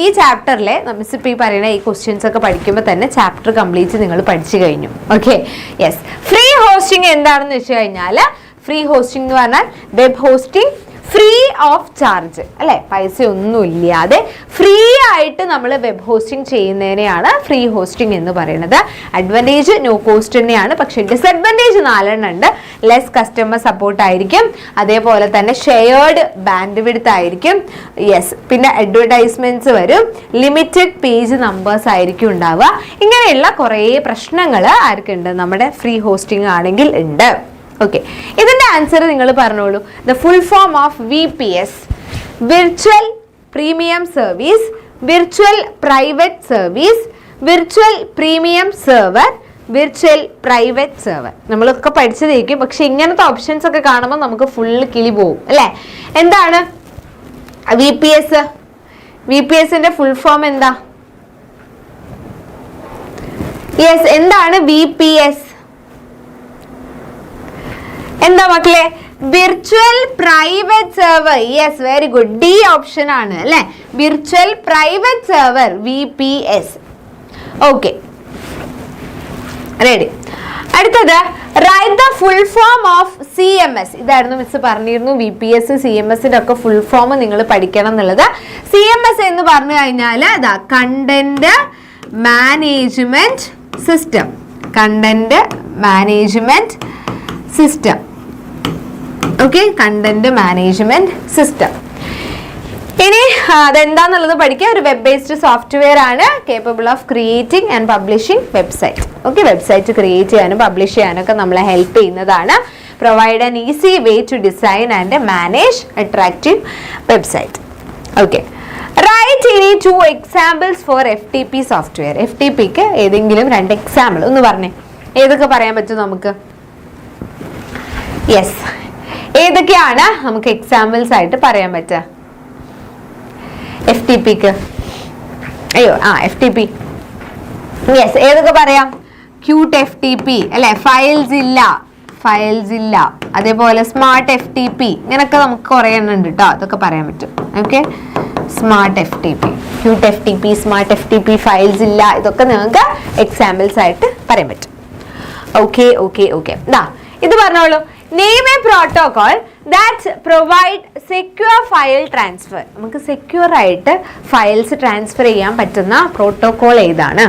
ഈ ചാപ്റ്ററിലെ നമ്മളിപ്പോൾ ഈ പറയുന്ന ഈ ക്വസ്റ്റ്യൻസ് ഒക്കെ പഠിക്കുമ്പോൾ തന്നെ ചാപ്റ്റർ കംപ്ലീറ്റ് നിങ്ങൾ പഠിച്ചു കഴിഞ്ഞു. Okay, yes. ഫ്രീ ഹോസ്റ്റിംഗ് എന്താണെന്ന് വെച്ച് കഴിഞ്ഞാൽ, ഫ്രീ ഹോസ്റ്റിംഗ് എന്ന് പറഞ്ഞാൽ web hosting free of charge അല്ലെ, പൈസ ഒന്നും ഇല്ലാതെ ഫ്രീ ആയിട്ട് നമ്മൾ വെബ് ഹോസ്റ്റിംഗ് ചെയ്യുന്നതിനെയാണ് ഫ്രീ ഹോസ്റ്റിംഗ് എന്ന് പറയുന്നത്. അഡ്വാൻറ്റേജ് നോ കോസ്റ്റ് തന്നെയാണ്, പക്ഷെ ഡിസഡ്വാൻറ്റേജ് 4 ഉണ്ട്. ലെസ് കസ്റ്റമർ സപ്പോർട്ട് ആയിരിക്കും, അതേപോലെ തന്നെ ഷെയർഡ് ബാൻഡ് വിഡ്ത്ത് ആയിരിക്കും, യെസ്, പിന്നെ അഡ്വർടൈസ്മെന്റ്സ് വരും, ലിമിറ്റഡ് പേജ് നമ്പേഴ്സ് ആയിരിക്കും ഉണ്ടാവുക. ഇങ്ങനെയുള്ള കുറേ പ്രശ്നങ്ങൾ ആർക്കുണ്ട്, നമ്മുടെ ഫ്രീ ഹോസ്റ്റിംഗ് ആണെങ്കിൽ ഉണ്ട്. ഓക്കെ, ഇതിന്റെ ആൻസർ നിങ്ങൾ പറഞ്ഞോളൂ. The full form of VPS, virtual premium service, virtual private service, virtual premium server, virtual private server. നമ്മളൊക്കെ പഠിച്ചതായിരിക്കും, പക്ഷെ ഇങ്ങനത്തെ ഓപ്ഷൻസ് ഒക്കെ കാണുമ്പോൾ നമുക്ക് ഫുള്ള് കിളി പോവും അല്ലേ. എന്താണ് VPS? VPSന്റെ ഫുൾ ഫോം എന്താ? യെസ്, എന്താണ് VPS? എന്താ മക്കളെ? Virtual private server. Yes, very good, D option ആണ് അല്ലെ, virtual private server VPS. Okay, ready. അടുത്തത് write the full form of CMS. ഇതായിരുന്നു മിസ് പറഞ്ഞിരുന്നു, VPS CMSന്റെ ഒക്കെ ഫുൾ ഫോം നിങ്ങൾ പഠിക്കണം എന്നുള്ളത്. CMS എന്ന് പറഞ്ഞു കഴിഞ്ഞാൽ അതാ content management system, content management system. Okay, content management system. ഇനി അതെന്താന്നുള്ളത് പഠിക്കുക. ഒരു വെബ് ബേസ്ഡ് സോഫ്റ്റ്വെയർ ആണ്, capable of creating and publishing website. Okay, website create ചെയ്യാനും പബ്ലിഷ് ചെയ്യാനൊക്കെ നമ്മളെ ഹെൽപ്പ് ചെയ്യുന്നതാണ്. Provide an easy way to design and manage attractive website. Okay, right ഇനി 2 എക്സാമ്പിൾസ് ഫോർ FTP സോഫ്റ്റ്വെയർ. FTPക്ക് ഏതെങ്കിലും 2 എക്സാമ്പിൾ ഒന്ന് പറഞ്ഞേ. ഏതൊക്കെ പറയാൻ പറ്റും നമുക്ക്? യെസ്, ഏതൊക്കെയാണ് നമുക്ക് എക്സാമ്പിൾസ് ആയിട്ട് പറയാൻ പറ്റുക FTPക്ക്? FTP, യെസ്, ഏതൊക്കെ പറയാം? ക്യൂട്ട് FTP അല്ലെ, ഫയൽസ് ഇല്ല, അതേപോലെ സ്മാർട്ട് FTP, ഇങ്ങനൊക്കെ നമുക്ക് കുറേ എണ്ണം ഉണ്ട് കേട്ടോ, അതൊക്കെ പറയാൻ പറ്റും. Okay, smart FTP, cute FTP, smart FTP, files ഇല്ല, ഇതൊക്കെ നിങ്ങൾക്ക് എക്സാമ്പിൾസ് ആയിട്ട് പറയാൻ പറ്റും. ഓക്കെ ഓക്കെ ഓക്കെ, ഇത് പറഞ്ഞോളൂ. Name A protocol that provide secure file transfer. നമുക്ക് സെക്യൂർ ആയിട്ട് ഫയൽസ് ട്രാൻസ്ഫർ ചെയ്യാൻ പറ്റുന്ന പ്രോട്ടോകോൾ ഏതാണ്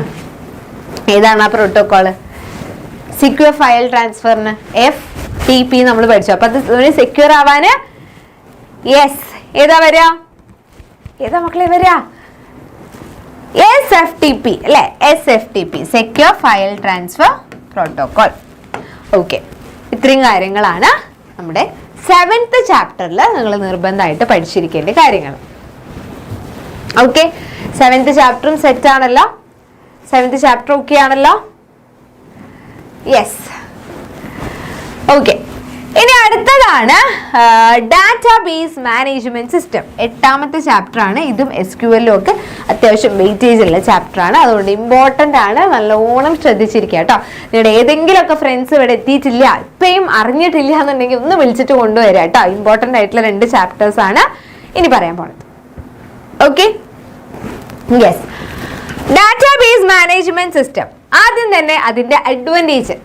ആ പ്രോട്ടോകോള്? സെക്യൂർ ഫയൽ ട്രാൻസ്ഫറിന് FTP നമ്മൾ പഠിച്ചു. അപ്പൊ അത് സെക്യൂർ ആവാന് യെസ്, ഏതാ മക്കളെ വരിക? SFTP അല്ലെ, SFTP, secure file transfer protocol. Okay, ഇത്രയും കാര്യങ്ങളാണ് നമ്മുടെ 7th ചാപ്റ്ററിൽ നിങ്ങൾ നിർബന്ധമായിട്ട് പഠിച്ചിരിക്കേണ്ട കാര്യങ്ങൾ. ഓക്കെ, 7th ചാപ്റ്ററും സെറ്റ് ആണല്ലോ, 7th ചാപ്റ്റർ ഓക്കെ ആണല്ലോ? Yes, okay. ഇനി അടുത്തതാണ് ഡാറ്റാബേസ് മാനേജ്മെന്റ് സിസ്റ്റം. 8ാമത്തെ ചാപ്റ്റർ ആണ്. ഇതും SQL ഒക്കെ അത്യാവശ്യം വെയിറ്റേജ് ഉള്ള ചാപ്റ്റർ ആണ്, അതുകൊണ്ട് ഇമ്പോർട്ടൻ്റ് ആണ്, നല്ലോണം ശ്രദ്ധിച്ചിരിക്കുക കേട്ടോ. നിങ്ങളുടെ ഏതെങ്കിലുമൊക്കെ ഫ്രണ്ട്സ് ഇവിടെ എത്തിയിട്ടില്ല, ഇപ്പോഴും അറിഞ്ഞിട്ടില്ല എന്നുണ്ടെങ്കിൽ ഒന്ന് വിളിച്ചിട്ട് കൊണ്ടുവരിക കേട്ടോ. ഇമ്പോർട്ടൻ്റ് ആയിട്ടുള്ള 2 ചാപ്റ്റേഴ്സ് ആണ് ഇനി പറയാൻ പോണത്. Okay, yes, database management system. ആദ്യം തന്നെ അതിന്റെ advantage.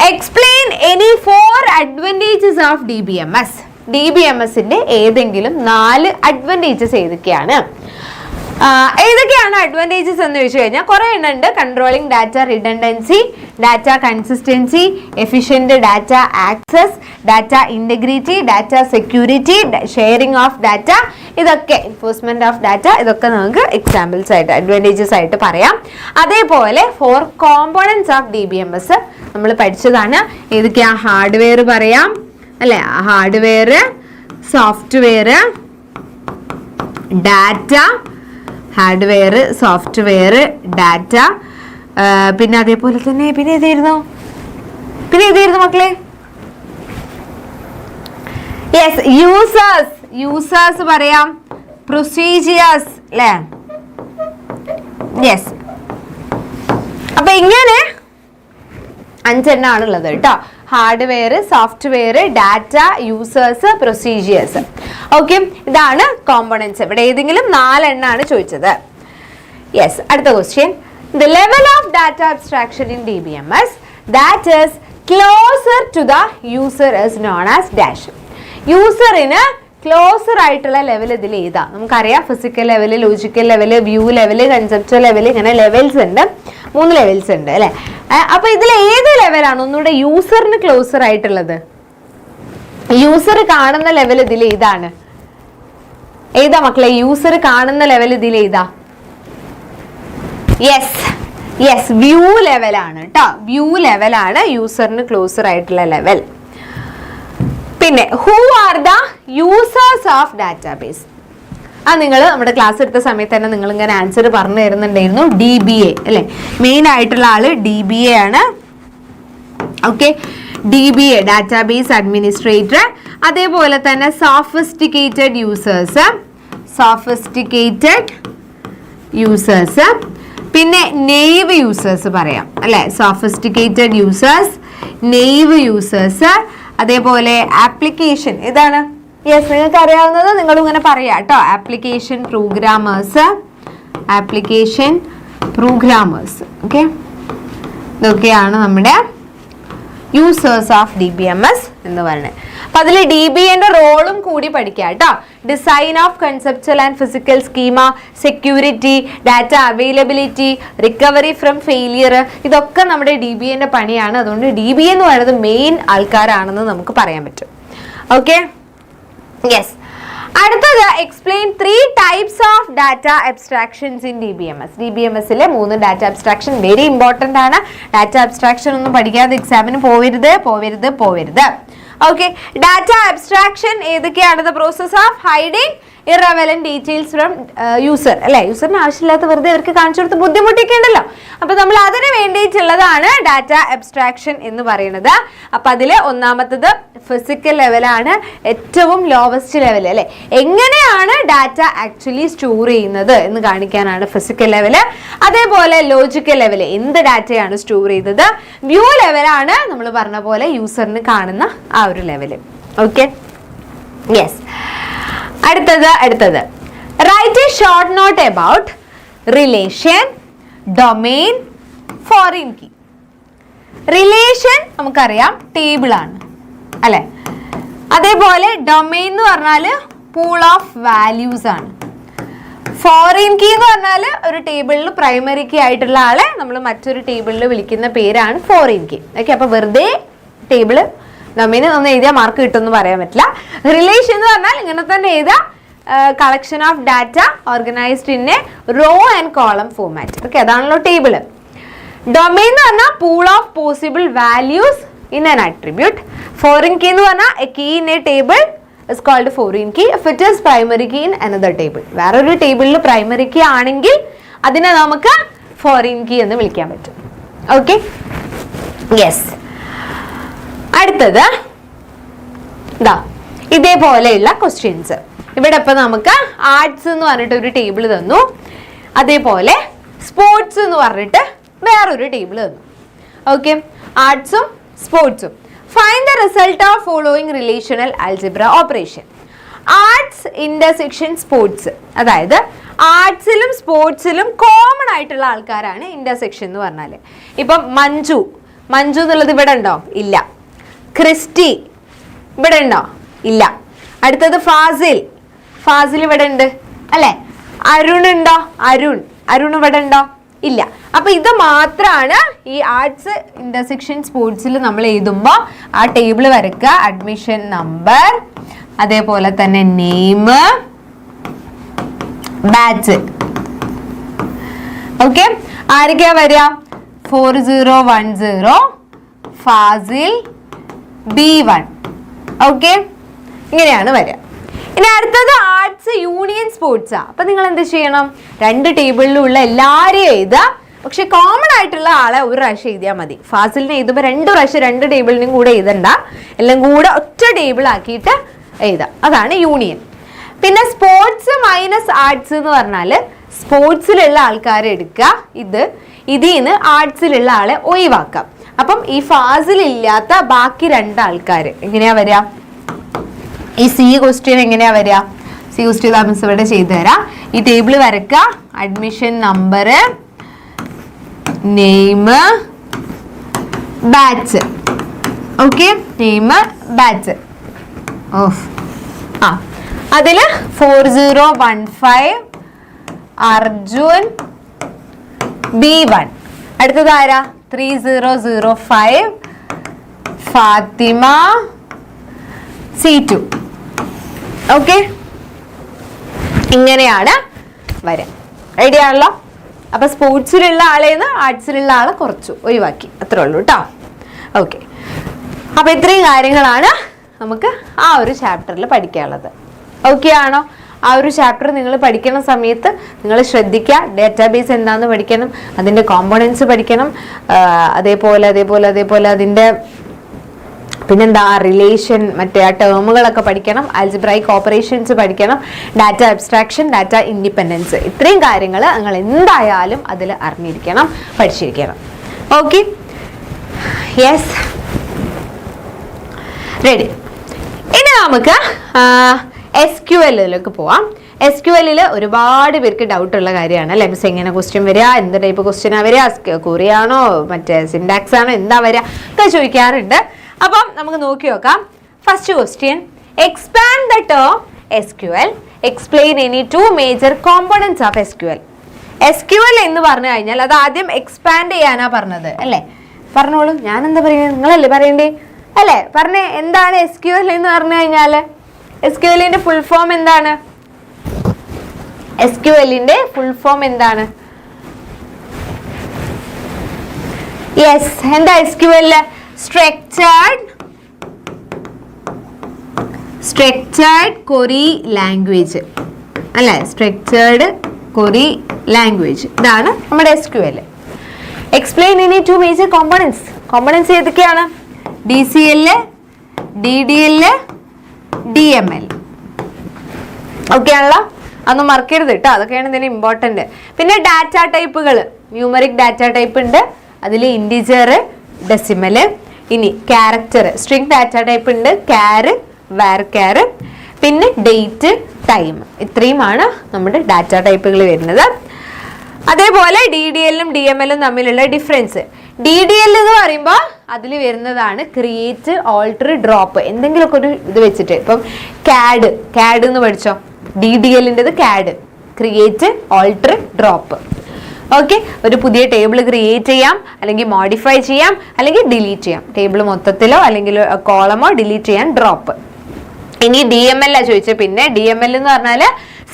Explain any 4 advantages of DBMS. DBMSന്റെ ഏതെങ്കിലും 4 അഡ്വാൻറ്റേജസ് ഏതൊക്കെയാണ് അഡ്വാൻറ്റേജസ് എന്ന് ചോദിച്ചു കഴിഞ്ഞാൽ കുറേ എണ്ണം ഉണ്ട്. Controlling data redundancy, data consistency, efficient data access, data integrity, data security, sharing of data, ഇതൊക്കെ എൻഫോഴ്സ്മെന്റ് ഓഫ് ഡാറ്റ, ഇതൊക്കെ നമുക്ക് എക്സാമ്പിൾസ് ആയിട്ട് അഡ്വാൻറ്റേജസ് ആയിട്ട് പറയാം. അതേപോലെ 4 കോമ്പോണൻസ് ഓഫ് DBMS നമ്മൾ പഠിച്ചതാണ്. ഏതൊക്കെയാ? ഹാർഡ്വെയർ പറയാം അല്ലെ, hardware, software, data, hardware, software, data, പിന്നെ അതേപോലെ തന്നെ പിന്നെ ഏതായിരുന്നു മക്കളെ? യെസ്, യൂസേഴ്സ് പറയാം, പ്രൊസീജിയേഴ്സ് അല്ലേ? യെസ്, അപ്പൊ ഇങ്ങനെ 5 എണ്ണാണുള്ളത് കേട്ടോ. Hardware, software, data, users, procedures. Okay, ഇതാണ് കോമ്പോണൻസ്. ഇവിടെ ഏതെങ്കിലും 4 എണ്ണാണ് ചോദിച്ചത്. യെസ്, അടുത്ത question. The level of data abstraction in DBMS that is closer to the user is known as dash. യൂസറിന് ക്ലോസർ ആയിട്ടുള്ള ലെവൽ ഇതിൽ ഏതാ? നമുക്കറിയാം physical level, logical level, view level, conceptual level, ഇങ്ങനെ ലെവൽസ് ഉണ്ട്, 3 ലെവൽസ് ഉണ്ട് അല്ലെ. അപ്പൊ ഇതിൽ ഏത് ലെവലാണ് ഒന്നുകൂടെ യൂസറിന് ക്ലോസർ ആയിട്ടുള്ളത്? യൂസർ കാണുന്ന ലെവൽ ഇതിൽ ഏതാണ്? ഏതാ മക്കളെ യൂസർ കാണുന്ന ലെവൽ ഇതിൽ ഏതാ? യെസ് വ്യൂ ലെവലാണ് കേട്ടോ. വ്യൂ ലെവലാണ് യൂസറിന് ക്ലോസർ ആയിട്ടുള്ള ലെവൽ. പിന്നെ who are the users of database? നിങ്ങൾ നമ്മുടെ ക്ലാസ് എടുത്ത സമയത്ത് തന്നെ നിങ്ങൾ ഇങ്ങനെ ആൻസർ പറഞ്ഞു തരുന്നുണ്ടായിരുന്നു. DBA അല്ലെ, മെയിൻ ആയിട്ടുള്ള ആള് DBA ആണ്. Okay, DBA database administrator. അതേപോലെ തന്നെ സോഫിസ്റ്റിക്കേറ്റഡ് യൂസേഴ്സ്, പിന്നെ നെയ്വ് യൂസേഴ്സ് പറയാം അല്ലെ. സോഫിസ്റ്റിക്കേറ്റഡ് യൂസേഴ്സ്, നെയ്വ് യൂസേഴ്സ്, അതേപോലെ ആപ്ലിക്കേഷൻ ഇതാണ്. യെസ്, നിങ്ങൾക്ക് അറിയാവുന്നത് നിങ്ങൾ ഇങ്ങനെ പറയാം കേട്ടോ. ആപ്ലിക്കേഷൻ പ്രോഗ്രാമേഴ്സ് ഓക്കെ, ഇതൊക്കെയാണ് നമ്മുടെ യൂസേഴ്സ് ഓഫ് DBMS എന്ന് പറയുന്നത്. അപ്പൊ അതിൽ DBAന്റെ റോളും കൂടി പഠിക്കാം കേട്ടോ. Design of conceptual and physical schema, security, data availability, recovery from failure, ഇതൊക്കെ നമ്മുടെ DBAന്റെ പണിയാണ്. അതുകൊണ്ട് DBA എന്ന് പറയുന്നത് മെയിൻ ആൾക്കാരാണെന്ന് നമുക്ക് പറയാൻ പറ്റും. Okay, yes. അടുത്തത് explain 3 types of data abstractions in DBMS. DBMSലെ 3 ഡാറ്റ അബ്സ്ട്രാക്ഷൻ വെരി ഇമ്പോർട്ടന്റ് ആണ്. ഡാറ്റ അബ്സ്ട്രാക്ഷൻ ഒന്നും പഠിക്കാതെ എക്സാമിന് പോവരുത്. ഓക്കെ, ഡാറ്റ അബ്സ്ട്രാക്ഷൻ ഏതൊക്കെയാണ്? The process of hiding irrelevant details from user അല്ലെ. യൂസറിന് ആവശ്യമില്ലാത്ത വെറുതെ അവർക്ക് കാണിച്ചു കൊടുത്ത് ബുദ്ധിമുട്ടിയൊക്കെ ഉണ്ടല്ലോ. അപ്പൊ നമ്മൾ അതിന് വേണ്ടിയിട്ടുള്ളതാണ് ഡാറ്റ അബ്സ്ട്രാക്ഷൻ എന്ന് പറയുന്നത്. അപ്പൊ അതില് ഒന്നാമത്തത് ഫിസിക്കൽ ലെവലാണ്, ഏറ്റവും ലോവസ്റ്റ് ലെവൽ അല്ലെ. എങ്ങനെയാണ് ഡാറ്റ ആക്ച്വലി സ്റ്റോർ ചെയ്യുന്നത് എന്ന് കാണിക്കാനാണ് ഫിസിക്കൽ ലെവല്. അതേപോലെ ലോജിക്കൽ ലെവല്, എന്ത് ഡാറ്റയാണ് സ്റ്റോർ ചെയ്തത്. വ്യൂ ലെവലാണ് നമ്മൾ പറഞ്ഞ പോലെ യൂസറിന് കാണുന്ന ആ ഒരു ലെവല്. Okay, yes. അടുത്തത് write a short note about relation, domain, foreign key. Relation നമുക്കറിയാം ടേബിൾ ആണ് അല്ലെ. അതേപോലെ ഡൊമെയിൻ എന്ന് പറഞ്ഞാൽ പൂൾ ഓഫ് വാല്യൂസ് ആണ്. ഫോറിൻ കീ എന്ന് പറഞ്ഞാൽ ഒരു ടേബിളിൽ പ്രൈമറി കീ ആയിട്ടുള്ള ആളെ നമ്മൾ മറ്റൊരു ടേബിളിൽ വിളിക്കുന്ന പേരാണ് ഫോറിൻ കീ. ഓക്കെ, അപ്പൊ വെറുതെ ടേബിള് ഡൊമെയിൻ ഒന്ന് എഴുതിയാൽ മാർക്ക് കിട്ടുമെന്ന് പറയാൻ പറ്റില്ല. റിലേഷൻ എന്ന് പറഞ്ഞാൽ ഇങ്ങനെ തന്നെ എഴുതാം, collection of data organised in a row and column format. Okay, അതാണല്ലോ ടേബിള്. ഡൊമെയിൻ എന്ന് പറഞ്ഞാൽ pool of possible values in an attribute. Foreign key എന്ന് പറഞ്ഞാൽ a key in a table is called foreign key if it is primary key in another table. വേറൊരു ടേബിളിൽ primary key ആണെങ്കിൽ അതിനെ നമുക്ക് ഫോറിൻ കീ എന്ന് വിളിക്കാൻ പറ്റും. Okay, yes. അടുത്തത് ഇതേപോലെയുള്ള ക്വസ്റ്റ്യൻസ്. ഇവിടെ ഇപ്പൊ നമുക്ക് ആർട്സ് എന്ന് പറഞ്ഞിട്ട് ഒരു ടേബിൾ തന്നു, അതേപോലെ സ്പോർട്സ് എന്ന് പറഞ്ഞിട്ട് വേറൊരു ടേബിൾ തന്നു. ഓക്കെ, ആർട്സും സ്പോർട്സും. Find the result of following relational algebra operation. Arts intersection sports, അതായത് ആർട്സിലും സ്പോർട്സിലും കോമൺ ആയിട്ടുള്ള ആൾക്കാരാണ് ഇന്റർസെക്ഷൻ എന്ന് പറഞ്ഞാല്. ഇപ്പം മഞ്ജു എന്നുള്ളത് ഇവിടെ ഉണ്ടോ? ഇല്ല. ക്രിസ്റ്റി ഇവിടെ ഉണ്ടോ? ഇല്ല. അടുത്തത് ഫാസിൽ ഇവിടെ ഉണ്ട് അല്ലെ. അരുൺ ഉണ്ടോ? അരുൺ ഇവിടെ ഉണ്ടോ? ഇല്ല. അപ്പൊ ഇത് മാത്രമാണ് ഈ ആർട്സ് ഇന്റർസെക്ഷൻ സ്പോർട്സിൽ നമ്മൾ എഴുതുമ്പോൾ ആ ടേബിൾ വരക്കുക. അഡ്മിഷൻ നമ്പർ, അതേപോലെ തന്നെ നെയിം, ബാച്ച്. ഓക്കെ, ആരൊക്കെയാ വരിക? 4010 ഫാസിൽ B1. ഓക്കെ, ഇങ്ങനെയാണ് വരിക. ഇനി അടുത്തത് ആർട്സ് യൂണിയൻ സ്പോർട്സാ. അപ്പൊ നിങ്ങൾ എന്ത് ചെയ്യണം? 2 ടേബിളിലുള്ള എല്ലാരെയും എഴുതുക. പക്ഷെ കോമൺ ആയിട്ടുള്ള ആളെ ഒരു പ്രാവശ്യം എഴുതിയാൽ മതി. ഫാസിലിനെ എഴുതുമ്പോൾ 2 പ്രാവശ്യം 2 ടേബിളിനും കൂടെ എഴുതണ്ട, എല്ലാം കൂടെ ഒറ്റ ടേബിൾ ആക്കിയിട്ട് എഴുതാം. അതാണ് യൂണിയൻ. പിന്നെ സ്പോർട്സ് മൈനസ് ആർട്സ് എന്ന് പറഞ്ഞാല് സ്പോർട്സിലുള്ള ആൾക്കാരെ എടുക്കുക, ഇതിൽ നിന്ന് ആർട്സിലുള്ള ആളെ ഒഴിവാക്കാം. അപ്പം ഈ ഫാസിലില്ലാത്ത ബാക്കി 2 ആൾക്കാർ എങ്ങനെയാ വരിക? ഈ C ക്വസ്റ്റ്യൻ എങ്ങനെയാ വരിക? C ക്വസ്റ്റ്യൻ മിസ് ഇവിടെ ചെയ്തു തരാം. ഈ ടേബിൾ വരക്കുക. Admission number, name, batch. Okay, name, batch. അതിൽ 4015 അർജുൻ B1. അടുത്തത് ആരാ? 3005 ഫാത്തിമ C2. ഓക്കെ, ഇങ്ങനെയാണ് വരാം. റെഡി ആണല്ലോ? അപ്പൊ സ്പോർട്സിലുള്ള ആളേന്ന് ആർട്സിലുള്ള ആളെ കുറച്ചു ഒഴിവാക്കി, അത്രേ ഉള്ളൂ കേട്ടോ. ഓക്കെ, അപ്പൊ ഇത്രയും കാര്യങ്ങളാണ് നമുക്ക് ആ ഒരു ചാപ്റ്ററിൽ പഠിക്കാനുള്ളത്. ഓക്കെ ആണോ? ആ ഒരു ചാപ്റ്റർ നിങ്ങൾ പഠിക്കുന്ന സമയത്ത് നിങ്ങൾ ശ്രദ്ധിക്കുക, ഡേറ്റാബേസ് എന്താണെന്ന് പഠിക്കണം, അതിൻ്റെ കോമ്പോണൻസ് പഠിക്കണം, അതേപോലെ അതിൻ്റെ പിന്നെന്താ റിലേഷൻ, മറ്റേ ആ ടേമുകളൊക്കെ പഠിക്കണം, ആൽജിബ്രൈക് ഓപ്പറേഷൻസ് പഠിക്കണം, ഡാറ്റ അബ്സ്ട്രാക്ഷൻ, ഡാറ്റ ഇൻഡിപെൻഡൻസ്, ഇത്രയും കാര്യങ്ങൾ നിങ്ങൾ എന്തായാലും അതിൽ അറിഞ്ഞിരിക്കണം, പഠിച്ചിരിക്കണം. Okay, yes, ready. ഇനി നമുക്ക് SQL പോവാം. SQL ഒരുപാട് പേർക്ക് ഡൗട്ട് ഉള്ള കാര്യമാണ് അല്ലെ. മിസ് എങ്ങനെ ക്വസ്റ്റ്യൻ വരിക, എന്ത് ടൈപ്പ് ക്വസ്റ്റ്യനാ വരിക, ക്വറി ആണോ മറ്റേ സിൻടാക്സ് ആണോ എന്താ വരിക ഒക്കെ ചോദിക്കാറുണ്ട്. അപ്പം നമുക്ക് നോക്കി നോക്കാം. First question, expand the term SQL, explain any 2 major components of SQL. SQL എന്ന് പറഞ്ഞു കഴിഞ്ഞാൽ അത് ആദ്യം എക്സ്പാൻഡ് ചെയ്യാനാ പറഞ്ഞത് അല്ലേ. പറഞ്ഞോളൂ, ഞാൻ എന്താ പറയുന്നത്, നിങ്ങളല്ലേ പറയണ്ടേ അല്ലേ. പറഞ്ഞേ, എന്താണ് SQL എന്ന് പറഞ്ഞു കഴിഞ്ഞാൽ? SQLന്റെ ഫുൾ ഫോം എന്താണ്? SQLന്റെ ഫുൾ ഫോം എന്താണ്? യെസ്, എന്താ SQL? സ്ട്രക്ചേർഡ് ക്വറി ലാംഗ്വേജ് അല്ലേ. സ്ട്രക്ചേർഡ് ക്വറി ലാംഗ്വേജ്, ഇതാണ് നമ്മുടെ SQL. Explain any 2 major components ഏതൊക്കെയാണ്? DCL, DDL, DML. ഓക്കെ ആണല്ലോ, അതൊന്നും മറക്കരുത് കേട്ടോ, അതൊക്കെയാണ് ഇതിന് ഇമ്പോർട്ടൻറ്റ്. പിന്നെ ഡാറ്റ ടൈപ്പുകൾ, ന്യൂമറിക് ഡാറ്റ ടൈപ്പ് ഉണ്ട്, അതിൽ ഇൻഡിജർ, ഡെസിമൽ. ഇനി ക്യാരക്ടർ, സ്ട്രിംഗ് ഡാറ്റ ടൈപ്പ് ഉണ്ട്, ക്യാർ, വാർക്യാർ, പിന്നെ ഡേറ്റ്, ടൈം. ഇത്രയുമാണ് നമ്മുടെ ഡാറ്റ ടൈപ്പുകൾ വരുന്നത്. അതേപോലെ DDLും DMLും തമ്മിലുള്ള ഡിഫറൻസ്. DDL എന്ന് പറയുമ്പോൾ അതിൽ വരുന്നതാണ് ക്രിയേറ്റ്, ഓൾട്ടർ, ഡ്രോപ്പ്, എന്തെങ്കിലുമൊക്കെ ഒരു ഇത് വെച്ചിട്ട്. ഇപ്പം CAD എന്ന് പഠിച്ചോ, DDLൻ്റെത് CAD, create, alter, drop. Okay, ഒരു പുതിയ ടേബിൾ ക്രിയേറ്റ് ചെയ്യാം, അല്ലെങ്കിൽ മോഡിഫൈ ചെയ്യാം, അല്ലെങ്കിൽ ഡിലീറ്റ് ചെയ്യാം. ടേബിൾ മൊത്തത്തിലോ അല്ലെങ്കിൽ കോളമോ ഡിലീറ്റ് ചെയ്യാൻ ഡ്രോപ്പ്. ഇനി DML ചോദിച്ചത്. പിന്നെ DML എന്ന് പറഞ്ഞാൽ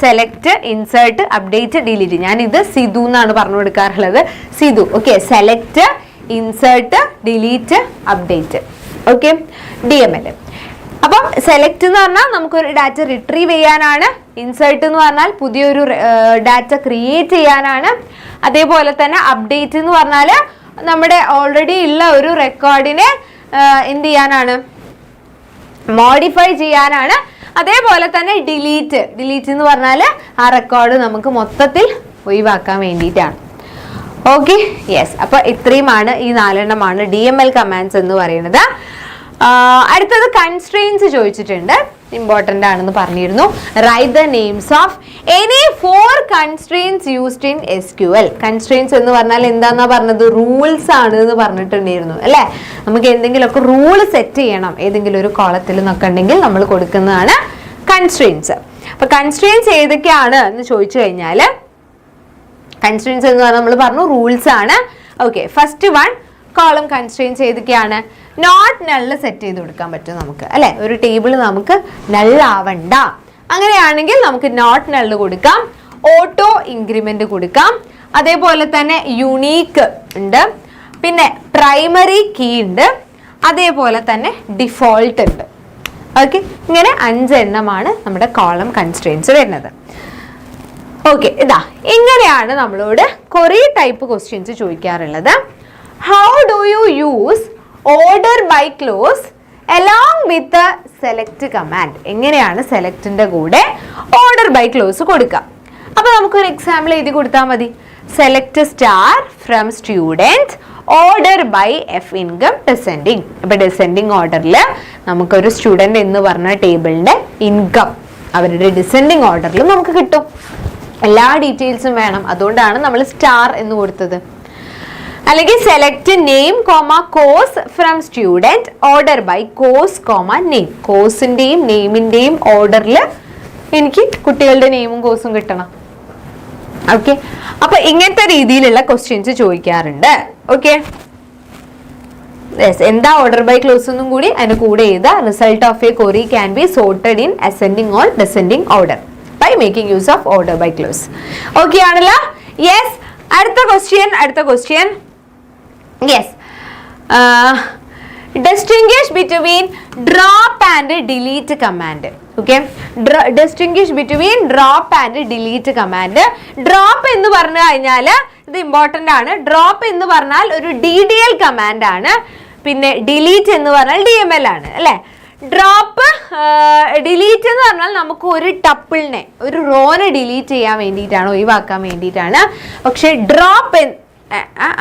സെലക്ട്, ഇൻസേർട്ട്, അപ്ഡേറ്റ്, ഡിലീറ്റ്. ഞാൻ ഇത് സിധു എന്നാണ് പറഞ്ഞു കൊടുക്കാറുള്ളത്, Sidhu. Okay, select, insert, delete, update. Okay, DML. അപ്പം സെലക്ട് എന്ന് പറഞ്ഞാൽ നമുക്കൊരു ഡാറ്റ റിട്രീവ് ചെയ്യാനാണ്. ഇൻസേർട്ട് എന്ന് പറഞ്ഞാൽ പുതിയൊരു ഡാറ്റ ക്രിയേറ്റ് ചെയ്യാനാണ്. അതേപോലെ തന്നെ അപ്ഡേറ്റ് എന്ന് പറഞ്ഞാൽ നമ്മുടെ ഓൾറെഡി ഉള്ള ഒരു റെക്കോർഡിനെ എന്ത് ചെയ്യാനാണ്, മോഡിഫൈ ചെയ്യാനാണ്. അതേപോലെ തന്നെ ഡിലീറ്റ് എന്ന് പറഞ്ഞാൽ ആ റെക്കോർഡ് നമുക്ക് മൊത്തത്തിൽ ഒഴിവാക്കാൻ വേണ്ടിയിട്ടാണ്. Okay, yes. അപ്പൊ ഇത്രയുമാണ്, ഈ 4 എണ്ണമാണ് DML കമാൻഡ്സ് എന്ന് പറയുന്നത്. അടുത്തത് കൺസ്ട്രെയിൻസ് ചോദിച്ചിട്ടുണ്ട്, ഇമ്പോർട്ടൻ്റ് ആണെന്ന് പറഞ്ഞിരുന്നു. Write the names of any 4 constraints used in SQL. Constraints എന്ന് പറഞ്ഞാൽ എന്താന്നാ പറഞ്ഞത്? റൂൾസ് ആണ് എന്ന് പറഞ്ഞിട്ടുണ്ടായിരുന്നു അല്ലേ. നമുക്ക് എന്തെങ്കിലുമൊക്കെ റൂൾ സെറ്റ് ചെയ്യണം ഏതെങ്കിലും ഒരു കോളത്തിൽ എന്നൊക്കെ ഉണ്ടെങ്കിൽ നമ്മൾ കൊടുക്കുന്നതാണ് കൺസ്ട്രെയിൻസ്. അപ്പൊ കൺസ്ട്രെയിൻസ് ഏതൊക്കെയാണ് എന്ന് ചോദിച്ചു കഴിഞ്ഞാൽ, കൺസ്ട്രെയിൻസ് എന്ന് പറഞ്ഞാൽ നമ്മൾ പറഞ്ഞു റൂൾസ് ആണ്. Okay, first one column constraints ഏതൊക്കെയാണ്? നോട്ട് നള്ള് സെറ്റ് ചെയ്ത് കൊടുക്കാൻ പറ്റും നമുക്ക് അല്ലെ. ഒരു ടേബിൾ നമുക്ക് നള്ളാവണ്ട, അങ്ങനെയാണെങ്കിൽ നമുക്ക് നോട്ട് നള്ള് കൊടുക്കാം, ഓട്ടോ ഇൻക്രിമെന്റ് കൊടുക്കാം, അതേപോലെ തന്നെ യുണീക്ക് ഉണ്ട്, പിന്നെ പ്രൈമറി കീ ഉണ്ട്, അതേപോലെ തന്നെ ഡിഫോൾട്ട് ഉണ്ട്. ഓക്കെ, ഇങ്ങനെ 5 എണ്ണമാണ് നമ്മുടെ കോളം കൺസ്ട്രെയിൻസ് വരുന്നത്. ഓക്കെ, ഇതാ ഇങ്ങനെയാണ് നമ്മളോട് കുറേ ടൈപ്പ് ക്വസ്റ്റ്യൻസ് ചോദിക്കാറുള്ളത്. How do you use order by clause along with select command? എങ്ങനെയാണ് സെലക്ടിന്റെ കൂടെ ഓർഡർ ബൈ ക്ലോസ് കൊടുക്കുക? അപ്പൊ നമുക്കൊരു എക്സാമ്പിൾ എഴുതി കൊടുത്താൽ മതി. Select star from student, order by F income descending. അപ്പൊ ഡിസെൻഡിങ് ഓർഡറിൽ നമുക്കൊരു സ്റ്റുഡൻറ് എന്ന് പറഞ്ഞ ടേബിളിന്റെ ഇൻകം അവരുടെ ഡിസെൻഡിങ് ഓർഡറിൽ നമുക്ക് കിട്ടും. എല്ലാ ഡീറ്റെയിൽസും വേണം, അതുകൊണ്ടാണ് നമ്മൾ സ്റ്റാർ എന്ന് കൊടുത്തത്. അല്ലെങ്കിൽ select name comma course from student, order by course comma name. കോഴ്സിന്റെയും നെയിമിന്റെയും ഓർഡറിൽ എനിക്ക് കുട്ടികളുടെ നെയിമും കോഴ്സും കിട്ടണം. ഓക്കെ, അപ്പൊ ഇങ്ങനത്തെ രീതിയിലുള്ള ക്വസ്റ്റ്യൻസ് ചോദിക്കാറുണ്ട്. ഓക്കെ, എന്താ ഓർഡർ ബൈ ക്ലോസ് എന്നും കൂടി അതിന് കൂടെ എഴുതുക. Result of a query can be sorted in ascending or descending order by making use of order by clause. Okay ആണല്ലോ? യെസ്. അടുത്ത question yes, distinguish between drop and delete command. Okay, distinguish between drop and delete command. Drop എന്ന് പറഞ്ഞു കഴിഞ്ഞാൽ ഇത് important ആണ്. Drop എന്ന് പറഞ്ഞാൽ ഒരു DDL കമാൻഡ് ആണ്. പിന്നെ ഡിലീറ്റ് എന്ന് പറഞ്ഞാൽ DML ആണ് അല്ലേ? ഡ്രോപ്പ് ഡിലീറ്റ് എന്ന് പറഞ്ഞാൽ നമുക്ക് ഒരു ടപ്പിളിനെ, ഒരു റോനെ ഡിലീറ്റ് ചെയ്യാൻ വേണ്ടിയിട്ടാണ്, ഒഴിവാക്കാൻ വേണ്ടിയിട്ടാണ്. പക്ഷെ ഡ്രോപ്പ്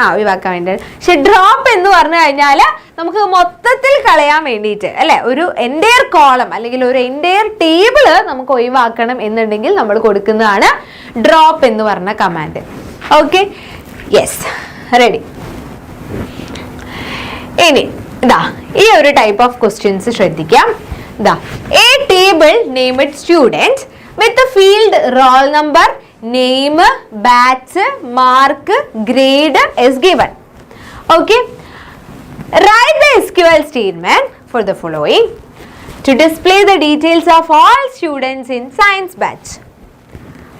ഒഴിവാക്കാൻ വേണ്ടിയാണ്. പക്ഷെ ഡ്രോപ്പ് എന്ന് പറഞ്ഞു കഴിഞ്ഞാൽ നമുക്ക് മൊത്തത്തിൽ കളയാൻ വേണ്ടിയിട്ട് അല്ലെ, ഒരു എൻറ്റയർ കോളം അല്ലെങ്കിൽ ഒരു എൻറ്റയർ ടേബിള് നമുക്ക് ഒഴിവാക്കണം എന്നുണ്ടെങ്കിൽ നമ്മൾ കൊടുക്കുന്നതാണ് ഡ്രോപ്പ് എന്ന് പറഞ്ഞ കമാൻഡ്. Okay, yes, ready. ഇനി ഇതാ ഈ ഒരു ടൈപ്പ് ഓഫ് ക്വസ്റ്റ്യൻസ് ശ്രദ്ധിക്കാം. ഇതാ, A table named student with field roll number, name, batch, mark, grade is given. Okay, write the SQL statement for the following to display the details of all students in science batch.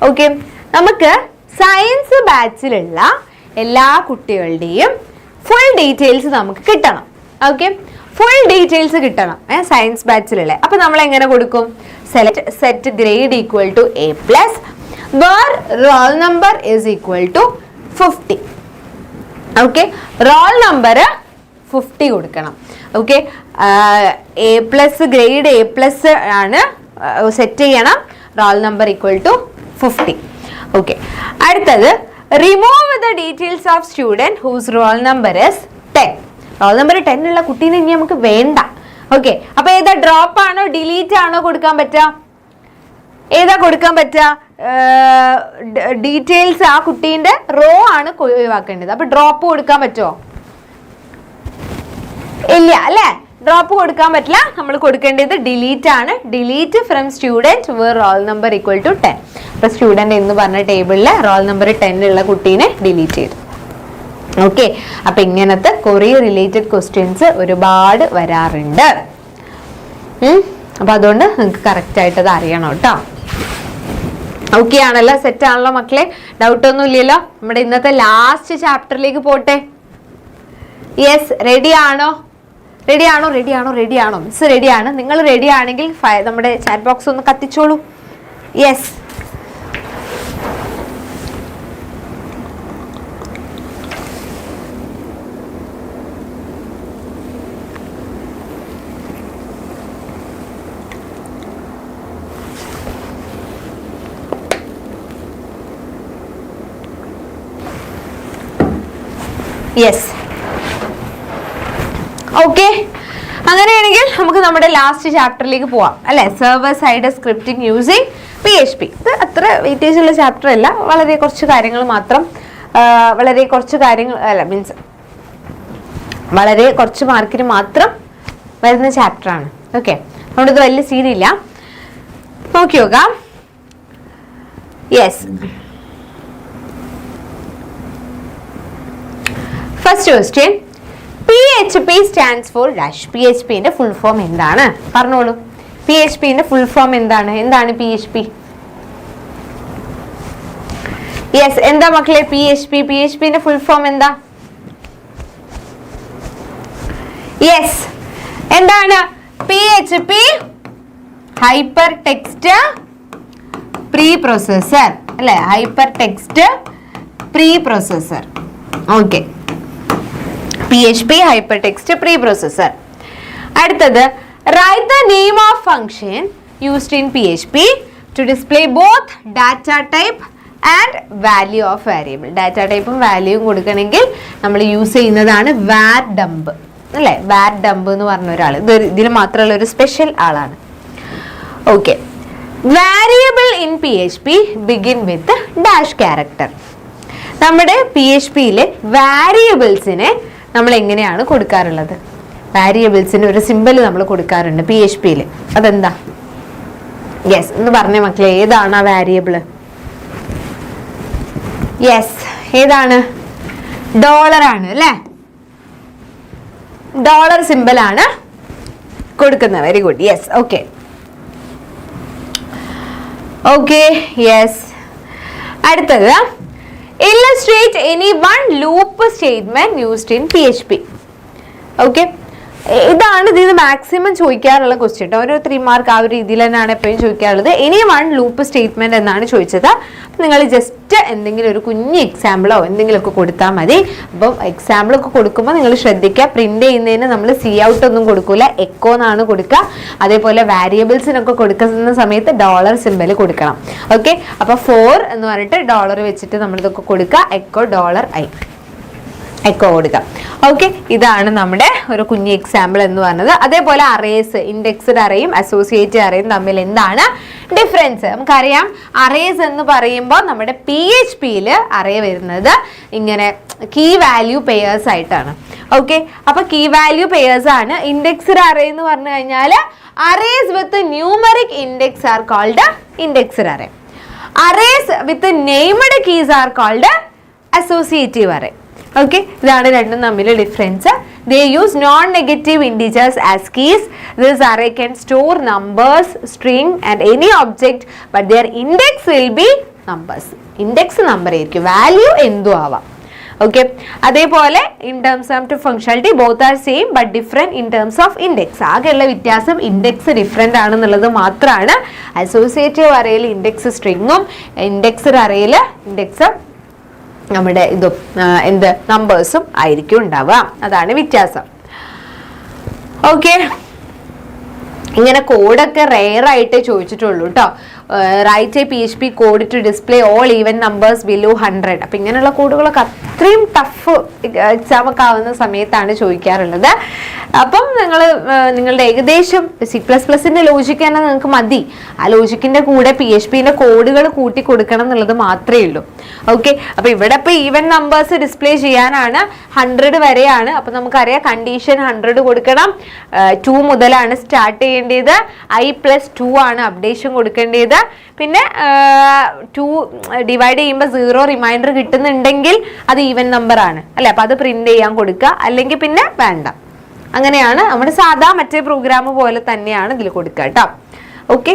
Okay, നമുക്ക് science ബാച്ചിലുള്ള എല്ലാ കുട്ടികളുടെയും full details നമുക്ക് കിട്ടണം. Okay, full details കിട്ടണം science ബാച്ചിലുള്ള. അപ്പൊ നമ്മൾ എങ്ങനെ കൊടുക്കും? Set grade equal to A+, where roll number is equal to 50. Okay, roll number 50 കൊടുക്കണം. ഓക്കെ, A+ ഗ്രേഡ് A+ ആണ് സെറ്റ് ചെയ്യണം. Roll number equal to 50. Okay, അടുത്തത് remove the details of student whose roll number is 10. Roll number 10 ഉള്ള കുട്ടീനെ ഇനി നമുക്ക് വേണ്ട. Okay, അപ്പൊ ഏതാ ഡ്രോപ്പ് ആണോ ഡിലീറ്റ് ആണോ കൊടുക്കാൻ പറ്റുക? ഏതാ കൊടുക്കാൻ പറ്റുക? ഡീറ്റെയിൽസ് ആ കുട്ടീൻ്റെ റോ ആണ് ഒഴിവാക്കേണ്ടത്. അപ്പൊ ഡ്രോപ്പ് കൊടുക്കാൻ പറ്റുമോ? ഇല്ല അല്ലേ, ഡ്രോപ്പ് കൊടുക്കാൻ പറ്റില്ല. നമ്മൾ കൊടുക്കേണ്ടത് ഡിലീറ്റ് ആണ്. Delete from student where roll number equal to 10. അപ്പൊ സ്റ്റുഡൻറ് എന്ന് പറഞ്ഞ ടേബിളിലെ റോൾ നമ്പർ 10 ഉള്ള കുട്ടീനെ ഡിലീറ്റ് ചെയ്തു. ഓക്കെ, അപ്പൊ ഇങ്ങനത്തെ കൊറിയ റിലേറ്റഡ് ക്വസ്റ്റ്യൻസ് ഒരുപാട് വരാറുണ്ട്. അപ്പൊ അതുകൊണ്ട് നിങ്ങൾക്ക് കറക്റ്റ് ആയിട്ട് അത് അറിയണം കേട്ടോ. ഓക്കെ ആണല്ലോ, സെറ്റ് ആണല്ലോ മക്കളെ? ഡൗട്ട് ഒന്നും ഇല്ലല്ലോ? നമ്മുടെ ഇന്നത്തെ ലാസ്റ്റ് ചാപ്റ്ററിലേക്ക് പോട്ടെ. യെസ്, റെഡി ആണോ? മിസ് റെഡിയാണ്. നിങ്ങൾ റെഡി ആണെങ്കിൽ നമ്മുടെ ചാറ്റ് ബോക്സ് ഒന്ന് കത്തിച്ചോളൂ. Yes, yes. ഓക്കെ, അങ്ങനെയാണെങ്കിൽ നമുക്ക് നമ്മുടെ ലാസ്റ്റ് ചാപ്റ്ററിലേക്ക് പോവാം അല്ലെ? Server side scripting using PHP. ഇത് അത്ര വെയിറ്റേജ് ഉള്ള ചാപ്റ്റർ അല്ല, വളരെ കുറച്ച് കാര്യങ്ങൾ മാത്രം, വളരെ കുറച്ച് മാർക്കിന് മാത്രം വരുന്ന ചാപ്റ്ററാണ്. ഓക്കെ, അതുകൊണ്ട് ഇത് വലിയ സീനില്ല. നോക്കി നോക്കാം. Yes, first question, PHP stands for dash. PHP ന്റെ ഫുൾ ഫോം എന്താണ്? പറഞ്ഞോളൂ. PHP ന്റെ ഫുൾ ഫോം എന്താണ്? PHP? യെസ്, എന്താ മക്കളെ PHP ന്റെ ഫുൾ ഫോം എന്താ? യെസ്, എന്താണ്? PHP hyper text pre processor അല്ലെ? Hyper text pre processor. Okay, PHP hypertext preprocessor. അടുത്തത്, write the name of function used in PHP to display both data type and value of variable. Data type ഉം വാല്യൂവും കൊടുക്കണമെങ്കിൽ നമ്മൾ use ചെയ്യുന്നതാണ് var dump അല്ലേ? var dump എന്ന് പറഞ്ഞ ഒരാൾ, ഇതിൽ മാത്രമുള്ള ഒരു സ്പെഷ്യൽ ആളാണ്. Okay, variable in PHP begin with dash character. നമ്മുടെ PHPയിലെ വാരിയബിൾസിനെ നമ്മൾ എങ്ങനെയാണ് കൊടുക്കാറുള്ളത്? വാരിയബിൾസിന് ഒരു സിമ്പിൾ നമ്മൾ കൊടുക്കാറുണ്ട് PHPയിൽ. അതെന്താ? യെസ് എന്ന് പറഞ്ഞ മക്കളെ, ഏതാണ് ആ വാരിയബിൾ? യെസ്, ഏതാണ്? ഡോളർ ആണ് അല്ലേ? ഡോളർ സിമ്പിൾ ആണ് കൊടുക്കുന്നത്. Very good. Yes, okay okay. Yes, അടുത്തത് illustrate any one loop statement used in PHP. Okay, ഇതാണ് ഇതിന് മാക്സിമം ചോദിക്കാറുള്ള ക്വസ്റ്റ്യൻ കേട്ടോ. ഒരു 3 മാർക്ക് ആ ഒരു രീതിയിൽ തന്നെയാണ് എപ്പോഴും ചോദിക്കാറുള്ളത്. എനി വൺ ലൂപ്പ് സ്റ്റേറ്റ്മെന്റ് എന്നാണ് ചോദിച്ചത്. നിങ്ങൾ ജസ്റ്റ് എന്തെങ്കിലും ഒരു കുഞ്ഞ് എക്സാമ്പിളോ എന്തെങ്കിലുമൊക്കെ കൊടുത്താൽ മതി. അപ്പം എക്സാമ്പിളൊക്കെ കൊടുക്കുമ്പോൾ നിങ്ങൾ ശ്രദ്ധിക്കുക, പ്രിന്റ് ചെയ്യുന്നതിന് നമ്മൾ സി ഔട്ട് ഒന്നും കൊടുക്കൂല, എക്കോ എന്നാണ് കൊടുക്കുക. അതേപോലെ വാരിയബിൾസിനൊക്കെ കൊടുക്കുന്ന സമയത്ത് ഡോളർ സിമ്പൽ കൊടുക്കണം. ഓക്കെ, അപ്പൊ 4 എന്ന് പറഞ്ഞിട്ട് ഡോളർ വെച്ചിട്ട് നമ്മളിതൊക്കെ കൊടുക്കുക, എക്കോ $i എക്കോ കൊടുക്കാം. ഓക്കെ, ഇതാണ് നമ്മുടെ ഒരു കുഞ്ഞ് എക്സാമ്പിൾ എന്ന് പറഞ്ഞത്. അതേപോലെ അറേസ്, ഇൻഡെക്സ്ഡ് അറേയും അസോസിയേറ്റഡ് അറേയും തമ്മിൽ എന്താണ് ഡിഫറൻസ്? നമുക്കറിയാം, അറേസ് എന്ന് പറയുമ്പോൾ നമ്മുടെ PHPയിൽ അറേ വരുന്നത് ഇങ്ങനെ കീ വാല്യൂ പെയേഴ്സ് ആയിട്ടാണ്. ഓക്കെ, അപ്പൊ കീ വാല്യൂ പെയേഴ്സ് ആണ്. ഇൻഡെക്സ്ഡ് അറേ എന്ന് പറഞ്ഞു കഴിഞ്ഞാൽ arrays with numeric index are called indexed array. Arrays with named keys are called associative array. Okay, ഇതാണ് രണ്ടും തമ്മിൽ difference. They use non-negative integers as keys. This array can store numbers, string and any object, but their index will be numbers. Index number ആയിരിക്കും, value എന്തും ആവാം. Okay, അതേപോലെ in terms of functionality both are same but different in terms of index. ആകെയുള്ള വ്യത്യാസം index different ആണെന്നുള്ളത് മാത്രമാണ്. Associative അറേയിൽ index സ്ട്രിങ്ങും indexed അറേയിൽ index നമ്മുടെ ഇതും എന്ത് നമ്പേഴ്സും ആയിരിക്കും ഉണ്ടാവുക. അതാണ് വ്യത്യാസം. ഓക്കെ, ഇങ്ങനെ കോഡൊക്കെ റെയർ ആയിട്ട് ചോദിച്ചിട്ടുള്ളൂ കേട്ടോ. Right a PHP code to display all even numbers below 100. അപ്പൊ ഇങ്ങനെയുള്ള കോഡുകളൊക്കെ അത്രയും ടഫ് എക്സാം ഒക്കെ ആവുന്ന സമയത്താണ് ചോദിക്കാറുള്ളത്. അപ്പം നിങ്ങളുടെ ഏകദേശം C++ന്റെ ലോജിക്ക് തന്നെ നിങ്ങൾക്ക് മതി. ആ ലോജിക്കിന്റെ കൂടെ PHPന്റെ കോഡുകൾ കൂട്ടി കൊടുക്കണം എന്നുള്ളത് മാത്രമേ ഉള്ളൂ. ഓക്കെ, അപ്പൊ ഇവിടെ ഇപ്പൊ ഈവൻ നമ്പേഴ്സ് ഡിസ്പ്ലേ ചെയ്യാനാണ് 100 വരെയാണ്. അപ്പൊ നമുക്കറിയാം കണ്ടീഷൻ 100 കൊടുക്കണം. 2 മുതലാണ് സ്റ്റാർട്ട് ചെയ്യേണ്ടത്. I+2 ആണ് അപ്ഡേഷൻ കൊടുക്കേണ്ടത്. പിന്നെ 2 ഡിവൈഡ് ചെയ്യുമ്പോൾ 0 റിമൈൻഡർ കിട്ടുന്നുണ്ടെങ്കിൽ അത് ഈവൻ നമ്പർ ആണ് അല്ലെ, അപ്പൊ അത് പ്രിന്റ് ചെയ്യാൻ കൊടുക്കുക, അല്ലെങ്കിൽ പിന്നെ വേണ്ട. അങ്ങനെയാണ് നമ്മുടെ സാധാ മറ്റേ പ്രോഗ്രാം പോലെ തന്നെയാണ് ഇതിൽ കൊടുക്കുക കേട്ടോ. Okay,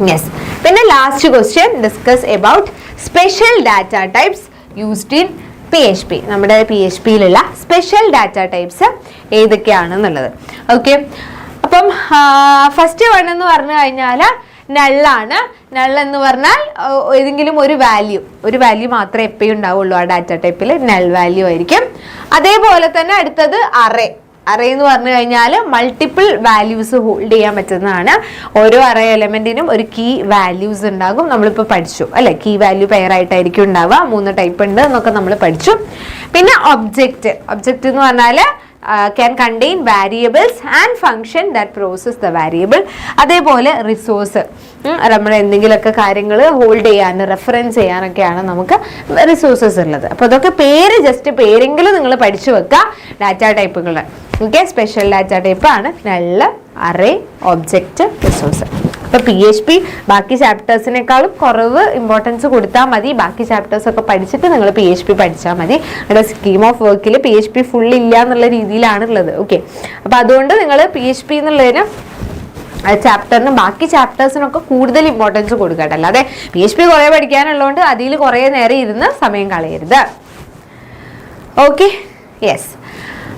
yes. പിന്നെ last question, discuss about special data types used in PHP. നമ്മുടെ PHPയിലുള്ള സ്പെഷ്യൽ ഡാറ്റ ടൈപ്സ് ഏതൊക്കെയാണെന്നുള്ളത്. ഓക്കെ, അപ്പം ഫസ്റ്റ് വൺ എന്ന് പറഞ്ഞു കഴിഞ്ഞാൽ നള്ളാണ്. നൾ എന്ന് പറഞ്ഞാൽ ഏതെങ്കിലും ഒരു വാല്യൂ മാത്രമേ എപ്പോഴും ഉണ്ടാവുള്ളൂ ആ ഡാറ്റ ടൈപ്പിൽ, നൾ വാല്യൂ ആയിരിക്കും. അതേപോലെ തന്നെ അടുത്തത് അറേ. അറേ എന്ന് പറഞ്ഞു കഴിഞ്ഞാൽ മൾട്ടിപ്പിൾ വാല്യൂസ് ഹോൾഡ് ചെയ്യാൻ പറ്റുന്നതാണ്. ഓരോ അറേ എലമെന്റിനും ഒരു കീ വാല്യൂസ് ഉണ്ടാകും. നമ്മളിപ്പോൾ പഠിച്ചു അല്ലെ, കീ വാല്യൂ പെയർ ആയിട്ടായിരിക്കും ഉണ്ടാവുക. 3 ടൈപ്പ് ഉണ്ട് എന്നൊക്കെ നമ്മൾ പഠിച്ചു. പിന്നെ ഒബ്ജക്റ്റ് എന്ന് പറഞ്ഞാൽ can contain variables and function that process the variable. അതേപോലെ റിസോഴ്സ്, നമ്മൾ എന്തെങ്കിലുമൊക്കെ കാര്യങ്ങൾ ഹോൾഡ് ചെയ്യാൻ റെഫറൻസ് ചെയ്യാനൊക്കെയാണ് നമുക്ക് റിസോഴ്സസ് ഉള്ളത്. അപ്പോൾ അതൊക്കെ ജസ്റ്റ് പേരെങ്കിലും നിങ്ങൾ പഠിച്ചു വെക്കുക ഡാറ്റ ടൈപ്പുകൾ. ഓക്കെ, സ്പെഷ്യൽ ഡാറ്റ ടൈപ്പ് ആണ് നള്ള്, അറേ, ഒബ്ജക്റ്റ്, റിസോഴ്സ്. അപ്പോൾ PHP ബാക്കി ചാപ്റ്റേഴ്സിനേക്കാളും കുറവ് ഇമ്പോർട്ടൻസ് കൊടുത്താൽ മതി. ബാക്കി ചാപ്റ്റേഴ്സ് ഒക്കെ പഠിച്ചിട്ട് നിങ്ങൾ PHP പഠിച്ചാൽ മതി. അവിടെ സ്കീം ഓഫ് വർക്കിൽ PHP ഫുൾ ഇല്ല എന്നുള്ള രീതിയിലാണുള്ളത്. ഓക്കെ, അപ്പോൾ അതുകൊണ്ട് നിങ്ങൾ PHP എന്നുള്ളതിന് ചാപ്റ്ററിന് ബാക്കി ചാപ്റ്റേഴ്സിനൊക്കെ കൂടുതൽ ഇമ്പോർട്ടൻസ് കൊടുക്കട്ടെ. അല്ലാതെ PHP കുറേ പഠിക്കാനുള്ളതുകൊണ്ട് അതിൽ കുറേ നേരം ഇരുന്ന് സമയം കളയരുത്. Okay, yes.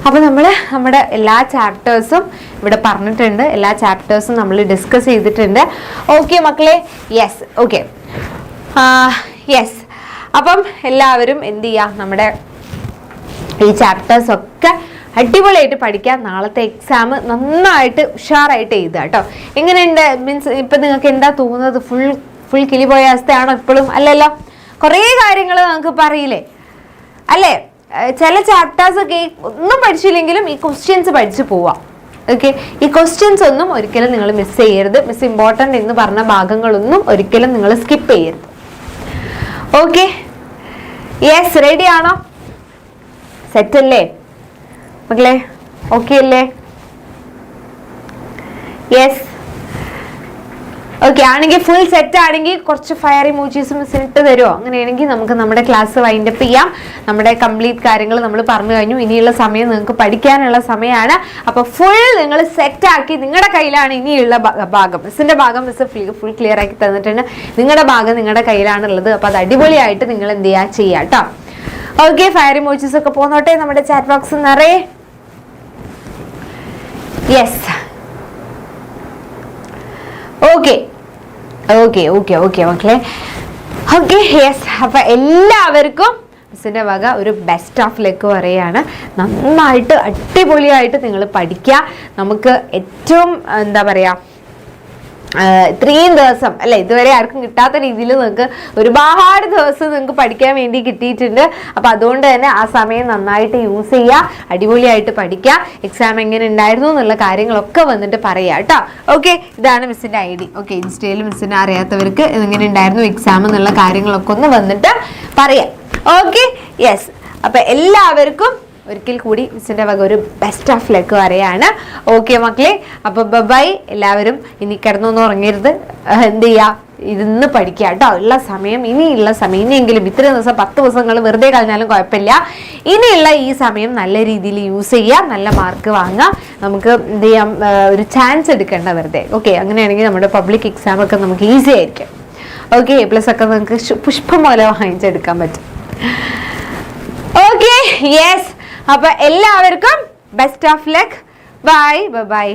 അപ്പോൾ നമ്മുടെ എല്ലാ ചാപ്റ്റേഴ്സും ഇവിടെ പറഞ്ഞിട്ടുണ്ട്, എല്ലാ ചാപ്റ്റേഴ്സും നമ്മൾ ഡിസ്കസ് ചെയ്തിട്ടുണ്ട്. ഓക്കെ മക്കളെ, യെസ്. Okay, yes. അപ്പം എല്ലാവരും എന്ത് ചെയ്യുക, നമ്മുടെ ഈ ചാപ്റ്റേഴ്സ് ഒക്കെ അടിപൊളിയായിട്ട് പഠിക്കാം. നാളത്തെ എക്സാം നന്നായിട്ട് ഉഷാറായിട്ട് എഴുതുക കേട്ടോ. എങ്ങനെയുണ്ട്? മീൻസ് ഇപ്പം നിങ്ങൾക്ക് എന്താ തോന്നുന്നത്? ഫുൾ കിളി പോയ അവസ്ഥയാണോ ഇപ്പോഴും? അല്ലല്ലോ, കുറേ കാര്യങ്ങൾ നമുക്ക് പറയില്ലേ അല്ലേ? ചില ചാപ്റ്റേഴ്സ് ഒക്കെ ഒന്നും പഠിച്ചില്ലെങ്കിലും ഈ ക്വസ്റ്റ്യൻസ് പഠിച്ചു പോവാം. ഓക്കെ, ഈ ക്വസ്റ്റ്യൻസ് ഒന്നും ഒരിക്കലും നിങ്ങൾ മിസ് ചെയ്യരുത്. മിസ് ഇമ്പോർട്ടൻ്റ് എന്ന് പറഞ്ഞ ഭാഗങ്ങളൊന്നും ഒരിക്കലും നിങ്ങൾ സ്കിപ്പ് ചെയ്യരുത്. Okay, yes. റെഡി ആണോ? സെറ്റ് അല്ലേ മക്കളെ? ഓക്കെ അല്ലേ? യെസ്. ഓക്കെ ആണെങ്കിൽ ഫുൾ സെറ്റ് ആണെങ്കിൽ കുറച്ച് ഫയർ ഇമോജീസ് മിസ്സിന് ഇട്ട് തരുമോ? അങ്ങനെയാണെങ്കിൽ നമുക്ക് നമ്മുടെ ക്ലാസ് വൈൻഡപ്പ് ചെയ്യാം. നമ്മുടെ കംപ്ലീറ്റ് കാര്യങ്ങൾ നമ്മൾ പറഞ്ഞു കഴിഞ്ഞു. ഇനിയുള്ള സമയം നിങ്ങൾക്ക് പഠിക്കാനുള്ള സമയമാണ്. അപ്പോൾ ഫുൾ നിങ്ങൾ സെറ്റാക്കി, നിങ്ങളുടെ കയ്യിലാണ് ഇനിയുള്ള ഭാഗം. മിസ്സിന്റെ ഭാഗം മിസ് ഫുൾ ക്ലിയർ ആക്കി തന്നിട്ടുണ്ട്. നിങ്ങളുടെ ഭാഗം നിങ്ങളുടെ കയ്യിലാണുള്ളത്. അപ്പോൾ അത് അടിപൊളിയായിട്ട് നിങ്ങൾ എന്ത് ചെയ്യാം കേട്ടോ. ഓക്കെ, ഫയർ ഇമോജീസ് ഒക്കെ പോന്നോട്ടെ നമ്മുടെ ചാറ്റ് ബോക്സ് നിറയെ. Yes, okay okay okay okay മക്കളെ. ഓക്കെ യെസ്, അപ്പൊ എല്ലാവർക്കും മിസ്സിന്റെ വക ഒരു ബെസ്റ്റ് ഓഫ് ലക്ക് പറയാണ്. നന്നായിട്ട് അടിപൊളിയായിട്ട് നിങ്ങൾ പഠിക്കുക. നമുക്ക് ഏറ്റവും എന്താ പറയാ, ഇത്രയും ദിവസം അല്ലെ, ഇതുവരെ ആർക്കും കിട്ടാത്ത രീതിയിൽ നിങ്ങൾക്ക് ഒരുപാട് ദിവസം നിങ്ങൾക്ക് പഠിക്കാൻ വേണ്ടി കിട്ടിയിട്ടുണ്ട്. അപ്പൊ അതുകൊണ്ട് തന്നെ ആ സമയം നന്നായിട്ട് യൂസ് ചെയ്യുക, അടിപൊളിയായിട്ട് പഠിക്കുക. എക്സാം എങ്ങനെ ഉണ്ടായിരുന്നു എന്നുള്ള കാര്യങ്ങളൊക്കെ വന്നിട്ട് പറയാം കേട്ടോ. ഓക്കെ, ഇതാണ് മിസ്സിന്റെ ID. ഓക്കെ, ഇൻസ്റ്റയിൽ മിസ്സിനെ അറിയാത്തവർക്ക് എങ്ങനെ ഉണ്ടായിരുന്നു എക്സാം എന്നുള്ള കാര്യങ്ങളൊക്കെ ഒന്ന് വന്നിട്ട് പറയാം. ഓക്കെ യെസ്, അപ്പൊ എല്ലാവർക്കും ഒരിക്കൽ കൂടി മിസ്സിന്റെ വക ഒരു ബെസ്റ്റ് ഓഫ് ലക്ക് പറയാണ്. ഓക്കെ മക്കളെ, അപ്പൊ ബൈ. എല്ലാവരും ഇനി കിടന്നൊന്നും ഉറങ്ങരുത്, എന്ത് ചെയ്യാ, ഇരുന്ന് പഠിക്കുക കേട്ടോ. ഉള്ള സമയം, ഇനിയുള്ള സമയം, ഇനിയെങ്കിലും ഇത്രയും ദിവസം 10 ദിവസങ്ങൾ വെറുതെ കളഞ്ഞാലും കുഴപ്പമില്ല. ഇനിയുള്ള ഈ സമയം നല്ല രീതിയിൽ യൂസ് ചെയ്യുക, നല്ല മാർക്ക് വാങ്ങുക. നമുക്ക് എന്ത് ചെയ്യാം, ഒരു ചാൻസ് എടുക്കേണ്ട വെറുതെ. ഓക്കെ, അങ്ങനെയാണെങ്കിൽ നമ്മുടെ പബ്ലിക് എക്സാം ഒക്കെ നമുക്ക് ഈസി ആയിരിക്കും. ഓക്കെ, A+ ഒക്കെ നമുക്ക് പുഷ്പം പോലെ വാങ്ങിച്ചെടുക്കാൻ പറ്റും. ഓക്കെ യെസ്, അപ്പൊ എല്ലാവർക്കും best of luck. Bye bye.